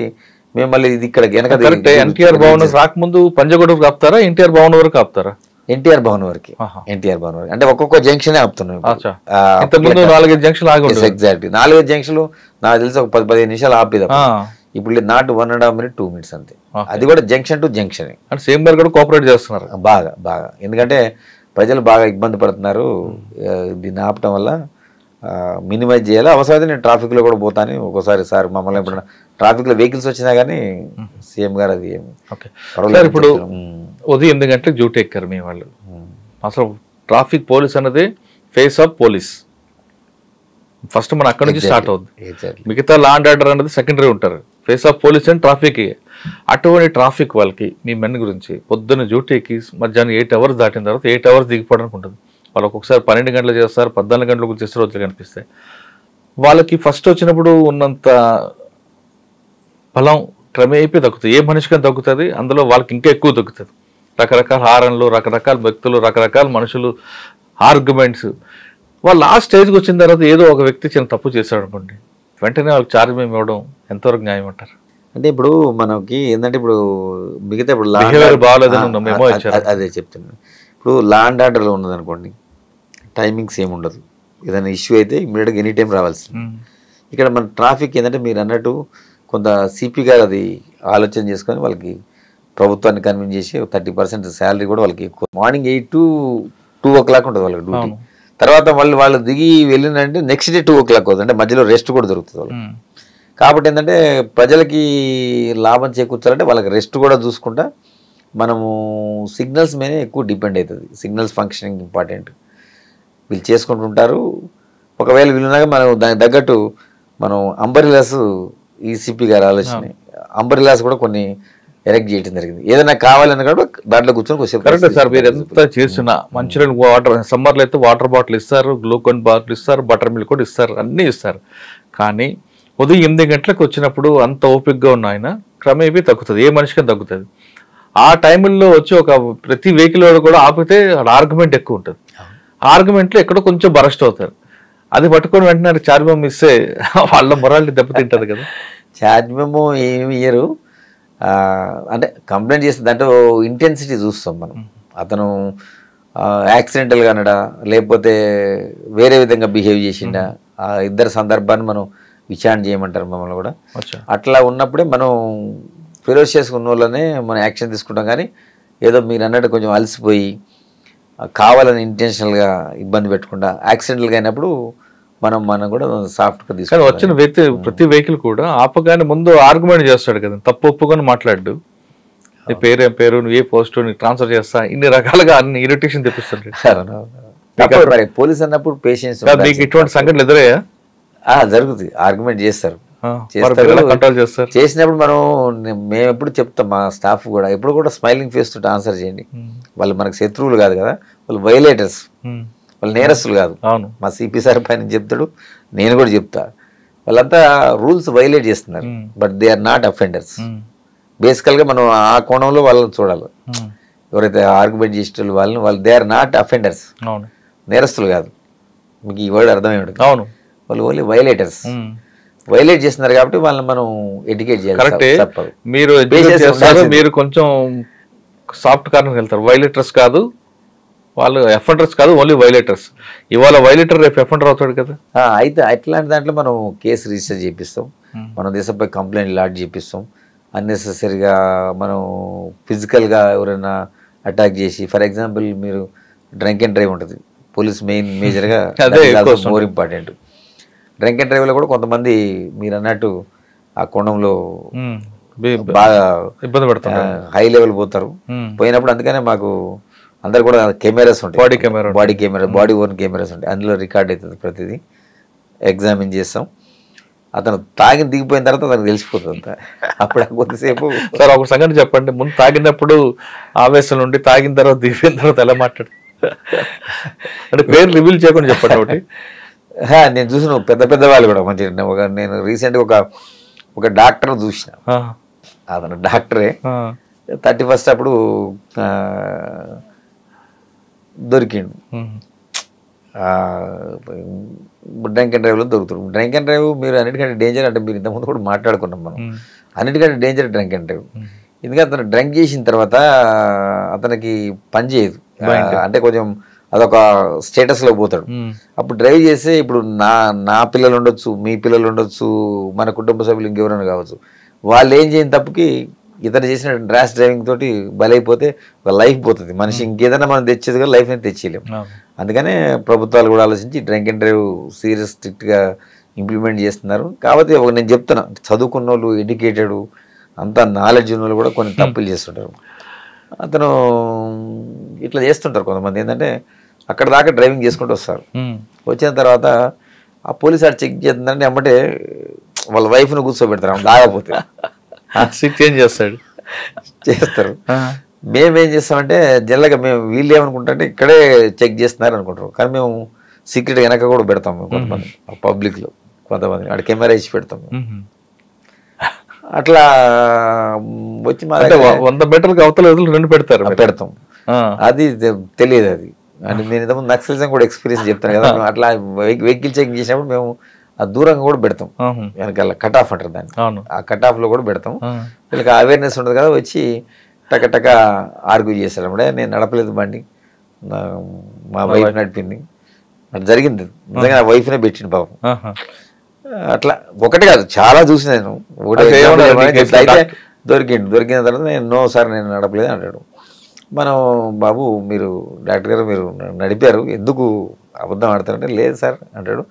మేము మళ్ళీ ఇది ఇక్కడ ఎన్టీఆర్ భవన్ రాకముందు పంజగుట్ట ఆపుతారా, ఎన్టీఆర్ భవన్ వరకు ఆపుతారా? ఎన్టీఆర్ భవన్ వరకు అంటే ఒక్కొక్క జంక్షన్ ఆపుతున్నాం. 4 జంక్షన్ ఎగ్జాక్ట్లీ 4 జంక్షన్లు నాకు తెలిసి ఒక 10-15 నిమిషాలు ఆపేది. ఇప్పుడు నాట్ 1.5 minutes 2 minutes అంతే. అది కూడా జంక్షన్ టు జంక్షన్. సీఎం గారు కూడా కోఆపరేట్ చేస్తున్నారు బాగా ఎందుకంటే ప్రజలు బాగా ఇబ్బంది పడుతున్నారు. దీన్ని ఆపటం వల్ల మినిమైజ్ చేయాలి. అవసరమైతే నేను ట్రాఫిక్లో కూడా పోతాను ఒక్కోసారి. సార్ మమ్మల్ని ఎప్పుడైనా ట్రాఫిక్లో వెహికల్స్ వచ్చినా కానీ సీఎం గారు అది ఇప్పుడు ఉదయం 8 గంటలకు డ్యూటీ ఎక్కారు మీ వాళ్ళు, అసలు ట్రాఫిక్ పోలీస్ అనేది ఫేస్ ఆఫ్ పోలీస్. ఫస్ట్ మనం అక్కడి నుంచి స్టార్ట్ అవుద్ది. మిగతా లా అండ్ ఆర్డర్ అనేది సెకండరీ ఉంటారు. Face of police and traffic. అటువంటి ట్రాఫిక్ వాళ్ళకి మీ మెన్ గురించి పొద్దున్న డ్యూటీకి మధ్యాహ్నం 8 hours దాటిన తర్వాత 8 hours దిగిపోవడానికి ఉంటుంది. వాళ్ళు ఒక్కొక్కసారి 12 గంటలు చేస్తారు, 14 గంటలకు చేసే రోజులు కనిపిస్తాయి. వాళ్ళకి ఫస్ట్ వచ్చినప్పుడు ఉన్నంత బలం క్రమేపీ తగ్గుతుంది. ఏ మనిషికి తగ్గుతుంది, అందులో వాళ్ళకి ఇంకా ఎక్కువ తగ్గుతుంది. రకరకాల హారన్లు, రకరకాల వ్యక్తులు, రకరకాల మనుషులు, ఆర్గ్యుమెంట్స్. వాళ్ళు ఆ స్టేజ్కి వచ్చిన తర్వాత ఏదో ఒక వ్యక్తి చిన్న తప్పు చేశాడు అనుకోండి, వెంటనే వాళ్ళకి ఛార్జ్ మేము ఇవ్వడం ఎంతవరకు న్యాయం అంటారు? అంటే ఇప్పుడు మనకి ఏంటంటే ఇప్పుడు మిగతా ఇప్పుడు అదే చెప్తున్నాను. ఇప్పుడు లా అండ్ ఆర్డర్లో ఉన్నది అనుకోండి, టైమింగ్స్ ఏమి ఉండదు. ఏదైనా ఇష్యూ అయితే ఇమీడియట్గా ఎనీ టైం రావాల్సింది. ఇక్కడ మన ట్రాఫిక్ ఏంటంటే మీరు అన్నట్టు కొంత సిపి గారు అది ఆలోచన చేసుకొని వాళ్ళకి ప్రభుత్వాన్ని కన్విన్స్ చేసి 30% శాలరీ కూడా వాళ్ళకి ఎక్కువ. మార్నింగ్ 8 to 2 o'clock ఉంటుంది వాళ్ళకి డ్యూటీ. తర్వాత వాళ్ళు దిగి వెళ్ళినంటే నెక్స్ట్ డే 2 o'clock అవుతుంది. అంటే మధ్యలో రెస్ట్ కూడా దొరుకుతుంది వాళ్ళకి. కాబట్టి ఏంటంటే ప్రజలకి లాభం చేకూర్చాలంటే వాళ్ళకి రెస్ట్ కూడా చూసుకుంటా మనము సిగ్నల్స్ మీదే ఎక్కువ డిపెండ్ అవుతుంది. Signals functioning important. వీళ్ళు చేసుకుంటుంటారు. ఒకవేళ వీళ్ళున్నాక మనం దానికి తగ్గట్టు మనం అంబరిలాస్ ఈసీపీ గారు ఆలోచన అంబరిలాస్ కూడా కొన్ని ఎరెక్ట్ చేయడం జరిగింది. ఏదైనా కావాలని కూడా దాంట్లో కూర్చొని కొంచెం కరెక్ట్ సార్. మీరు ఎంత చేసినా మంచినీళ్ళు, వాటర్, సమ్మర్లో అయితే వాటర్ బాటిల్ ఇస్తారు, గ్లూకోన్ బాటిల్ ఇస్తారు, బటర్ మిల్క్ కూడా ఇస్తారు, అన్నీ ఇస్తారు. కానీ ఉదయం 8 గంటలకు వచ్చినప్పుడు అంత ఓపికగా ఉన్న ఆయన క్రమేపీ తగ్గుతుంది. ఏ మనిషికి తగ్గుతుంది. ఆ టైంలో వచ్చి ఒక ప్రతి వెహికల్ కూడా ఆపితే ఆర్గ్యుమెంట్ ఎక్కువ ఉంటుంది. ఆర్గ్యుమెంట్లో ఎక్కడో కొంచెం బరస్ట్ అవుతారు. అది పట్టుకొని వెంటనే ఛార్జ్ మెమో ఇస్తే వాళ్ళ మొరాలిటీ దెబ్బతింటుంది కదా. ఛార్జ్ మెమో ఏమి ఇయ్యరు. అంటే కంప్లైంట్ చేస్తే దాంట్లో ఇంటెన్సిటీ చూస్తాం మనం. అతను యాక్సిడెంటల్గా అనడా లేకపోతే వేరే విధంగా బిహేవ్ చేసిండా, ఆ ఇద్దరు సందర్భాన్ని మనం విచారణ చేయమంటారు మమ్మల్ని కూడా. అట్లా ఉన్నప్పుడే మనం ఫెరోషియస్గా ఉన్న వాళ్ళనే మనం యాక్షన్ తీసుకుంటాం. కానీ ఏదో మీరు అన్నట్టు కొంచెం అలసిపోయి కావాలని ఇంటెన్షనల్గా ఇబ్బంది పెట్టకుండా యాక్సిడెంటల్గా అయినప్పుడు మనం కూడా సాఫ్ట్గా తీసుకుంటాం. వచ్చిన వ్యక్తి ప్రతి వెహికల్ కూడా ఆపగానే ముందు ఆర్గ్యుమెంట్ చేస్తాడు కదా, తప్పు ఒప్పుకొని మాట్లాడు. నీ పేరు ఏం పేరు, నువ్వు ఏ పోస్ట్, నీకు ట్రాన్స్ఫర్ చేస్తా, ఇన్ని రకాలుగా అన్ని ఇరిటేషన్ తెప్పిస్తాడు. పోలీస్ అన్నప్పుడు పేషెన్స్. మీకు ఇటువంటి సంఘటనలు ఎదురయ్యా? జరుగుతుంది. ఆర్గ్యుమెంట్ చేస్తారు. కంట్రోల్ చేస్తారు. చేసినప్పుడు మేము ఎప్పుడు చెప్తాం, మా స్టాఫ్ కూడా ఎప్పుడు కూడా స్మైలింగ్ ఫేస్ తోటి ఆన్సర్ చేయండి. వాళ్ళు మనకు శత్రువులు కాదు కదా, వాళ్ళు వైలేటర్స్, వాళ్ళు నేరస్తులు కాదు. మా సిపి సార్ పైన చెప్తాడు, నేను కూడా చెప్తా. వాళ్ళంతా రూల్స్ వైలేట్ చేస్తున్నారు, but they are not offenders. బేసికల్గా మనం ఆ కోణంలో వాళ్ళని చూడాలి. ఎవరైతే ఆర్గ్యుమెంట్ చేసేటోళ్ళు వాళ్ళు దే ఆర్ నాట్ అఫెండర్స్, నేరస్తులు కాదు. మీకు ఈ వర్డ్ అర్థమై ఉంటుంది. అవును, వాళ్ళు ఓన్లీ వైలేటర్స్. వైలేట్ చేస్తున్నారు కాబట్టి వాళ్ళని మనం ఎడ్యుకేట్ చేయాలి. మీరు కొంచెం సాఫ్ట్ కార్నర్ వెళ్తారు. వైలేటర్స్ కాదు వాళ్ళు, అఫెండర్స్ కాదు, ఓన్లీ వైలేటర్స్. ఇవాళ వైలేటర్ రేపు అఫెండర్ అవుతాడు కదా. అయితే అట్లాంటి దాంట్లో మనం కేసు రిజిస్టర్ చేపిస్తాం, మనం దేశంపై కంప్లైంట్ లాడ్జ్ చేపిస్తాం. అన్నెసెసరీగా మనం ఫిజికల్గా ఎవరైనా అటాక్ చేసి, ఫర్ ఎగ్జాంపుల్ మీరు డ్రంక్ అండ్ డ్రైవ్ ఉంటుంది, పోలీస్ మేజర్గా మోర్ ఇంపార్టెంట్. డ్రంక్ అండ్ డ్రైవ్లో కూడా కొంతమంది మీరు అన్నట్టు ఆ కోణంలో బాగా ఇబ్బంది పడతారు, హై లెవెల్ పోతారు. పోయినప్పుడు అందుకనే మాకు అందరు కూడా కెమెరాస్ ఉంటాయి, బాడీ ఓన్ కెమెరాస్ ఉంటాయి. అందులో రికార్డ్ అవుతుంది ప్రతిదీ. ఎగ్జామిన్ చేస్తాం. అతను తాగి దిగిపోయిన తర్వాత అతనికి తెలిసిపోతుంది. అప్పుడు కొద్దిసేపు సార్ ఒక సంగతి చెప్పండి, ముందు తాగినప్పుడు ఆవేశం ఉండి తాగిన తర్వాత దిగిపోయిన తర్వాత ఎలా మాట్లాడు అంటే పేరు రివీల్ చేయకుండా చెప్పండి. ఒకటి నేను చూసిన పెద్ద వాళ్ళు కూడా మంచిగా. నేను రీసెంట్గా ఒక డాక్టర్ చూసిన. అతను డాక్టరే 31st అప్పుడు దొరికిండు. డ్రంక్ అండ్ డ్రైవ్లో దొరుకుతాడు. డ్రంక్ అండ్ డ్రైవ్ మీరు అన్నిటికంటే డేంజర్ అంటే మీరు ఇంతకుముందు కూడా మాట్లాడుకున్నాం మనం. అన్నిటికంటే డేంజర్ డ్రంక్ అండ్ డ్రైవ్. ఎందుకంటే అతను డ్రంక్ చేసిన తర్వాత అతనికి పని చేయదు, అంటే కొంచెం అదొక స్టేటస్లో పోతాడు. అప్పుడు డ్రైవ్ చేస్తే ఇప్పుడు నా పిల్లలు ఉండొచ్చు, మీ పిల్లలు ఉండొచ్చు, మన కుటుంబ సభ్యులు ఇంకెవరైనా కావచ్చు, వాళ్ళు ఏం చేయని తప్పుకి ఇతను చేసిన ర్యాష్ డ్రైవింగ్ తోటి బలైపోతే ఒక లైఫ్ పోతుంది. మనిషి ఇంకేదైనా మనం తెచ్చేది కానీ లైఫ్ అనేది తెచ్చేయలేము. అందుకనే ప్రభుత్వాలు కూడా ఆలోచించి డ్రంక్ అండ్ డ్రైవ్ సీరియస్ స్ట్రిక్ట్గా ఇంప్లిమెంట్ చేస్తున్నారు. కాబట్టి నేను చెప్తున్నా, చదువుకున్న వాళ్ళు, ఎడ్యుకేటెడ్, అంతా నాలెడ్జ్ ఉన్న వాళ్ళు కూడా కొన్ని తప్పులు చేస్తుంటారు. అతను ఇట్లా చేస్తుంటారు కొంతమంది. ఏంటంటే అక్కడ దాకా డ్రైవింగ్ చేసుకుంటూ వస్తారు. వచ్చిన తర్వాత ఆ పోలీసు ఆడు చెక్ చేస్తుందంటే అమ్మటే వాళ్ళ వైఫ్ను కూర్చోబెడతారు ఆమె దాగపోతే చేంజ్ చేస్తాడు చేస్తారు. మేమేం చేస్తామంటే జనరల్గా మేము వీళ్ళు ఏమనుకుంటారంటే ఇక్కడే చెక్ చేస్తున్నారు అనుకుంటారు, కానీ మేము సీక్రెట్ వెనక కూడా పెడతాం మేము కొంతమంది పబ్లిక్లో, కొంతమంది అక్కడ కెమెరా ఇచ్చి పెడతాం. అట్లా వచ్చి మా 100 మీటర్లకు అవతల రెండు పెడతాం. అది తెలియదు అది. అంటే నేను ఇంతకుముందు నక్సలిజం కూడా ఎక్స్పీరియన్స్ చెప్తాను కదా, అట్లా వెహికల్ చెకింగ్ చేసినప్పుడు మేము ఆ దూరంగా కూడా పెడతాం, వెనకాల కట్ ఆఫ్ అంటారు దాన్ని, ఆ కట్ ఆఫ్ లో కూడా పెడతాం. వీళ్ళకి అవేర్నెస్ ఉంటుంది కదా, వచ్చి టక ఆర్గ్యూ చేస్తారు. అప్పుడే నేను నడపలేదు బండి, మా వైఫ్ నడిపింది, అట్లా జరిగింది. నిజంగా నా వైఫ్నే పెట్టింది పాపం. అట్లా ఒకటి కాదు చాలా చూసి నేను. అయితే దొరికిన తర్వాత నేను నో సార్ నేను నడపలేదు అంటాడు. మనం బాబు మీరు డాక్టర్ గారు మీరు నడిపారు, ఎందుకు అబద్ధం ఆడతారంటే లేదు సార్ అంటాడు.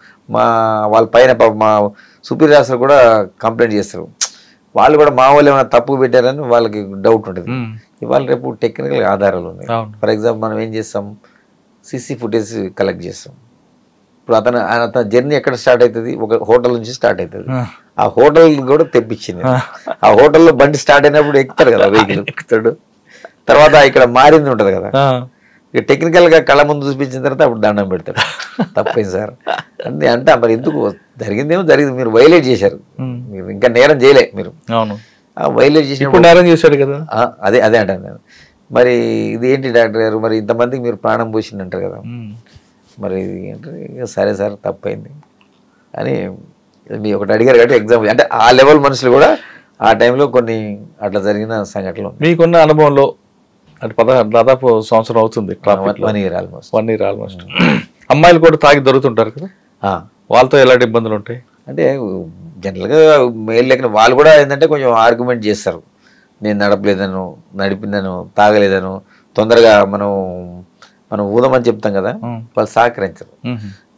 వాళ్ళ పైన మా సుపీరియర్స్ కూడా కంప్లైంట్ చేస్తారు, వాళ్ళు కూడా మా వాళ్ళు ఏమైనా తప్పు పెట్టారని వాళ్ళకి డౌట్ ఉంటుంది. ఇవాళ రేపు టెక్నికల్ ఆధారాలు ఉన్నాయి. ఫర్ ఎగ్జాంపుల్ మనం ఏం చేస్తాం, సీసీ ఫుటేజ్ కలెక్ట్ చేస్తాం. ఇప్పుడు అతను జర్నీ ఎక్కడ స్టార్ట్ అవుతుంది, ఒక హోటల్ నుంచి స్టార్ట్ అవుతుంది. ఆ హోటల్ కూడా తెప్పించింది, ఆ హోటల్లో బండి స్టార్ట్ అయినప్పుడు ఎక్కుతారు కదా వెహికల్, ఎక్కుతాడు. తర్వాత ఇక్కడ మారింది ఉంటుంది కదా, ఇక టెక్నికల్ గా కళ్ళ ముందు చూపించిన తర్వాత అప్పుడు దండం పెడతాడు, తప్పైంది సార్ అంటే మరి ఎందుకు జరిగిందేమో జరిగింది, మీరు వైలేట్ చేశారు, మీరు ఇంకా నేరం చేయలే, మీరు వైలేట్ చేసి నేరం చేశారు కదా, అదే అంటాను నేను. మరి ఇది ఏంటి డాక్టర్ గారు, మరి ఇంతమందికి మీరు ప్రాణం పోసిందంటారు కదా, మరి అంటే సరే సార్ తప్పైంది అని మీ ఒకటి అడిగారు కాబట్టి ఎగ్జాంపుల్. అంటే ఆ లెవెల్ మనుషులు కూడా ఆ టైంలో కొన్ని అట్లా జరిగిన సంఘటనలు. మీకున్న అనుభవంలో అంటే దాదాపు సంవత్సరం అవుతుంది, 1 year ఆల్మోస్ట్. అమ్మాయిలు కూడా తాగి దొరుకుతుంటారు కదా, వాళ్ళతో ఎలాంటి ఇబ్బందులు ఉంటాయి? అంటే జనరల్గా మేల్ లెక్కన వాళ్ళు కూడా ఏంటంటే కొంచెం ఆర్గ్యుమెంట్ చేస్తారు, నేను నడపలేదను, నడిపిందను, తాగలేదను, తొందరగా మనం ఊదమని చెప్తాం కదా, వాళ్ళు సహకరించరు.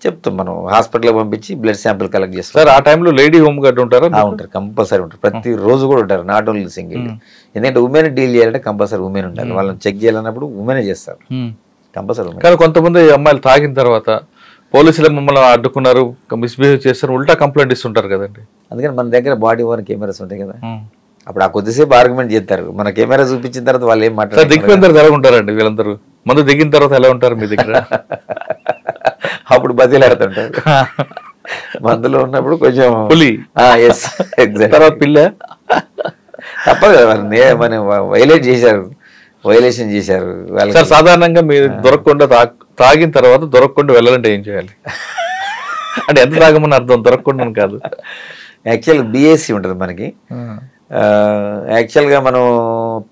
చెప్తాం, మనం హాస్పిటల్కి పంపించి బ్లడ్ శాంపిల్ కలెక్ట్ చేస్తాం. సార్ ఆ టైంలో లేడీ హోమ్ గార్డ్ ఉంటారా? ఉంటారు, కంపల్సరీ ఉంటారు, ప్రతి రోజు కూడా ఉంటారు, నాట్ ఓన్లీ సింగిల్. ఎందుకంటే ఉమెన్ డీల్ చేయాలంటే కంపల్సరీ ఉమెన్ ఉండాలి, వాళ్ళని చెక్ చేయాలన్నప్పుడు ఉమెనే చేస్తారు కంపల్సరీ. కానీ కొంతమంది అమ్మాయిలు తాగిన తర్వాత పోలీసులు మమ్మల్ని అడ్డుకున్నారు, మిస్బిహేవ్ చేస్తారు, ఉల్టా కంప్లైంట్ ఇస్తుంటారు కదండి. అందుకని మన దగ్గర బాడీ ఓవర్ కెమెరాస్ ఉంటాయి కదా, అప్పుడు ఆ కొద్దిసేపు ఆర్గ్యుమెంట్ చేస్తారు, మన కెమెరా చూపించిన తర్వాత వాళ్ళు ఏం మాట్లాడారు. దిగిపోయిన తర్వాత ఎలా ఉంటారండి వీళ్ళందరూ? మందు దిగిన తర్వాత ఎలా ఉంటారు మీ దగ్గర? అప్పుడు బతిలాడుతుంటారు, మందులో ఉన్నప్పుడు కొంచెం పులి, తర్వాత పిల్ల తప్పదు కదా, మన వైలేషన్ చేశారు. సార్ సాధారణంగా మీరు దొరకకుండా తాగిన తర్వాత దొరకకుండా వెళ్ళాలంటే ఏం చేయాలి? అంటే ఎంత తాగమని అర్థం, దొరకకుండా కాదు. యాక్చువల్ బిఎస్సి ఉంటుంది మనకి, యాక్చువల్గా మనం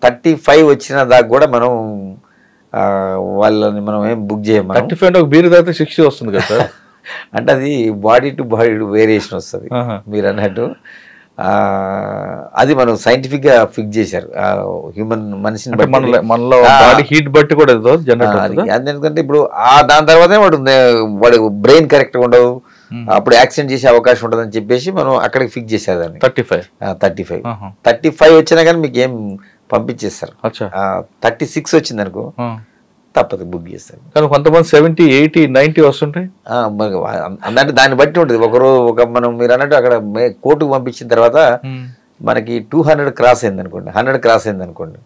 35 వచ్చిన దాకా కూడా మనం వాళ్ళని మనం ఏం బుక్ చేయము. 35 ఒక బీరు తాగితే 60 వస్తుంది కదా సార్. అంటే అది బాడీ టు బాడీ వేరియేషన్ వస్తుంది మీరు అన్నట్టు. అది మనం సైంటిఫిక్ గా ఫిక్స్ చేశారు, హ్యూమన్ మనిషిని మనలో బాడీ హీట్ బట్టి కూడా ఎందుకంటే ఇప్పుడు దాని తర్వాతే వాడు బ్రెయిన్ కరెక్ట్ గా ఉండదు, అప్పుడు యాక్సిడెంట్ చేసే అవకాశం ఉంటుంది అని చెప్పేసి మనం అక్కడికి ఫిక్స్ చేసేది దాన్ని. 35 వచ్చినా కానీ మీకు ఏం పంపించేస్తారు. 36 వచ్చింది అనుకో తప్పదు, బుక్ చేస్తారు. కానీ కొంతమంది 70, 80, 90 వస్తుంటాయి. అంటే దాన్ని బట్టి ఉంటుంది. మనం మీరు అన్నట్టు అక్కడ కోర్టుకు పంపించిన తర్వాత మనకి 200 క్రాస్ అయింది అనుకోండి, 100 క్రాస్ అయింది అనుకోండి,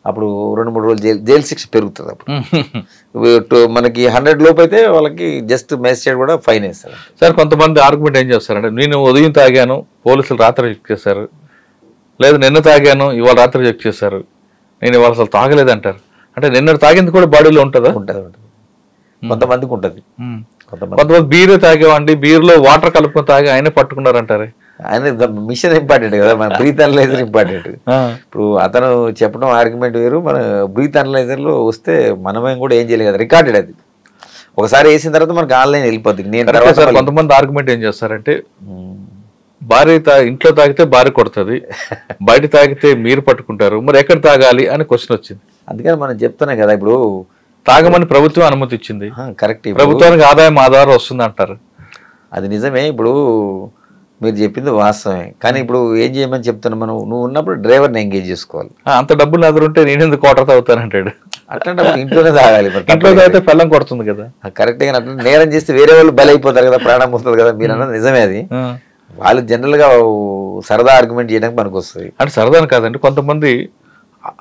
అప్పుడు 2-3 రోజులు జైలు శిక్ష పెరుగుతుంది. అప్పుడు మనకి 100 లోపు అయితే వాళ్ళకి జస్ట్ మేజిస్ట్రేట్ కూడా ఫైన్ వేస్తారు. సార్ కొంతమంది ఆర్గ్యుమెంట్ ఏం చేస్తారంటే, నేను ఉదయం తాగాను, పోలీసులు రాత్రి చెక్ చేశారు, లేదు నిన్న తాగాను, ఇవాళ రాత్రి చెక్ చేశారు, నేను ఇవాళ అసలు తాగలేదు అంటారు. అంటే నిన్న తాగింది కూడా బాడీలో ఉంటుందా? ఉంటుంది, కొంతమందికి ఉంటుంది. కొంతమంది బీరు తాగేవండి, బీరులో వాటర్ కలుపుకొని తాగి ఆయన పట్టుకున్నారంటారే. ఆయన మిషన్ ఇంపార్టెంట్ కదా, మన బ్రీత్ అనలైజర్ ఇంపార్టెంట్. ఇప్పుడు అతను చెప్పడం ఆర్గ్యుమెంట్ వేరు, మన బ్రీత్ అనలైజర్ లో వస్తే మనమేం కూడా ఏం చేయలేదు కదా, రికార్డెడ్ అది. ఒకసారి వేసిన తర్వాత మనకి ఆన్లైన్ వెళ్ళిపోద్ది. నేను కొంతమంది ఆర్గ్యుమెంట్ ఏం చేస్తారంటే, భార్య ఇంట్లో తాగితే భార్య కొడుతుంది, బయట తాగితే మీరు పట్టుకుంటారు, మరి ఎక్కడ తాగాలి అని క్వశ్చన్ వచ్చింది. అందుకని మనం చెప్తున్నాం కదా, ఇప్పుడు తాగమని ప్రభుత్వం అనుమతి ఇచ్చింది, కరెక్ట్, ప్రభుత్వానికి ఆధారం వస్తుంది అంటారు. అది నిజమే, ఇప్పుడు మీరు చెప్పింది వాస్తవమే. కానీ ఇప్పుడు ఏం చేయమని చెప్తున్నా, నువ్వు ఉన్నప్పుడు డ్రైవర్ని ఎంగేజ్ చేసుకోవాలి. అంత డబ్బులు నా దగ్గర ఉంటే నేను ఎందుకు క్వార్టర్ తాగుతానంటాడు. అట్లాంటప్పుడు ఇంట్లోనే తాగాలి. ఇంట్లో తాగితే పెళ్ళం కొడుతుంది కదా. కరెక్ట్గా అట్లా నేరం చేస్తే వేరే వాళ్ళు బలి అయిపోతారు కదా, ప్రాణం పోతుంది కదా. మీరు అన్నది నిజమే. అది వాళ్ళు జనరల్గా సరదా ఆర్గ్యుమెంట్ చేయడానికి పనికి వస్తుంది. అంటే సరదాని కాదండి, కొంతమంది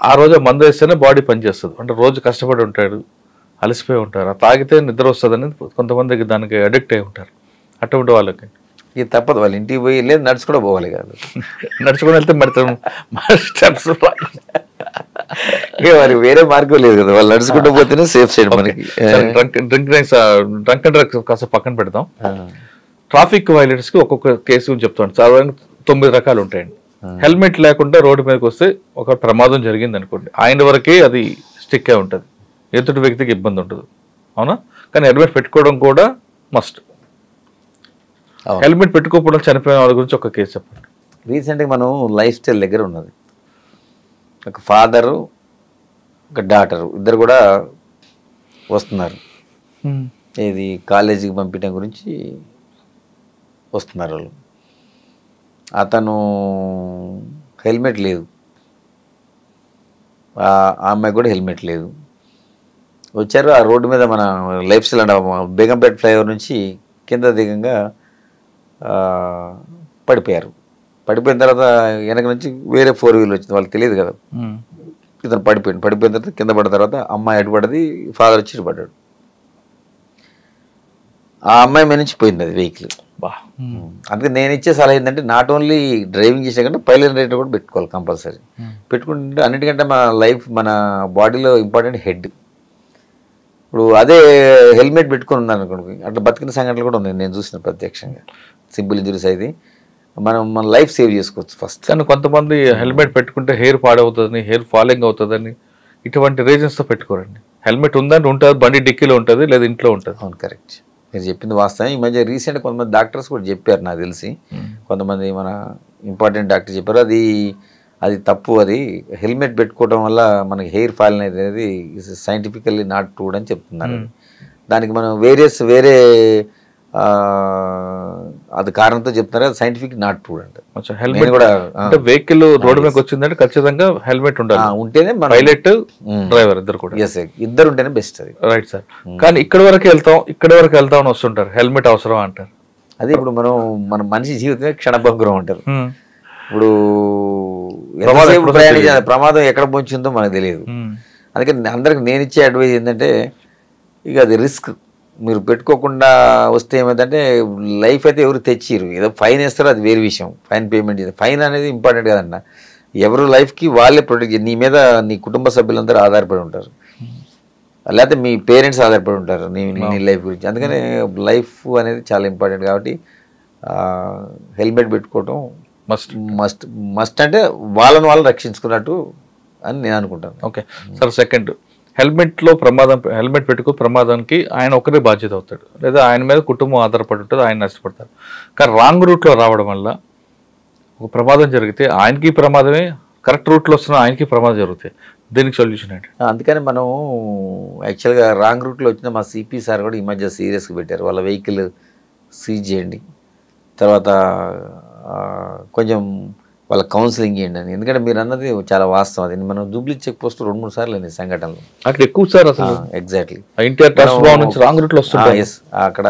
ఆ రోజు మందు వేస్తేనే బాడీ పనిచేస్తుంది. అంటే రోజు కష్టపడి ఉంటాడు, అలసిపోయి ఉంటారు, తాగితే నిద్ర వస్తుందని కొంతమందికి దానికి అడిక్ట్ అయి ఉంటారు. అటువంటి వాళ్ళకి ఇది తప్పదు, వాళ్ళు ఇంటికి పోయి లేదు నడుచు కూడా పోవాలి కాదు. నడుచుకొని వెళ్తే మరి స్టెప్స్ మరి వేరే మార్గం లేదు కదా, వాళ్ళు నడుచుకుంటూ పోతేనే సేఫ్ సైడ్ మనకి. డ్రంక్ అండ్ డ్రగ్స్ కాస్త పక్కన పెడతాం. ట్రాఫిక్ వైలేటర్స్ కి ఒక్కొక్క కేసు చెప్తాను. సాధారణ 9 రకాలు ఉంటాయండి. హెల్మెట్ లేకుండా రోడ్డు మీదకి వస్తే ఒక ప్రమాదం జరిగింది అనుకోండి, ఆయన వరకే అది స్టిక్ అయి ఉంటుంది, ఎదుటి వ్యక్తికి ఇబ్బంది ఉంటుంది, అవునా? కానీ హెల్మెట్ పెట్టుకోవడం కూడా మస్ట్. హెల్మెట్ పెట్టుకోకపోవడం చనిపోయిన వాళ్ళ గురించి ఒక కేసు చెప్పండి. రీసెంట్గా మనం లైఫ్ స్టైల్ దగ్గర ఉన్నది, ఒక ఫాదరు ఒక డాటరు ఇద్దరు కూడా వస్తున్నారు. ఇది కాలేజీకి పంపించడం గురించి వస్తున్నారు వాళ్ళు. అతను హెల్మెట్ లేదు, ఆ అమ్మాయి కూడా హెల్మెట్ లేదు. వచ్చారు ఆ రోడ్డు మీద, మన లైఫ్ స్టైల్ అంటే బేగంపేట ఫ్లైఓవర్ నుంచి కింద దిగంగా పడిపోయారు. పడిపోయిన తర్వాత వెనక నుంచి వేరే 4 వీలర్ వచ్చింది, వాళ్ళకి తెలియదు కదా. ఇతను పడిపోయిన తర్వాత కింద పడిన తర్వాత అమ్మాయి అడ్డుపడ్డది, ఫాదర్ వచ్చి ఇటుపడ్డాడు. ఆ అమ్మాయి మీద నుంచి పోయింది అది వెహికల్. అందుకే నేను ఇచ్చే సలహా ఏంటంటే, నాట్ ఓన్లీ డ్రైవింగ్ చేసే కంటే పైలట్ రైడర్ కూడా పెట్టుకోవాలి కంపల్సరీ. పెట్టుకుంటే అన్నిటికంటే మన లైఫ్, మన బాడీలో ఇంపార్టెంట్ హెడ్. ఇప్పుడు అదే హెల్మెట్ పెట్టుకొని ఉన్నాను అనుకోండి, అట్లా బతికిన సంఘటనలు కూడా ఉంది నేను చూసిన ప్రత్యక్షంగా. సింపుల్ ఇంజురీస్ అయితే మన లైఫ్ సేవ్ చేసుకోవచ్చు ఫస్ట్. కానీ కొంతమంది హెల్మెట్ పెట్టుకుంటే హెయిర్ పాడవుతుందని, హెయిర్ ఫాలింగ్ అవుతుందని, ఇటువంటి రీజన్స్తో పెట్టుకోరండి. హెల్మెట్ ఉందని ఉంటుంది, బండి డిక్కీలో ఉంటుంది లేదా ఇంట్లో ఉంటుంది. అవును, కరెక్ట్, మీరు చెప్పింది వాస్తవం. ఈ మధ్య రీసెంట్ కొంతమంది డాక్టర్స్ కూడా చెప్పారు నాకు తెలిసి, కొంతమంది మన ఇంపార్టెంట్ డాక్టర్ చెప్పారు అది తప్పు. అది హెల్మెట్ పెట్టుకోవడం వల్ల మనకి హెయిర్ ఫాల్ అనేది సైంటిఫికల్లీ నాట్ ట్రూ అని చెప్తున్నారు. దానికి మనం వేరే అది కారణంతో చెప్తున్నారు, అది సైంటిఫిక్ నాట్ ట్రూ అంటే. హెల్మెట్ కూడా వెహికల్ రోడ్డు మీదకి వచ్చిందంటే ఖచ్చితంగా హెల్మెట్ ఉండాలి, ఉంటేనే పైలట్ డ్రైవర్ ఇద్దరు కూడా. ఇద్దరు ఉంటేనే బెస్ట్ అది. Right sir. కానీ ఇక్కడి వరకు వెళ్తాం అని వస్తుంటారు, హెల్మెట్ అవసరం అంటారు. అదే ఇప్పుడు మన మనిషి జీవితమే క్షణభంగురం అంటారు. ఇప్పుడు ప్రమాదం ఎక్కడ పొంచిందో మనకు తెలియదు. అందుకే అందరికి నేను ఇచ్చే అడ్వైజ్ ఏంటంటే, ఇక అది రిస్క్. మీరు పెట్టుకోకుండా వస్తే ఏమైందంటే, లైఫ్ అయితే ఎవరు తెచ్చిరు, ఏదో ఫైన్ వేస్తారో అది వేరే విషయం. ఫైన్ పేమెంట్ చేస్తారు, ఫైన్ అనేది ఇంపార్టెంట్ కదన్న. ఎవరు లైఫ్కి వాళ్ళే ప్రొటెక్ట్ చేయాలి. నీ మీద నీ కుటుంబ సభ్యులందరూ ఆధారపడి ఉంటారు, లేకపోతే మీ పేరెంట్స్ ఆధారపడి ఉంటారు నీ లైఫ్ గురించి. అందుకని లైఫ్ అనేది చాలా ఇంపార్టెంట్ కాబట్టి హెల్మెట్ పెట్టుకోవటం మస్ట్ అంటే వాళ్ళని రక్షించుకున్నట్టు అని నేను అనుకుంటాను. Okay sir. సెకండ్, హెల్మెట్ పెట్టుకో ప్రమాదానికి ఆయన ఒకరే బాధ్యత అవుతాడు, లేదా ఆయన మీద కుటుంబం ఆధారపడి ఉంటుంది, ఆయన నష్టపడతారు. కానీ రాంగ్ రూట్లో రావడం వల్ల ఒక ప్రమాదం జరిగితే ఆయనకి ప్రమాదమే, కరెక్ట్ రూట్లో వస్తున్న ఆయనకి ప్రమాదం జరుగుతాయి. దీనికి సొల్యూషన్ ఏంటి? అందుకని మనం యాక్చువల్గా రాంగ్ రూట్లో వచ్చిన మా సిపి సార్ కూడా ఈ మధ్య సీరియస్గా పెట్టారు. వాళ్ళ వెహికల్ సీజ్ చేయండి, తర్వాత కొంచెం వాళ్ళ కౌన్సిలింగ్ చేయండి అని. ఎందుకంటే మీరు అన్నది చాలా వాస్తవం. అది మనం జూబ్లీ చెక్ పోస్ట్ 2-3 సార్లు అయినాయి సంఘటనలు అక్కడ ఎక్కువ సార్. అసలు ఎగ్జాక్ట్లీ ఎస్ అక్కడ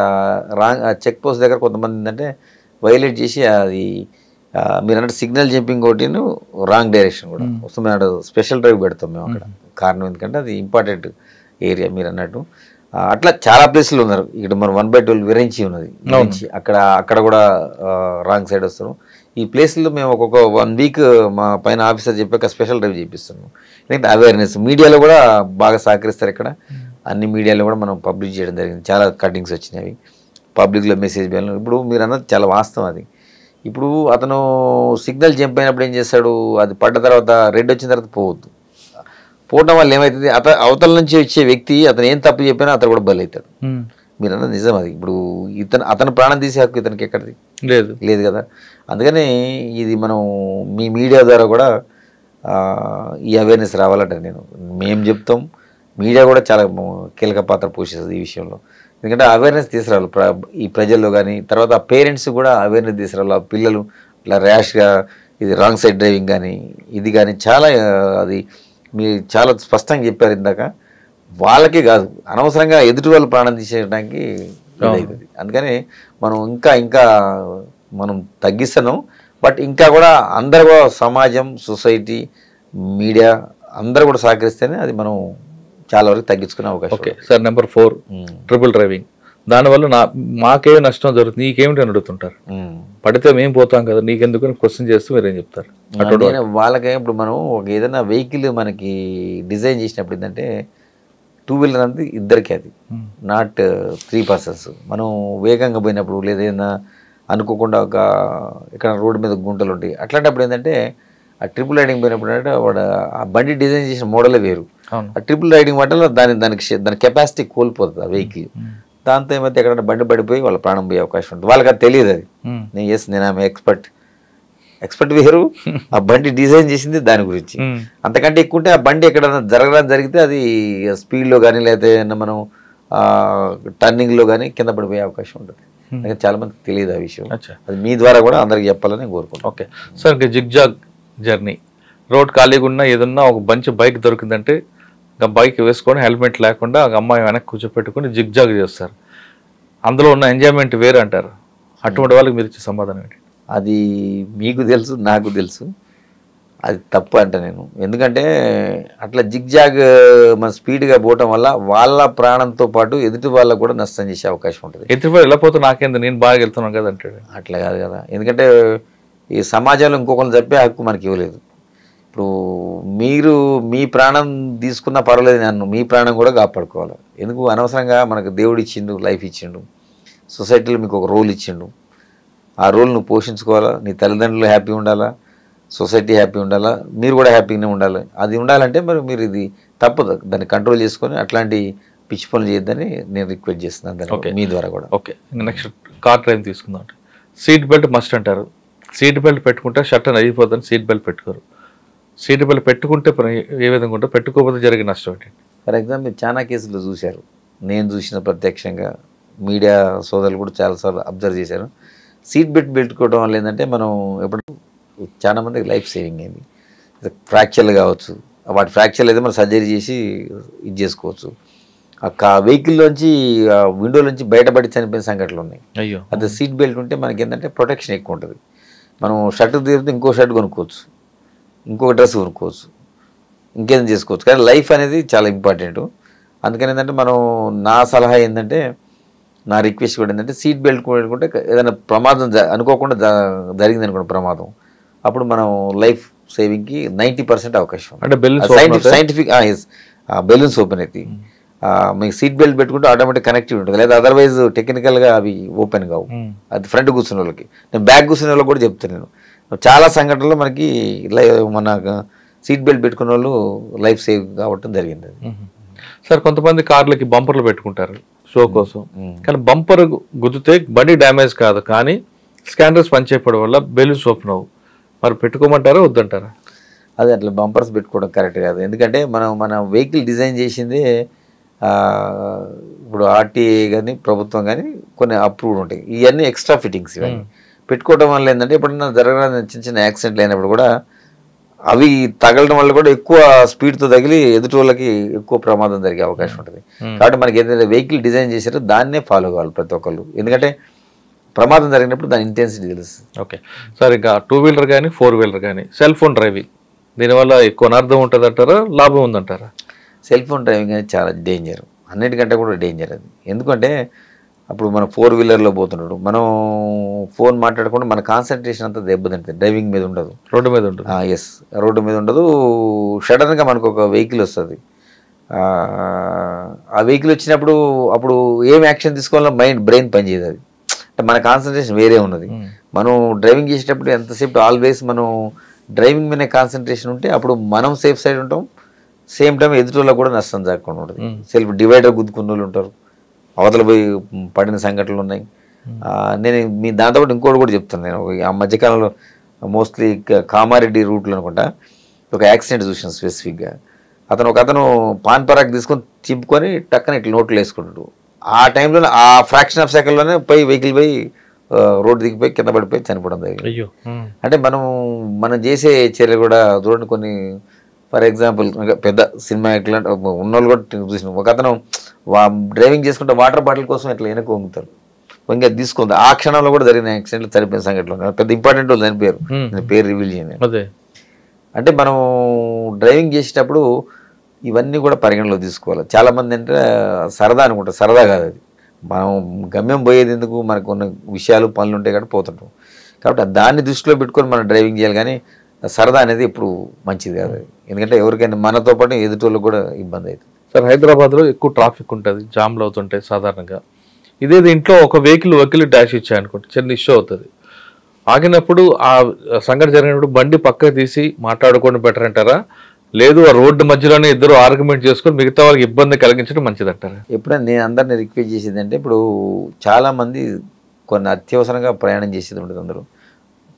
చెక్ పోస్ట్ దగ్గర కొంతమంది ఏంటంటే వైలేట్ చేసి, అది మీరు అన్నట్టు సిగ్నల్ జంపింగ్ ఒకటి, రాంగ్ డైరెక్షన్ కూడా వస్తుంది. మేము స్పెషల్ డ్రైవ్ పెడతాం మేము అక్కడ. కారణం ఎందుకంటే అది ఇంపార్టెంట్ ఏరియా మీరు అన్నట్టు. అట్లా చాలా ప్లేసులు ఉన్నారు. ఇక్కడ మనం 1/12 విరించి ఉన్నది, అక్కడ కూడా రాంగ్ సైడ్ వస్తారు. ఈ ప్లేస్లో మేము ఒక్కొక్క 1 వీక్ మా పైన ఆఫీసర్ చెప్పాక స్పెషల్ డ్రైవ్ చేపిస్తున్నాం. ఎందుకంటే అవేర్నెస్ మీడియాలో కూడా బాగా సహకరిస్తారు. ఇక్కడ అన్ని మీడియాలో కూడా మనం పబ్లిష్ చేయడం జరిగింది. చాలా కటింగ్స్ వచ్చినాయి పబ్లిక్లో, మెసేజ్ వేయాలి. ఇప్పుడు మీరు అన్నది చాలా వాస్తవం. అది ఇప్పుడు అతను సిగ్నల్ జంప్ అయినప్పుడు ఏం చేస్తాడు, అది పడ్డ తర్వాత రెడ్ వచ్చిన తర్వాత పోవద్దు. పోవడం వల్ల ఏమవుతుంది, అవతల నుంచి వచ్చే వ్యక్తి అతను ఏం తప్పు చెప్పినా అతను కూడా బలి అవుతాడు. మీరు అన్నది నిజం. అది ఇప్పుడు అతను ప్రాణం తీసే హక్కు ఇతనికి ఎక్కడిది లేదు కదా. అందుకని ఇది మనం మీ మీడియా ద్వారా కూడా ఈ అవేర్నెస్ రావాలంటే మేము చెప్తాం. మీడియా కూడా చాలా కీలక పాత్ర పోషిస్తుంది ఈ విషయంలో. ఎందుకంటే అవేర్నెస్ తీసుకురావాలి ఈ ప్రజల్లో, కానీ తర్వాత పేరెంట్స్ కూడా అవేర్నెస్ తీసుకురావాలి. ఆ పిల్లలు ఇట్లా ర్యాష్గా ఇది రాంగ్ సైడ్ డ్రైవింగ్ కానీ ఇది కానీ చాలా అది మీరు చాలా స్పష్టంగా చెప్పారు ఇందాక. వాళ్ళకి కాదు, అనవసరంగా ఎదుటి వాళ్ళు ప్రాణం తీసేయడానికి ఇదవుతుంది. అందుకని మనం ఇంకా మనం తగ్గిస్తున్నాం. బట్ ఇంకా కూడా అందరు కూడా సమాజం, సొసైటీ, మీడియా అందరూ కూడా సహకరిస్తేనే అది మనం చాలా వరకు తగ్గించుకునే అవకాశం. Okay sir, number 4 triple driving. దానివల్ల మాకే నష్టం జరుగుతుంది, నీకేమిటి అని అడుగుతుంటారు. పడితే మేము పోతాం కదా, నీకెందుకు క్వశ్చన్ చేస్తే మీరేం చెప్తారు? వాళ్ళకే ఇప్పుడు మనం ఒక ఏదైనా వెహికల్ మనకి డిజైన్ చేసినప్పుడు ఏంటంటే 2 వీలర్ అనేది ఇద్దరికి, అది నాట్ 3 పర్సన్స్. మనం వేగంగా పోయినప్పుడు లేదా ఏదైనా అనుకోకుండా ఒక ఇక్కడ రోడ్డు మీద గుంటలు ఉంటాయి, అట్లాంటప్పుడు ఏంటంటే ఆ ట్రిపుల్ రైడింగ్ పోయినప్పుడు అంటే వాడు ఆ బండి డిజైన్ చేసిన మోడలే వేరు. ఆ ట్రిపుల్ రైడింగ్ వల్ల దాని కెపాసిటీ కోల్పోతుంది ఆ వెహికల్. దాంతో ఏమైతే ఎక్కడైనా బండి పడిపోయి వాళ్ళ ప్రాణం పోయే అవకాశం ఉంటుంది. వాళ్ళకి అది తెలియదు. అది నేను ఆమె ఎక్స్పర్ట్ వేరు, ఆ బండి డిజైన్ చేసింది దాని గురించి. అంతకంటే ఎక్కువ ఉంటే ఆ బండి ఎక్కడైనా జరిగితే అది స్పీడ్లో కానీ లేకపోతే మనం టర్నింగ్లో కానీ కింద పడిపోయే అవకాశం ఉంటుంది. చాలా మందికి తెలియదు ఆ విషయం. అది మీ ద్వారా కూడా అందరికి చెప్పాలని కోరుకుంటాను. ఓకే సార్, ఇంకా జిగ్జాగ్ జర్నీ, రోడ్ ఖాళీగా ఉన్నా ఏదన్నా ఒక మంచి బైక్ దొరికిందంటే ఇంకా బైక్ వేసుకొని హెల్మెట్ లేకుండా ఒక అమ్మాయి వెనక్కి కూర్చోపెట్టుకొని జిగ్జాగ్ చేస్తారు. అందులో ఉన్న ఎంజాయ్మెంట్ వేరు అంటారు. అటువంటి వాళ్ళకి మీరు ఇచ్చే సమాధానం ఏంటి? అది మీకు తెలుసు, నాకు తెలుసు, అది తప్పు అంట నేను. ఎందుకంటే అట్లా జిగ్జాగ్ మన స్పీడ్గా పోవటం వల్ల వాళ్ళ ప్రాణంతో పాటు ఎదుటి వాళ్ళకు కూడా నష్టం చేసే అవకాశం ఉంటుంది. ఎదుటి వాళ్ళు వెళ్ళిపోతే నాకేంది, నేను బాగా వెళ్తున్నాను కదా అంటాడు. అట్లా కాదు కదా, ఎందుకంటే ఈ సమాజంలో ఇంకొకరిని చెప్పే హక్కు మనకి ఇవ్వలేదు. ఇప్పుడు మీరు మీ ప్రాణం తీసుకున్నా పర్వాలేదు, నన్ను మీ ప్రాణం కూడా కాపాడుకోవాలి. ఎందుకు అనవసరంగా మనకు దేవుడు ఇచ్చిండు, లైఫ్ ఇచ్చిండు, సొసైటీలో మీకు ఒక రోల్ ఇచ్చిండు. ఆ రోల్ నువ్వు పోషించుకోవాలా, నీ తల్లిదండ్రులు హ్యాపీ ఉండాలా, సొసైటీ హ్యాపీ ఉండాలా, మీరు కూడా హ్యాపీగానే ఉండాలి. అది ఉండాలంటే మరి మీరు ఇది తప్పదు, దాన్ని కంట్రోల్ చేసుకొని అట్లాంటి పిచ్చి పనులు చేయొద్దని నేను రిక్వెస్ట్ చేస్తున్నాను మీ ద్వారా కూడా. ఓకే, నెక్స్ట్ కార్ డ్రైవ్ తీసుకుందాం. సీట్ బెల్ట్ మస్ట్ అంటారు. సీట్ బెల్ట్ పెట్టుకుంటే షర్ట్ అని అయిపోతుంది, సీట్ బెల్ట్ పెట్టుకోరు. సీట్ బెల్ట్ పెట్టుకుంటే ఏ విధంగా ఉంటే, పెట్టుకోకపోతే జరిగే నష్టం ఏంటి? ఫర్ ఎగ్జాంపుల్ చాలా కేసులు చూశారు, నేను చూసిన ప్రత్యక్షంగా, మీడియా సోదరులు కూడా చాలాసార్లు అబ్జర్వ్ చేశారు. సీట్ బెల్ట్ పెట్టుకోవడం వల్ల ఏంటంటే మనం ఎప్పుడు చాలా మందికి లైఫ్ సేవింగ్ అయింది. ఫ్రాక్చర్లు కావచ్చు, వాటి ఫ్రాక్చర్లు అయితే మనం సర్జరీ చేసి ఇది చేసుకోవచ్చు. ఆ వెహికల్లోంచి విండోలోంచి బయటపడి చనిపోయిన సంఘటనలు ఉన్నాయి. అయ్యో, అదే సీట్ బెల్ట్ ఉంటే మనకి ఏంటంటే ప్రొటెక్షన్ ఎక్కువ ఉంటుంది. మనం షర్ట్ తీరితే ఇంకో షర్ట్ కొనుక్కోవచ్చు, ఇంకొక డ్రెస్ కొనుక్కోవచ్చు, ఇంకేం చేసుకోవచ్చు. కానీ లైఫ్ అనేది చాలా ఇంపార్టెంట్. అందుకని ఏంటంటే మనం, నా సలహా ఏంటంటే, నా రిక్వెస్ట్ కూడా ఏంటంటే సీట్ బెల్ట్ పెట్టుకుంటే ఏదైనా ప్రమాదం అనుకోకుండా జరిగింది అనుకోండి ప్రమాదం, అప్పుడు మనం లైఫ్ సేవింగ్కి 90% అవకాశం. అంటే సైంటిఫిక్ బెలూన్స్ ఓపెన్ అవుతాయి. మీకు సీట్ బెల్ట్ పెట్టుకుంటే ఆటోమేటిక్ కనెక్టివ్ ఉంటుంది, లేదా అదర్వైజ్ టెక్నికల్గా అవి ఓపెన్ కావు. అది ఫ్రంట్ కూర్చున్న వాళ్ళకి. నేను బ్యాక్ కూర్చున్న వాళ్ళకి కూడా చెప్తాను. నేను చాలా సంఘటనలో మనకి మన సీట్ బెల్ట్ పెట్టుకున్న వాళ్ళు లైఫ్ సేవ్ కావటం జరిగింది. సార్, కొంతమంది కార్లకి బంపర్లు పెట్టుకుంటారు షో కోసం, కానీ బంపర్ గుద్దితే బండి డ్యామేజ్ కాదు, కానీ స్కానర్స్ పనిచేయడం వల్ల బెలూన్స్ ఓపెన్ అవ్వు. మరి పెట్టుకోమంటారా వద్దంటారా? అదే, అట్లా బంపర్స్ పెట్టుకోవడం కరెక్ట్ కాదు. ఎందుకంటే మన వెహికల్ డిజైన్ చేసిందే ఇప్పుడు ఆర్టీఏ కానీ ప్రభుత్వం కానీ కొన్ని అప్రూవ్డ్ ఉంటాయి. ఇవన్నీ ఎక్స్ట్రా ఫిట్టింగ్స్. ఇవన్నీ పెట్టుకోవడం వల్ల ఏంటంటే ఎప్పుడన్నా జరగడానికి చిన్న యాక్సిడెంట్లు అయినప్పుడు కూడా అవి తగలడం వల్ల కూడా ఎక్కువ స్పీడ్తో తగిలి ఎదుటి వాళ్ళకి ఎక్కువ ప్రమాదం జరిగే అవకాశం ఉంటుంది. కాబట్టి మనకి ఏదైతే వెహికల్ డిజైన్ చేశారో దాన్నే ఫాలో కావాలి ప్రతి ఒక్కళ్ళు. ఎందుకంటే ప్రమాదం జరిగినప్పుడు దాని ఇంటెన్సిటీ తెలుస్తుంది. ఓకే సార్, ఇంకా 2 వీలర్ కానీ 4 వీలర్ కానీ సెల్ ఫోన్ డ్రైవింగ్, దీనివల్ల ఎక్కువ అనార్థం ఉంటుంది అంటారా, లాభం ఉందంటారా? సెల్ ఫోన్ డ్రైవింగ్ అనేది చాలా డేంజర్, అన్నిటికంటే కూడా డేంజర్ అది. ఎందుకంటే అప్పుడు మనం 4 వీలర్లో పోతున్నాడు, మనం ఫోన్ మాట్లాడకుండా మన కాన్సన్ట్రేషన్ అంతా దెబ్బతింటుంది, డ్రైవింగ్ మీద ఉండదు, రోడ్డు మీద ఉంటుంది. ఎస్, రోడ్డు మీద ఉండదు. సడన్గా మనకు ఒక వెహికల్ వస్తుంది, ఆ వెహికల్ వచ్చినప్పుడు అప్పుడు ఏం యాక్షన్ తీసుకోవాలో బ్రెయిన్ పనిచేయదు. అది అంటే మన కాన్సన్ట్రేషన్ వేరే ఉన్నది. మనం డ్రైవింగ్ చేసేటప్పుడు ఎంతసేపు ఆల్వేస్ మనం డ్రైవింగ్ మీద కాన్సన్ట్రేషన్ ఉంటే అప్పుడు మనం సేఫ్ సైడ్ ఉంటాం, సేమ్ టైం ఎదుటిలో కూడా నష్టం జరగకుండా ఉంటుంది. సెల్ఫ్ డివైడర్ గుద్దుకున్న వాళ్ళు ఉంటారు, అవతల పోయి పడిన సంఘటనలు ఉన్నాయి. నేను మీ దాంతోపాటు ఇంకోటి కూడా చెప్తాను. నేను ఆ మధ్యకాలంలో మోస్ట్లీ కామారెడ్డి రూట్లో అనుకుంటా ఒక యాక్సిడెంట్ చూసాను స్పెసిఫిక్గా. ఒక అతను పాన్ పరాక్ తీసుకొని చింపుకొని టక్కన ఇట్లా నోట్లు వేసుకుంటాడు. ఆ టైంలో ఆ ఫ్రాక్షన్ ఆఫ్ సెకండ్లోనే వెహికల్ పోయి రోడ్డు దిగిపోయి కింద పడిపోయి చనిపోవడం జరిగింది. అంటే మనం చేసే చర్యలు కూడా చూడండి, కొన్ని ఫర్ ఎగ్జాంపుల్ పెద్ద సినిమా ఇట్లా ఉన్నోళ్ళు కూడా చూసిన ఒక అతను డ్రైవింగ్ చేసుకుంటే వాటర్ బాటిల్ కోసం ఇట్లా వెనక్కి వంగుతారు, వంగి అది తీసుకుంది. ఆ క్షణంలో కూడా జరిగిన యాక్సిడెంట్లు చనిపోయిన సంఘటనలు పెద్ద ఇంపార్టెంట్ వాళ్ళు చనిపోయారు. నేను పేరు రివీల్ చేయను. అంటే మనం డ్రైవింగ్ చేసేటప్పుడు ఇవన్నీ కూడా పరిగణలో తీసుకోవాలి. చాలామంది అంటే సరదా అనుకుంటారు, సరదా కాదు అది. మనం గమ్యం పోయేది ఎందుకు, మనకు కొన్ని విషయాలు పనులు ఉంటాయి కాబట్టి పోతుంటాం. కాబట్టి దాన్ని దృష్టిలో పెట్టుకొని మనం డ్రైవింగ్ చేయాలి, కానీ సరదా అనేది ఇప్పుడు మంచిది కాదు. ఎందుకంటే ఎవరికైనా మనతో పాటు ఎదుటోళ్ళకి కూడా ఇబ్బంది అవుతుంది. సార్, హైదరాబాద్లో ఎక్కువ ట్రాఫిక్ ఉంటుంది, జామ్లు అవుతుంటాయి సాధారణంగా. ఇదేది ఇంట్లో ఒక వెహికల్ డాష్ ఇచ్చాయనుకోండి, చిన్న ఇష్యూ అవుతుంది. ఆగినప్పుడు ఆ సంఘటన జరిగినప్పుడు బండి పక్కకు తీసి మాట్లాడుకోవడం బెటర్ అంటారా, లేదు ఆ రోడ్డు మధ్యలోనే ఇద్దరు ఆర్గ్యుమెంట్ చేసుకొని మిగతా వాళ్ళకి ఇబ్బంది కలిగించడం మంచిది అంటారా? ఎప్పుడైనా నేను అందరినీ రిక్వెస్ట్ చేసేది అంటే, ఇప్పుడు చాలామంది కొన్ని అత్యవసరంగా ప్రయాణం చేసేది ఉంటుంది. అందరూ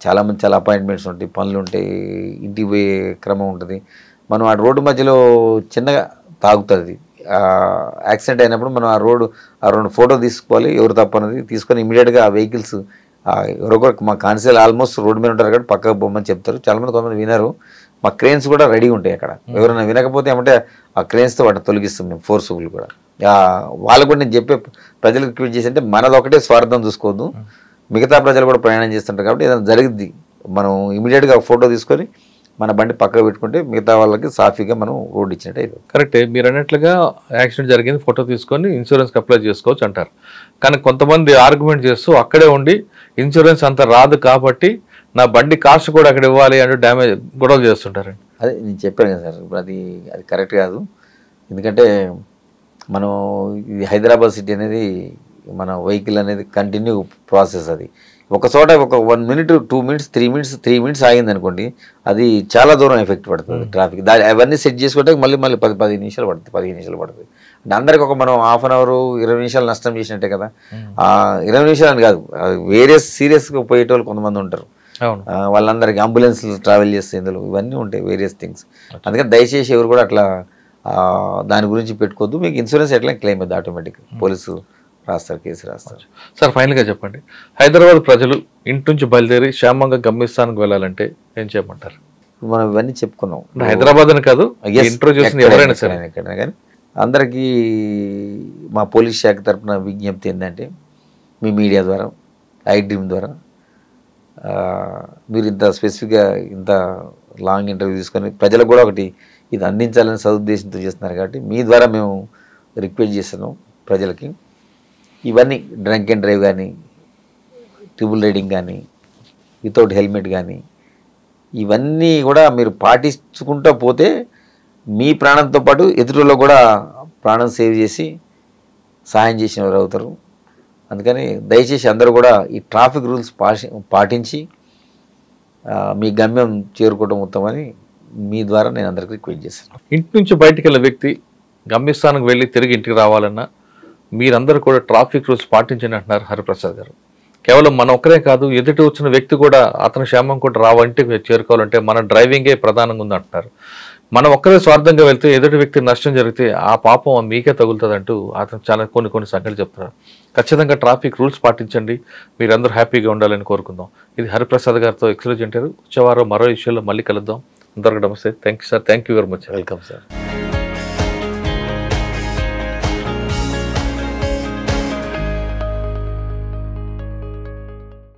చాలామంది చాలా అపాయింట్మెంట్స్ ఉంటాయి, పనులు ఉంటాయి, ఇంటికి పోయే క్రమం ఉంటుంది. మనం ఆ రోడ్డు మధ్యలో చిన్నగా తాగుతుంది, యాక్సిడెంట్ అయినప్పుడు మనం ఆ రెండు ఫోటో తీసుకోవాలి, ఎవరు తప్పన్నది తీసుకొని ఇమీడియట్గా ఆ వెహికల్స్ ఎవరొకరు మా కాన్స్టేబుల్ ఆల్మోస్ట్ రోడ్డు మీద ఉంటారు కాబట్టి పక్కకు పోమని చెప్తారు. చాలామంది కొంతమంది వినరు. మా క్రేన్స్ కూడా రెడీ ఉంటాయి అక్కడ. ఎవరైనా వినకపోతే ఏమంటే ఆ క్రేన్స్తో వాటిని తొలగిస్తాం మేము, ఫోర్సుబుల్ కూడా. వాళ్ళు కూడా నేను చెప్పే ప్రజలకు రిక్వెస్ట్ చేసి అంటే, మనది ఒకటే స్వార్థం చూసుకోవద్దు, మిగతా ప్రజలు కూడా ప్రయాణం చేస్తుంటారు కాబట్టి ఏదైనా జరిగింది మనం ఇమీడియట్గా ఫోటో తీసుకొని మన బండి పక్కకు పెట్టుకుంటే మిగతా వాళ్ళకి సాఫీగా మనం రోడ్డు ఇచ్చినట్టే. కరెక్టే, మీరు అన్నట్లుగా యాక్సిడెంట్ జరిగింది ఫోటో తీసుకొని ఇన్సూరెన్స్కి అప్లై చేసుకోవచ్చు అంటారు. కానీ కొంతమంది ఆర్గ్యుమెంట్ చేస్తూ అక్కడే ఉండి ఇన్సూరెన్స్ అంత రాదు కాబట్టి నా బండి కాస్ట్ కూడా అక్కడ ఇవ్వాలి అంటే డ్యామేజ్ గొడవలు చేస్తుంటారండి. అదే నేను చెప్పాను కదా సార్, ఇప్పుడు అది కరెక్ట్ కాదు. ఎందుకంటే మనం ఇది హైదరాబాద్ సిటీ అనేది మన వెహికల్ అనేది కంటిన్యూ ప్రాసెస్. అది ఒక చోట ఒక 1 minute 2 minutes 3 minutes ఆగింది అనుకోండి, అది చాలా దూరం ఎఫెక్ట్ పడుతుంది ట్రాఫిక్. అవన్నీ సెట్ చేసుకుంటే మళ్ళీ 10 నిమిషాలు పడుతుంది, 15 నిమిషాలు పడుతుంది. అంటే అందరికి ఒక మనం హాఫ్ అన్ అవర్ 20 నిమిషాలు నష్టం చేసినట్టే కదా. 20 నిమిషాలు అని కాదు, వేరియస్ సీరియస్గా పోయేటోళ్ళు కొంతమంది ఉంటారు, వాళ్ళందరికీ అంబులెన్స్లు ట్రావెల్ చేస్తే ఇందులో ఇవన్నీ ఉంటాయి, వేరియస్ థింగ్స్. అందుకని దయచేసి ఎవరు కూడా అట్లా దాని గురించి పెట్టుకోవద్దు. మీకు ఇన్సూరెన్స్ ఎట్లా క్లెయిమ్ అవుతుంది, ఆటోమేటిక్గా పోలీసు రాస్తారు, కేసు రాస్తారు. సార్, ఫైనల్గా చెప్పండి, హైదరాబాద్ ప్రజలు ఇంటి నుంచి బయలుదేరి క్షేమంగా గమ్యస్థానానికి వెళ్ళాలంటే ఏం చేయమంటారు? మనం ఇవన్నీ చెప్పుకున్నాం, హైదరాబాద్ అని కాదు, ఎవరైనా సరే ఎక్కడైనా కానీ. అందరికీ మా పోలీస్ శాఖ తరఫున విజ్ఞప్తి ఏంటంటే, మీ మీడియా ద్వారా, iDream ద్వారా మీరు ఇంత స్పెసిఫిక్గా ఇంత లాంగ్ ఇంటర్వ్యూ తీసుకొని ప్రజలకు కూడా ఒకటి ఇది అందించాలని సదుద్దేశంతో చేస్తున్నారు కాబట్టి మీ ద్వారా మేము రిక్వెస్ట్ చేస్తున్నాం ప్రజలకి. ఇవన్నీ డ్రంక్ అండ్ డ్రైవ్ కానీ, ట్రిపుల్ రైడింగ్ కానీ, వితౌట్ హెల్మెట్ కానీ, ఇవన్నీ కూడా మీరు పాటించుకుంటూ పోతే మీ ప్రాణంతో పాటు ఎదురులో కూడా ప్రాణం సేవ్ చేసి సహాయం చేసిన వారు అవుతారు. అందుకని దయచేసి అందరూ కూడా ఈ ట్రాఫిక్ రూల్స్ పాటించి మీ గమ్యం చేరుకోవడం ఉత్తమని మీ ద్వారా నేను అందరికీ రిక్వెస్ట్ చేస్తాను. ఇంటి నుంచి బయటికి వెళ్ళిన వ్యక్తి గమ్యస్థానానికి వెళ్ళి తిరిగి ఇంటికి రావాలన్నా మీరందరూ కూడా ట్రాఫిక్ రూల్స్ పాటించండి అంటున్నారు హరిప్రసాద్ గారు. కేవలం మన ఒక్కరే కాదు, ఎదుటి వచ్చిన వ్యక్తి కూడా అతని క్షేమం కూడా రావంటికి చేరుకోవాలంటే మన డ్రైవింగే ప్రధానంగా ఉంది అంటున్నారు. మనం ఒక్కరే స్వార్థంగా వెళ్తే ఎదుటి వ్యక్తి నష్టం జరిగితే ఆ పాపం మీకే తగులుతుంది అంటూ అతను చాలా కొన్ని సంగతులు చెప్తున్నారు. ఖచ్చితంగా ట్రాఫిక్ రూల్స్ పాటించండి, మీరందరూ హ్యాపీగా ఉండాలని కోరుకుందాం. ఇది హరిప్రసాద్ గారితో ఎక్స్క్లూజివ్ ఇంటర్వ్యూ. వచ్చేవారం మరో విషయంలో మళ్ళీ కలుద్దాం. అందరికీ నమస్తే. Thank you sir, thank you very much. Welcome sir.